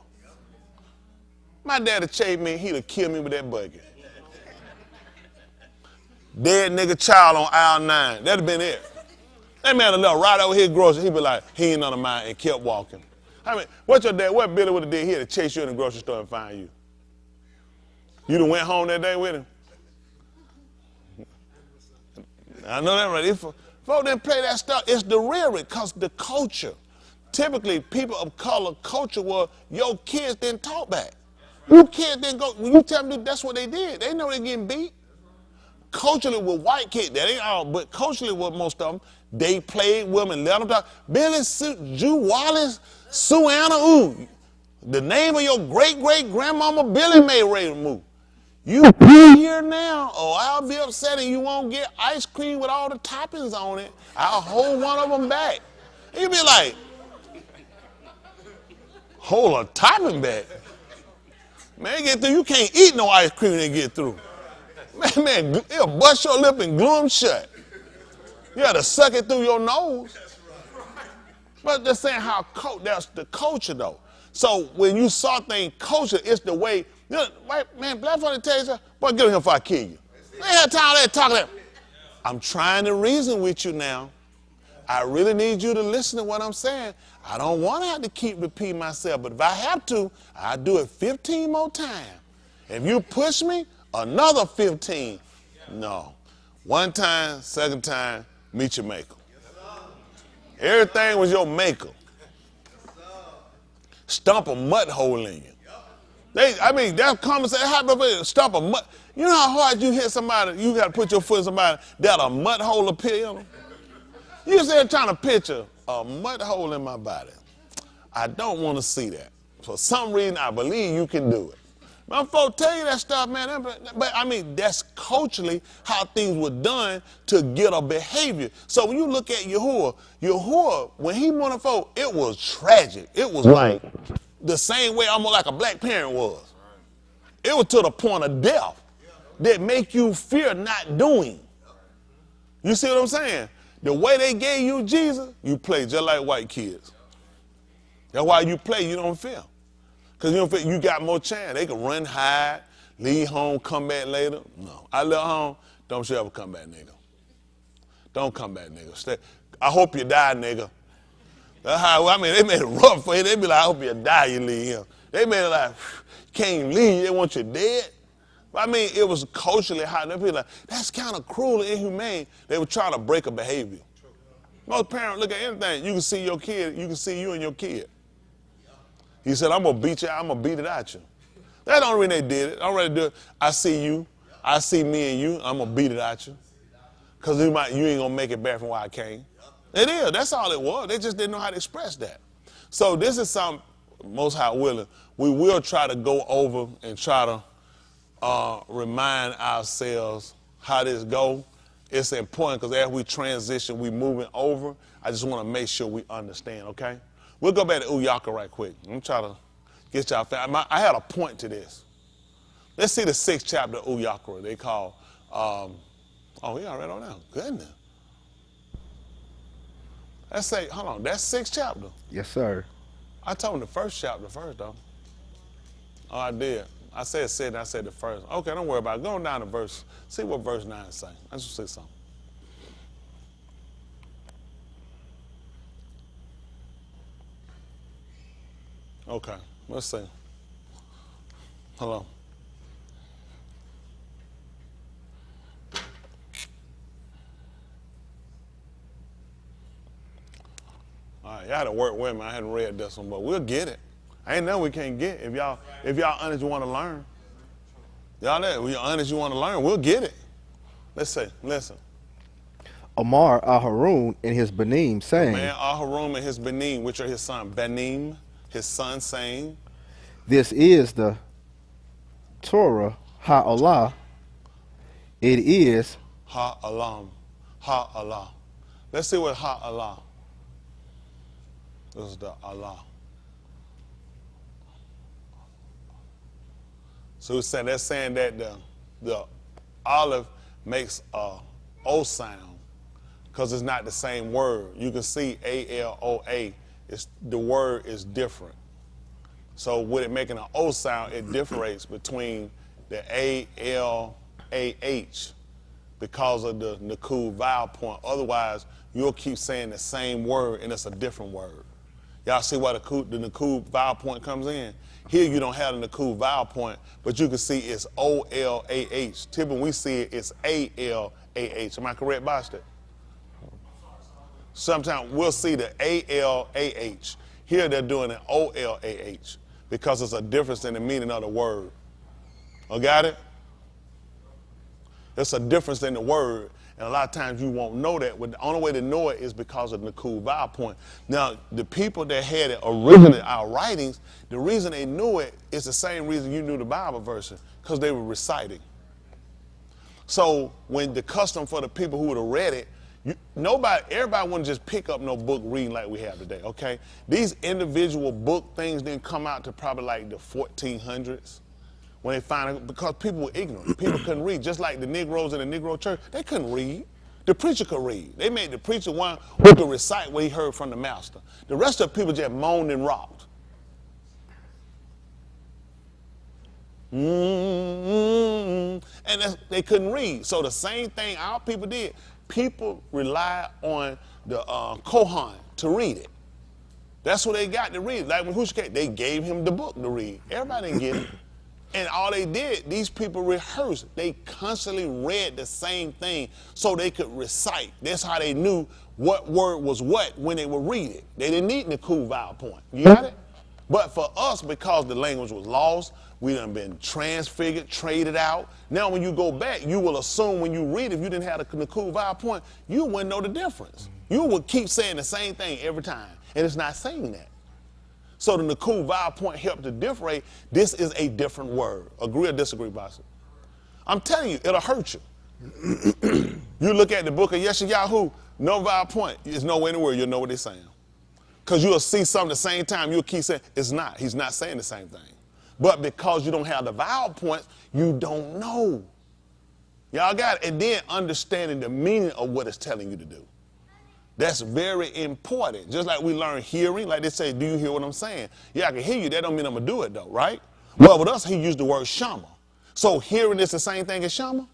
My daddy chased me, he'd have killed me with that bucket. Dead nigga child on aisle 9. That'd have been it. That man would left right over his grocery. He'd be like, he ain't none of mine, and kept walking. I mean, what Billy would have did here to chase you in the grocery store and find you? You done went home that day with him? I know that right. If folks didn't play that stuff, it's the rearing, because the culture. Typically, people of color culture was your kids didn't talk back. You kids didn't go, when you tell them that's what they did, they know they're getting beat. Culturally with white kids, that ain't all, but culturally with most of them, they played women, let them talk. Billy, Jew Wallace, Sue Anna, ooh, the name of your great-great-grandmama Billy made Ray move. You be here now, or I'll be upset and you won't get ice cream with all the toppings on it. I'll hold one of them back. And you be like, hold a topping back? Man, get through. You can't eat no ice cream and get through. Man, it'll bust your lip and glue them shut. You got to suck it through your nose. But just saying how that's the culture though. So when you saw things culture, it's the way. You know, white man, black folk tell you, boy, get on here before I kill you. They had time there talking that. I'm trying to reason with you now. I really need you to listen to what I'm saying. I don't want to have to keep repeating myself, but if I have to, I'll do it 15 more times. If you push me, another 15. No. One time, second time, meet your maker. Everything was your maker. Stump a mud hole in you. That conversation happened. Stump a mud. You know how hard you hit somebody, you got to put your foot in somebody that a mud hole appear in them? You said trying to picture a mud hole in my body. I don't want to see that. For some reason, I believe you can do it. My folks tell you that stuff, man. But I mean, that's culturally how things were done to get a behavior. So when you look at Yahuwah, when he won a folk, it was tragic. It was like the same way almost like a black parent was. It was to the point of death that make you fear not doing. You see what I'm saying? The way they gave you Jesus, you play just like white kids. That's why you play, you don't fear. Because you don't feel you got more chance. They can run, hide, leave home, come back later. No. I left home, don't you ever come back, nigga. Don't come back, nigga. Stay. I hope you die, nigga. That's how, I mean, they made it rough for you. They be like, I hope you die, you leave him. They made it like, can't even leave, they want you dead. I mean, it was culturally hot. They be like, that's kind of cruel and inhumane. They were trying to break a behavior. Most parents look at anything. You can see your kid, you can see you and your kid. He said, I'm going to beat you, I'm going to beat it out you. That's the only reason they did it. I already do it. I see you, I see me and you, I'm going to beat it out you. Because you ain't going to make it back from where I came. It is, that's all it was. They just didn't know how to express that. So this is something, Most High willing, we will try to go over and try to remind ourselves how this go. It's important because as we transition, we moving over. I just want to make sure we understand, okay? We'll go back to Uyaka right quick. I'm trying to get y'all. I had a point to this. Let's see the 6th chapter of Uyaka. They call, oh, we already on now. Goodness. Let's say, hold on, that's 6th chapter. Yes, sir. I told him the 1st chapter first, though. Oh, I did. I said 7, I said the 1st. Okay, don't worry about it. Go down to verse, see what verse 9 say. I just say something. Okay, let's see. Hello. All right, y'all had to work with me. I hadn't read this one, but we'll get it. I ain't know we can't get it. If y'all honest, you want to learn. Y'all there, if you're honest, you want to learn, we'll get it. Let's see, listen. Amar Aharun and his Benim saying, Man, Aharun and his Benim, which are his son, Benim, his son saying, this is the Torah Ha'Allah. It is Ha'alam, Ha'Allah. Let's see what Ha'Allah. This is the Allah. So that's saying that the olive makes a O sound because it's not the same word. You can see A-L-O-A. The word is different. So with it making an O sound, it differentiates between the A-L-A-H because of the Nakud vowel point. Otherwise, you'll keep saying the same word and it's a different word. Y'all see why the Nakud vowel point comes in? Here you don't have the Nakud vowel point, but you can see it's O-L-A-H. Typically when we see it, it's A-L-A-H. Am I correct, Boston? Sometimes we'll see the A-L-A-H. Here they're doing an O-L-A-H because it's a difference in the meaning of the word. Oh, got it? It's a difference in the word. And a lot of times you won't know that. But the only way to know it is because of the Nakud vowel point. Now, the people that had it originally, our writings, the reason they knew it is the same reason you knew the Bible version, because they were reciting. So when the custom for the people who would have read it, everybody wouldn't just pick up no book reading like we have today, okay? These individual book things didn't come out to probably like the 1400s. When they find it, because people were ignorant. People couldn't read. Just like the Negroes in the Negro church, they couldn't read. The preacher could read. They made the preacher one who could recite what he heard from the master. The rest of the people just moaned and rocked. And they couldn't read. So the same thing our people did. People rely on the Kohan to read it. That's what they got to read. Like when Hushka came, they gave him the book to read. Everybody didn't get it. And all they did, these people rehearsed. They constantly read the same thing so they could recite. That's how they knew what word was what when they would read it. They didn't need the cool vowel point. You got it? But for us, because the language was lost, we done been transfigured, traded out. Now when you go back, you will assume when you read, if you didn't have the cool vowel point, you wouldn't know the difference. You would keep saying the same thing every time, and it's not saying that. So the Nakul vowel point helped to differentiate. This is a different word. Agree or disagree, boss? I'm telling you, it'll hurt you. You look at the book of Yeshayahu, no vowel point. There's nowhere in the word you'll know what they're saying. Because you'll see something the same time, you'll keep saying, it's not. He's not saying the same thing. But because you don't have the vowel points, you don't know. Y'all got it. And then understanding the meaning of what it's telling you to do. That's very important. Just like we learn hearing, like they say, do you hear what I'm saying? Yeah, I can hear you. That don't mean I'm going to do it, though, right? Well, with us, he used the word shama. So hearing is the same thing as shama?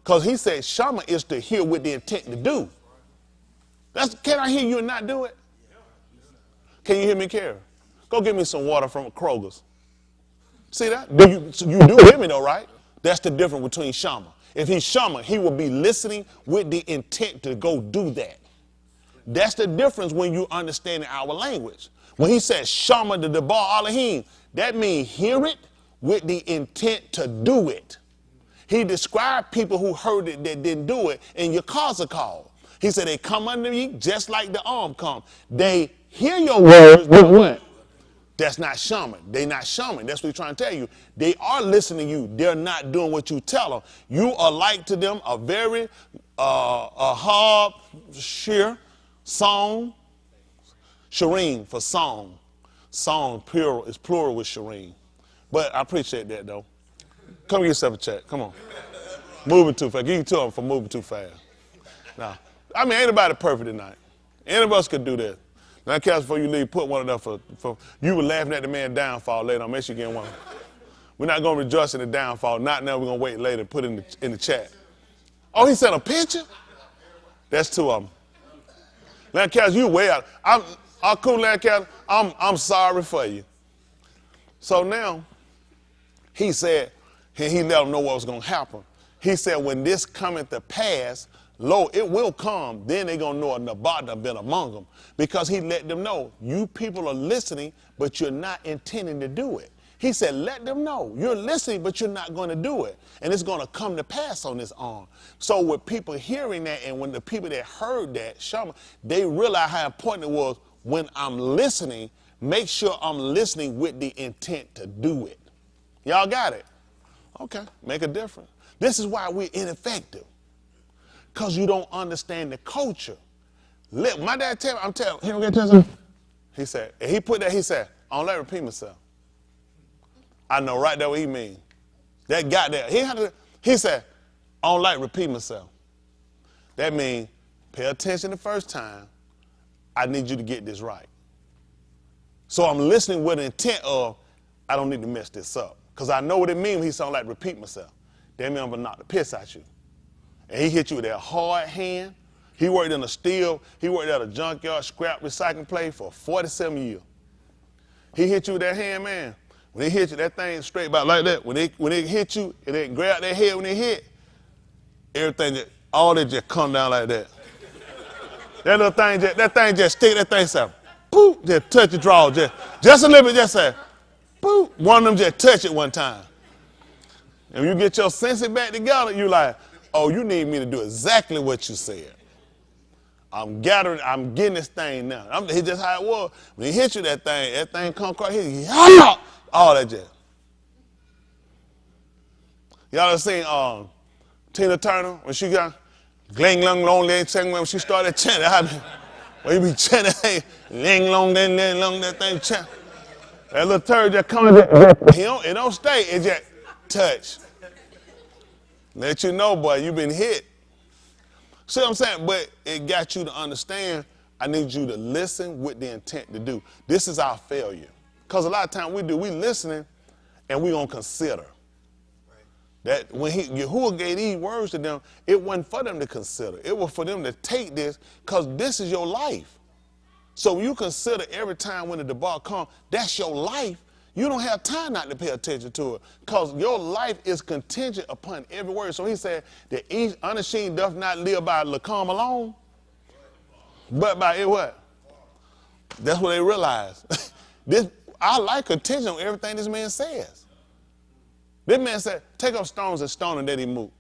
Because he said shama is to hear with the intent to do. Can I hear you and not do it? Can you hear me, Karen? Go get me some water from Kroger's. See that? You do hear me, though, right? That's the difference between shama. If he's shama, he will be listening with the intent to go do that. That's the difference when you understand our language. When he says shama the debar alahim, that means hear it with the intent to do it. He described people who heard it that didn't do it in your cause call. He said they come under me just like the arm come. They hear your words, but what? That's not shaman. They're not shaman. That's what he's trying to tell you. They are listening to you. They're not doing what you tell them. You are like to them a very hard, sheer song. Shireen for song. Song plural is plural with Shireen. But I appreciate that, though. Come get yourself a check. Come on. Moving too fast. Give you two of them for moving too fast. Now, I mean, ain't nobody perfect tonight. Any of us could do that. Now, Cass, before you leave, put one of them for you were laughing at the man's downfall later on. Make sure you get one. We're not going to rejoice in the downfall. Not now. We're going to wait later and put it in the chat. Oh, he sent a picture? That's two of them. Now, Cass, you way out. I'm cool, now, Cass. I'm sorry for you. So now, he said, and he let them know what was going to happen. He said, when this cometh to pass, lo, it will come. Then they're going to know a Nabat done been among them. Because he let them know, you people are listening, but you're not intending to do it. He said, let them know. You're listening, but you're not going to do it. And it's going to come to pass on this arm. So with people hearing that, and when the people that heard that, Shama, they realized how important it was when I'm listening, make sure I'm listening with the intent to do it. Y'all got it? Okay, make a difference. This is why we're ineffective. Because you don't understand the culture. My dad tell me, I'm telling him, he said, and he put that, he said, I don't let repeat myself. I know right there what he mean. That got there. He said, I don't like repeat myself. That means pay attention the first time. I need you to get this right. So I'm listening with the intent of, I don't need to mess this up. Because I know what it means when he sound like repeat myself. That means I'm going to knock the piss out you. And he hit you with that hard hand. He worked in a steel, he worked at a junkyard scrap recycling place for 47 years. He hit you with that hand, man. When he hit you, that thing straight back like that. When they hit you, and they grab their head when they hit, everything, all that just come down like that. That thing just stick, that thing say, boop, just touch the draw, just a little bit, just say, boop. One of them just touch it one time. And when you get your senses back together, you like, oh, you need me to do exactly what you said. I'm getting this thing now. It's just how it was. When he hit you, that thing come across here, all that jazz. Y'all have seen Tina Turner when she got gling long long leg when she started chanting. When you be chanting, ling long then long that thing chant. That little turd just coming. It don't stay. It just touch. Let you know, boy, you been hit. See what I'm saying? But it got you to understand, I need you to listen with the intent to do. This is our failure. Because a lot of times we listening and we don't consider. That when Yahuwah gave these words to them, it wasn't for them to consider. It was for them to take this because this is your life. So when you consider every time when the debacle comes, that's your life. You don't have time not to pay attention to it because your life is contingent upon every word. So he said that each unashamed doth not live by lacam alone, but by it what? That's what they realized. I like contingent on everything this man says. This man said, take up stones and stone him that he moved.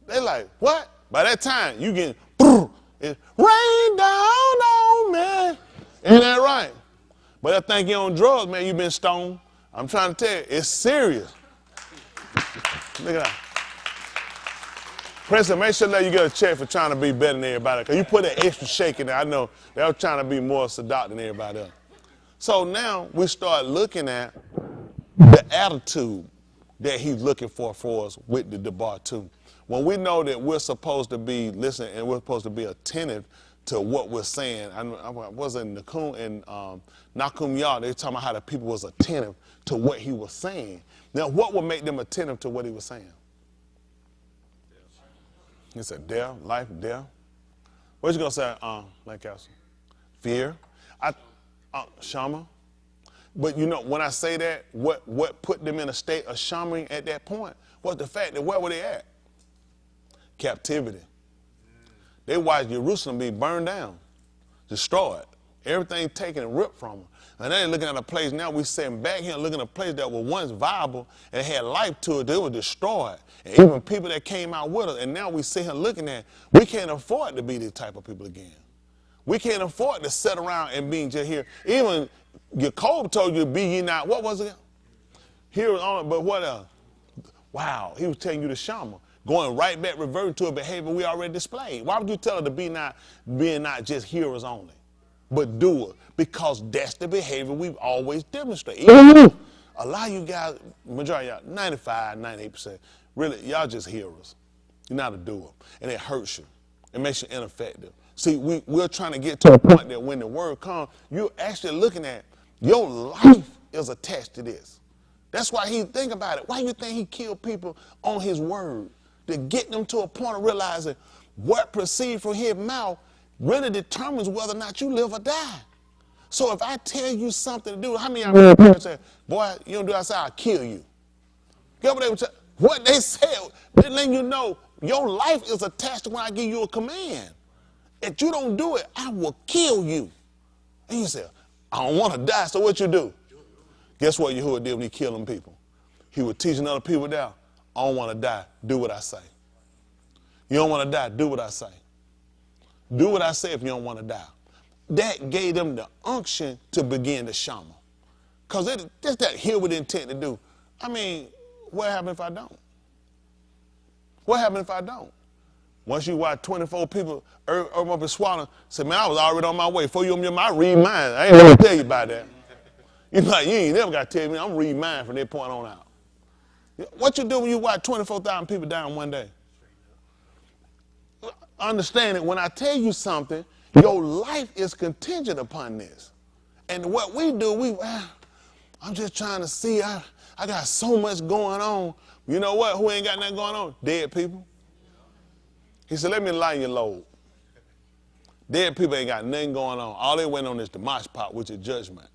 They're like, what? By that time, you getting, It's rain down on me. Ain't that right? But I think you're on drugs, man. You've been stoned. I'm trying to tell you, it's serious. Look at that. President, make sure that you get a check for trying to be better than everybody. Because you put that extra shake in there. I know they were trying to be more seductive than everybody else. So now we start looking at the attitude that he's looking for us with the debar too. When we know that we're supposed to be listening and we're supposed to be attentive to what we're saying. I was in Nakum and Nakum Yah, they were talking about how the people was attentive to what he was saying. Now, what would make them attentive to what he was saying? He said, death, life, death. What you gonna say, Lancaster? Fear. Shama. But you know, when I say that, what put them in a state of shamming at that point was the fact that where were they at? Captivity. They watched Jerusalem be burned down, destroyed. Everything taken and ripped from them. And they're looking at a place now, we sitting back here looking at a place that was once viable and had life to it, they were destroyed. And even people that came out with us, and now we sit here looking at, we can't afford to be this type of people again. We can't afford to sit around and be just here. Even Jacob told you to be ye not, what was it? Here was on it, but what else? Wow, he was telling you to Shama. Going right back, reverting to a behavior we already displayed. Why would you tell her to be not just hearers only, but doers? Because that's the behavior we've always demonstrated. A lot of you guys, majority of y'all, 95, 98%, really, y'all just hearers. You're not a doer. And it hurts you. It makes you ineffective. See, we're trying to get to a point that when the word comes, you're actually looking at your life is attached to this. That's why he think about it. Why do you think he killed people on his word? To get them to a point of realizing what proceeds from his mouth really determines whether or not you live or die. So if I tell you something to do, how many of y'all parents say, boy, you don't do that, I say, I'll kill you. Get what they said, they letting you know your life is attached to when I give you a command. If you don't do it, I will kill you. And you say, I don't want to die, so what you do? Guess what Yahuwah did when he killed them people? He was teaching other people down. I don't want to die. Do what I say. You don't want to die. Do what I say. Do what I say if you don't want to die. That gave them the unction to begin to shama. Because that's that here with intent to do. I mean, what happens if I don't? What happens if I don't? Once you watch 24 people up and swallow, say, man, I was already on my way. Before you open your mouth, I read mine. I ain't going to tell you about that. You're like, you ain't never got to tell me. I'm reading mine from that point on out. What you do when you watch 24,000 people die in one day? Understand it, when I tell you something, your life is contingent upon this. And what we do, I'm just trying to see, I got so much going on. You know what? Who ain't got nothing going on? Dead people. He said, let me lighten your load. Dead people ain't got nothing going on. All they went on is the mosh pot, which is judgment.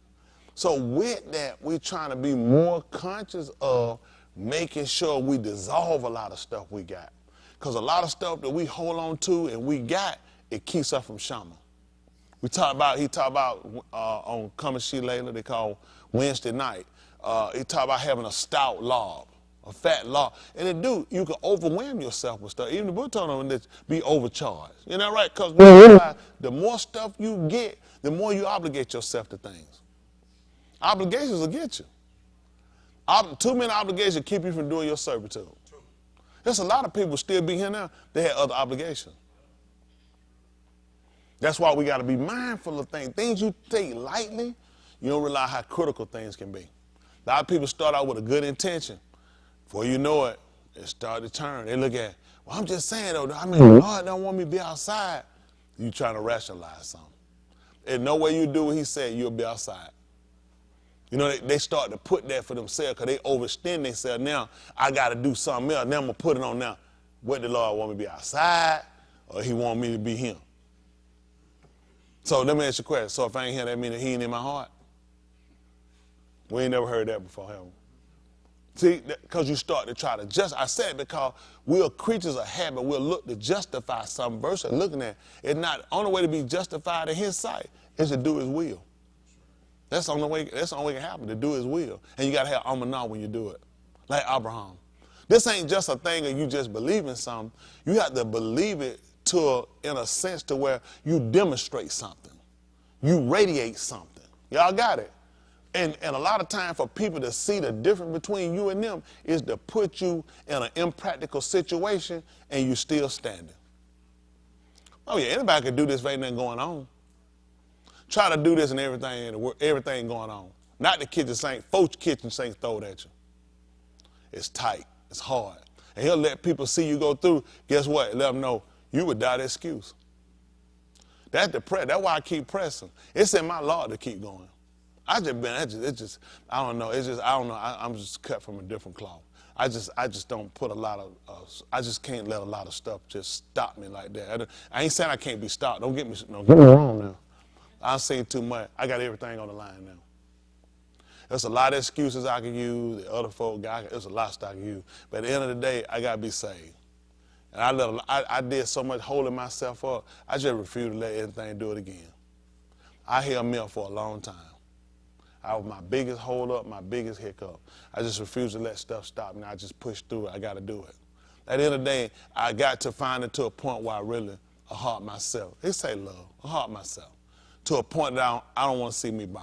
So with that, we're trying to be more conscious of making sure we dissolve a lot of stuff we got. Because a lot of stuff that we hold on to and we got, it keeps us from shama. He talked about on Coming She Layla, they call Wednesday night. He talked about having a stout lob, a fat lob. And you can overwhelm yourself with stuff. Even the book told them that be overcharged. You know, right? Because the more stuff you get, the more you obligate yourself to things. Obligations will get you. Too many obligations keep you from doing your servitude. There's a lot of people still be here now. They had other obligations. That's why we got to be mindful of things. Things you take lightly, you don't realize how critical things can be. A lot of people start out with a good intention. Before you know it, it start to turn. They look at, well, I'm just saying, though, I mean, God don't want me to be outside. You trying to rationalize something. And no way you do what he said, you'll be outside. You know, they start to put that for themselves because they overextend themselves. Now, I got to do something else. Now I'm going to put it on now. What the Lord want me to be outside or he want me to be him? So let me ask you a question. So if I ain't here, that mean that he ain't in my heart? We ain't never heard that before, have we? See, because you start to try to I said because we are creatures of habit. We'll look to justify something versus looking at it. Not the only way to be justified in his sight is to do his will. That's the only way it can happen, to do his will. And you got to have amanah when you do it. Like Abraham. This ain't just a thing of you just believing something. You have to believe it in a sense to where you demonstrate something. You radiate something. Y'all got it? And a lot of time for people to see the difference between you and them is to put you in an impractical situation and you still standing. Oh yeah, anybody can do this if ain't nothing going on. Try to do this and everything going on. Not the kitchen sink, folks' kitchen sink thrown at you. It's tight, it's hard. And he'll let people see you go through. Guess what? Let them know you would die the excuse. That's why I keep pressing. It's in my law to keep going. I don't know. I'm just cut from a different cloth. I just don't put a lot of, I just can't let a lot of stuff just stop me like that. I ain't saying I can't be stopped. Don't get me wrong now. I've seen too much. I got everything on the line now. There's a lot of excuses I can use. The other folk there's a lot of stuff I can use. But at the end of the day, I got to be saved. And I did so much holding myself up, I just refused to let anything do it again. I held me up for a long time. I was my biggest hold up, my biggest hiccup. I just refused to let stuff stop me. I just pushed through it. I got to do it. At the end of the day, I got to find it to a point where I really heart myself. They say love, heart myself. To a point that I don't want to see me burn.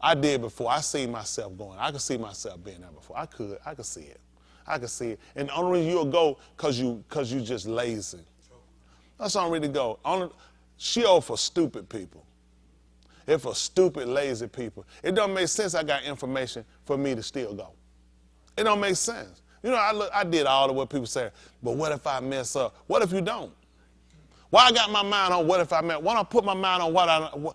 I did before. I seen myself going. I could see myself being there before. I could see it. I could see it. And the only reason you'll go because you just lazy. That's the only reason to go. Sheol for stupid people. It's for stupid, lazy people. It don't make sense I got information for me to still go. It don't make sense. You know, I did all of what people say, but what if I mess up? What if you don't? Why I got my mind on what if I mess? Why don't I put my mind on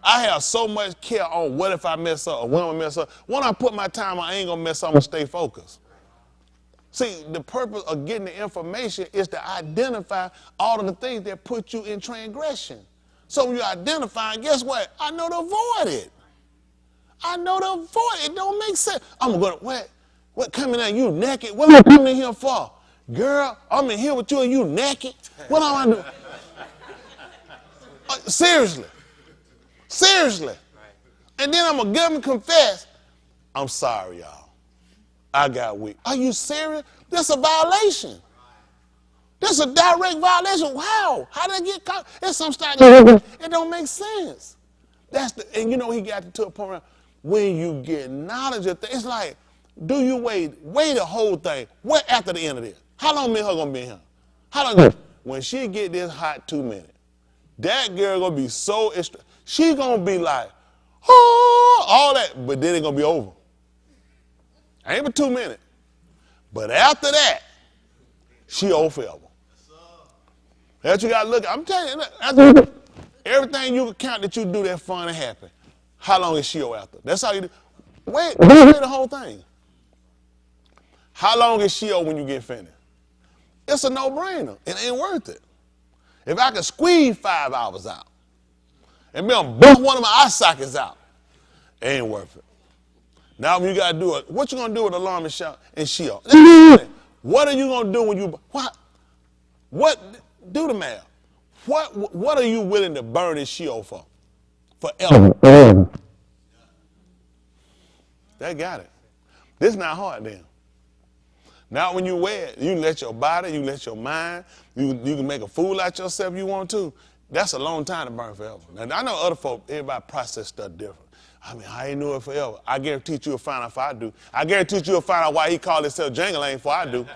I have so much care on what if I mess up or when I mess up. Why don't I put my time on I ain't gonna mess up, I'm gonna stay focused. See, the purpose of getting the information is to identify all of the things that put you in transgression. So when you identify, guess what? I know to avoid it. I know to avoid it. It don't make sense. I'm going to, what coming at you naked? What am I coming in here for? Girl, I'm in here with you and you naked? What am I doing? Seriously. Seriously. And then I'm going to get them and confess. I'm sorry, y'all. I got weak. Are you serious? That's a violation. That's a direct violation. Wow. How did I get caught? It's some stuff. It don't make sense. And you know, he got to a point where when you get knowledge of things, it's like, do you wait the whole thing? What after the end of this? How long me and her gonna be in here? How long? When she get this hot 2 minutes, that girl gonna be so she gonna be like, oh, all that, but then it's gonna be over. Ain't but 2 minutes. But after that, she old forever. That's what you gotta look at. I'm telling you, everything you can count that you do that's fun and happy. How long is she old after? That's how you do. Wait the whole thing. How long is she old when you get finished? It's a no-brainer. It ain't worth it. If I could squeeze 5 hours out and be on both one of my eye sockets out, it ain't worth it. Now when you gotta do it, what you gonna do with alarm and shout and shield? What are you gonna do when you what do the math? What are you willing to burn in Sheol for? Forever. They got it. This is not hard then. Now when you wear it, you can let your body, you can let your mind, you can make a fool out yourself if you want to. That's a long time to burn forever. Now I know other folk, everybody process stuff different. I mean, I ain't know it forever. I guarantee you'll find out if I do. I guarantee you'll find out why he called himself Jangling before I do.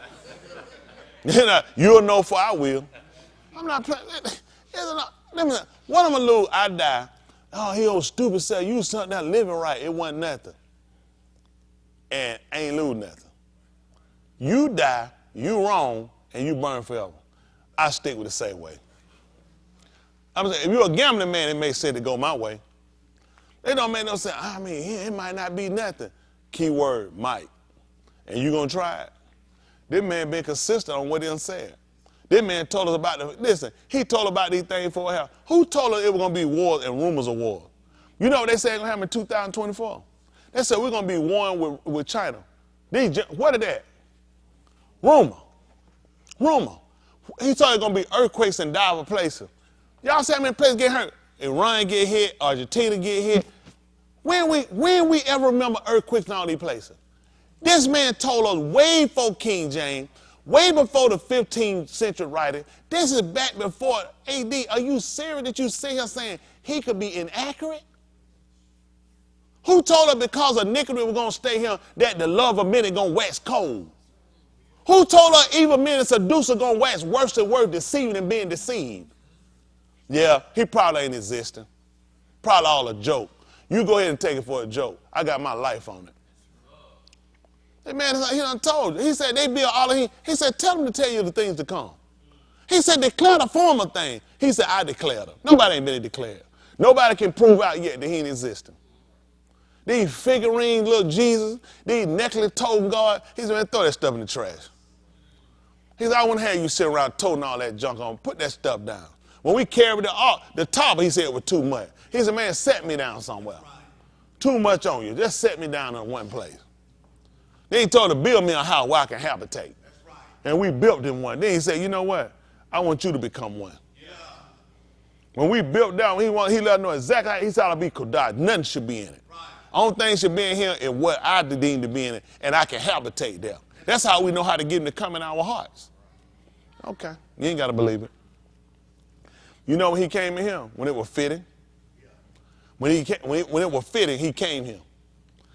You know, you'll know before I will. I'm not playing. What am I lose? I die. Oh, he old stupid self. You was something that living right. It wasn't nothing. And ain't lose nothing. You die, you wrong, and you burn forever. I stick with the same way. I'm saying, if you're a gambling man, it makes sense to go my way. It don't make no sense. I mean, it might not be nothing. Keyword, might. And you gonna try it. This man been consistent on what he done said. This man told us about he told about these things for a while. Who told us it was gonna be wars and rumors of war? You know what they said gonna happen in 2024? They said we're gonna be warring with China. What is that? Rumor. He told it gonna be earthquakes in diverse places. Y'all see how many places get hurt? Iran get hit, Argentina get hit. When we ever remember earthquakes in all these places? This man told us way before King James Way before the 15th century writing. This is back before AD. Are you serious that you sit here saying he could be inaccurate? Who told us because iniquity was going to stay here that the love of many going to wax cold? Who told us evil men and seducer going to wax worse and worse, deceiving and being deceived? Yeah, he probably ain't existing. Probably all a joke. You go ahead and take it for a joke. I got my life on it. Hey man, he done told you. He said they build all of him. He said, tell them to tell you the things to come. He said, declare the former thing. He said, I declare them. Nobody ain't been declared. Nobody can prove out yet that he ain't existing. These figurines, little Jesus, these necklace toting God, he said, man, throw that stuff in the trash. He said, I wouldn't have you sit around toting all that junk on. Put that stuff down. When we carried the top, he said it was too much. He said, man, set me down somewhere. Too much on you. Just set me down in one place. Then he told to build me a house where I can habitate. Right. And we built him one. Then he said, you know what? I want you to become one. Yeah. When we built down, he let us know exactly how he said to be Kodah. Nothing should be in it. Right. Only thing should be in here is what I deem to be in it, and I can habitate there. That's how we know how to get him to come in our hearts. Okay. You ain't got to believe it. You know when he came in here? When it was fitting. Yeah. When it was fitting, he came here.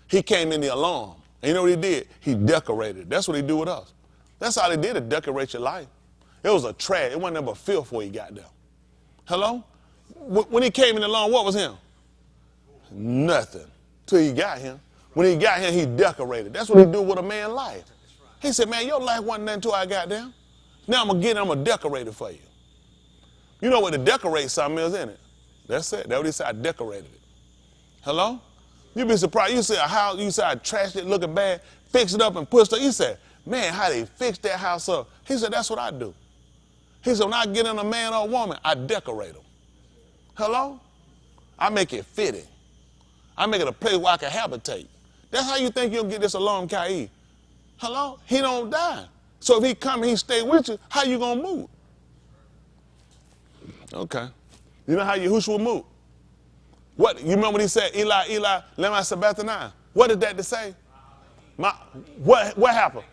He came in the alarm. And you know what he did? He decorated. That's what he do with us. That's how they did it, decorate your life. It was a trash. It wasn't ever filth before he got there. Hello? When he came in the lawn, what was him? Nothing. Till he got here. When he got here, he decorated. That's what he do with a man's life. He said, man, your life wasn't nothing until I got there. Now I'm going to decorate it for you. You know what to decorate something is, isn't it? That's it. That's what he said, I decorated it. Hello? You'd be surprised. You see a house, you see I trashed it looking bad, fix it up and push it. You said, man, how they fix that house up? He said, that's what I do. He said, when I get in a man or a woman, I decorate them. Hello? I make it fitting. I make it a place where I can habitate. That's how you think you'll get this alarm Kai. Hello? He don't die. So if he come and he stay with you, how you going to move? Okay. You know how Yahushua will move? What, you remember when he said, Eli, Eli, lema sabachthani? What did that to say? What happened?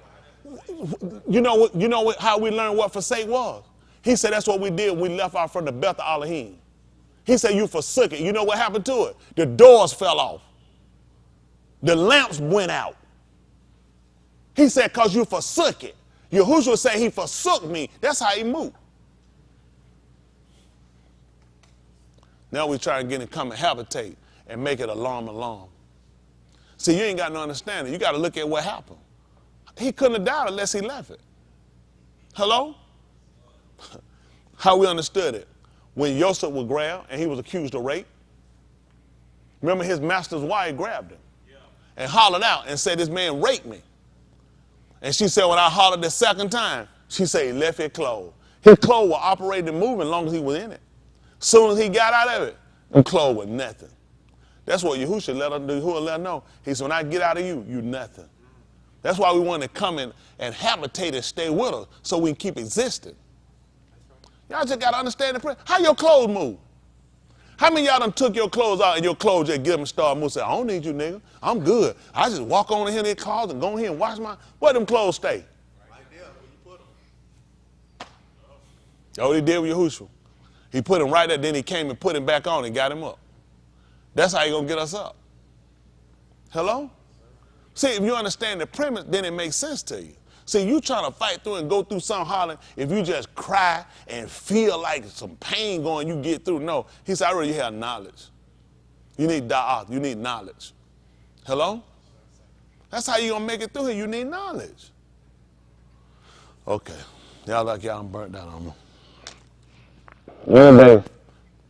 You know how we learned what forsake was? He said that's what we did when we left out from the Beth of Elohim. He said you forsook it. You know what happened to it? The doors fell off. The lamps went out. He said because you forsook it. Yahushua said he forsook me. That's how he moved. Now we try to get him to come and habitate and make it alarm. See, you ain't got no understanding. You got to look at what happened. He couldn't have died unless he left it. Hello? How we understood it. When Joseph was grabbed and he was accused of rape, remember his master's wife grabbed him and hollered out and said, this man raped me. And she said, when I hollered the second time, she said he left his clothes. His clothes were operating and moving as long as he was in it. Soon as he got out of it, them clothes were nothing. That's what Yahushua let him do. Who will let him know? He said, when I get out of you, you nothing. That's why we want to come in and habitate and stay with us so we can keep existing. Y'all just got to understand the principle. How your clothes move? How many of y'all done took your clothes out and your clothes just get them and start moving? Say, I don't need you, nigga. I'm good. I just walk on in here in their closet and go in here and wash my... Where them clothes stay? Right there where you put them. That's what he did with Yahushua. He put him right there, then he came and put him back on and got him up. That's how he going to get us up. Hello? See, if you understand the premise, then it makes sense to you. See, you trying to fight through and go through something hollering, if you just cry and feel like some pain going, you get through. No, he said, I already have knowledge. You need da'at, you need knowledge. Hello? That's how you going to make it through here. You need knowledge. Okay. Y'all like y'all burnt down on me. One day,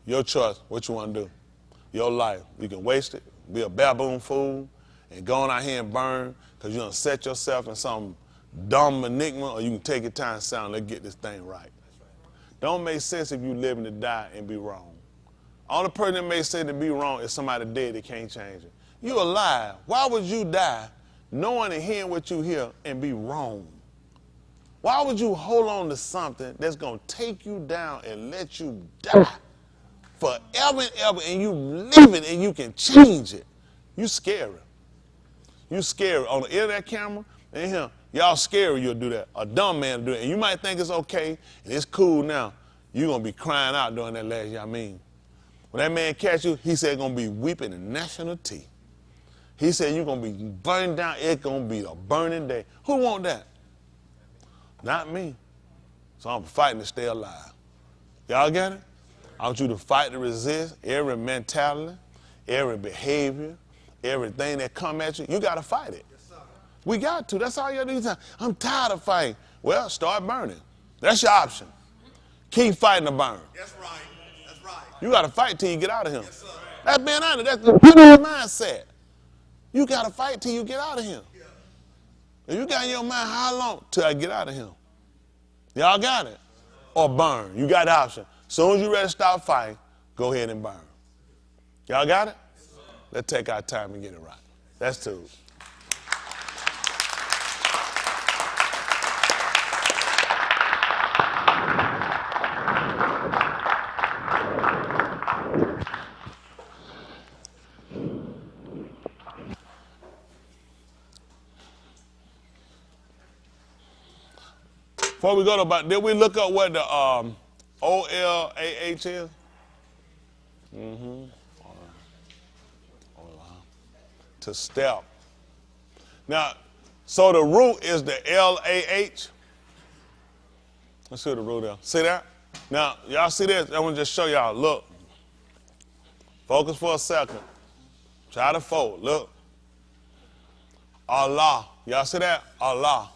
your choice, what you want to do. Your life. You can waste it, be a baboon fool, and go on out here and burn because you're going to set yourself in some dumb enigma, or you can take your time and sound, let's get this thing right. Don't make sense if you living to die and be wrong. Only person that makes sense to be wrong is somebody dead that can't change it. You alive. Why would you die knowing and hearing what you hear and be wrong? Why would you hold on to something that's going to take you down and let you die forever and ever, and you live it and you can change it? You scary. You scary. On the end of that camera, and here, Y'all scary, you'll do that. A dumb man will do it. And you might think it's okay and it's cool now. You're going to be crying out during that last year. I mean, when that man catch you, he said going to be weeping and gnashing of teeth. He said you're going to be burned down. It's going to be a burning day. Who want that? Not me. So I'm fighting to stay alive. Y'all get it? I want you to fight to resist every mentality, every behavior, everything that come at you. You got to fight it. Yes, we got to. That's all you got to do. I'm tired of fighting. Well, start burning. That's your option. Keep fighting to burn. That's right. That's right. You got to fight till you get out of him. Yes, sir. That's being honest. That's the mindset. You got to fight till you get out of him. Yeah. If you got in your mind, how long till I get out of him? Y'all got it? Or burn. You got the option. As soon as you're ready to stop fighting, go ahead and burn. Y'all got it? Let's take our time and get it right. That's two. Before we go to about, did we look up what the OLAH is? Mm-hmm. To step. Now, so the root is the LAH. Let's see what the root is. See that? Now, y'all see this? I want to just show y'all. Look. Focus for a second. Try to fold. Look. Allah. Y'all see that? Allah.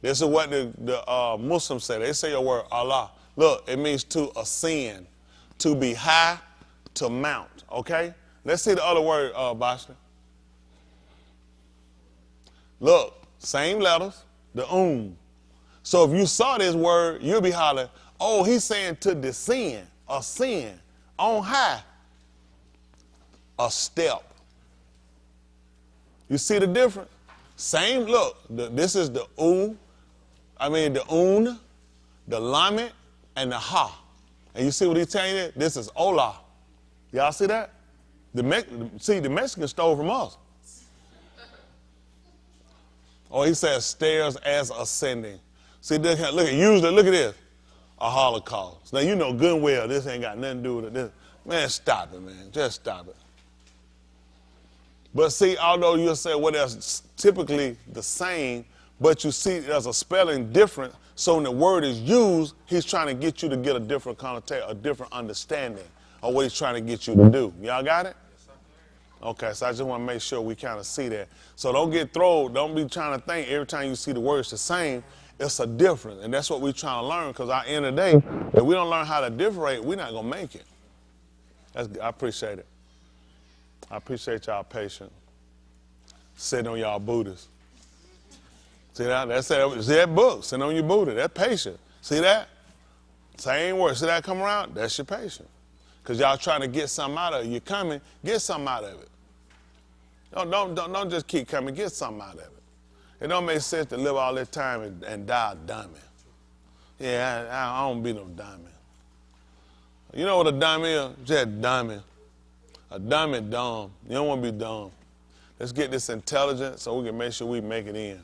This is what the Muslims say. They say your word Allah. Look, it means to ascend, to be high, to mount. Okay? Let's see the other word, Boston. Look, same letters, the So if you saw this word, you'll be hollering, oh, he's saying to descend, ascend, on high, a step. You see the difference? Same, look, this is the the the lamet, and the ha. And you see what he's telling you? This is Ola. Y'all see that? The Mexicans stole from us. Oh, he says stairs as ascending. See, look at this. A Holocaust. Now, you know good and well this ain't got nothing to do with this. Man, stop it, man. Just stop it. But see, although you'll say, well, that's typically the same, but you see there's a spelling difference. So when the word is used, he's trying to get you to get a different connotation, a different understanding of what he's trying to get you to do. Y'all got it? Okay, so I just want to make sure we kind of see that. So don't get thrown. Don't be trying to think every time you see the words the same, it's a difference. And that's what we're trying to learn, because at the end of the day, if we don't learn how to differentiate, we're not going to make it. I appreciate it. I appreciate y'all patience. Sitting on y'all booties. See that? That's that book. Sitting on your booty. That's patient. See that? Same word. See that come around? That's your patience. Because y'all trying to get something out of it. You're coming, get something out of it. Don't just keep coming, get something out of it. It don't make sense to live all this time and die a dummy. Yeah, I don't be no dummy. You know what a dummy is? Just dummy. A dummy dumb. You don't want to be dumb. Let's get this intelligence so we can make sure we make it in.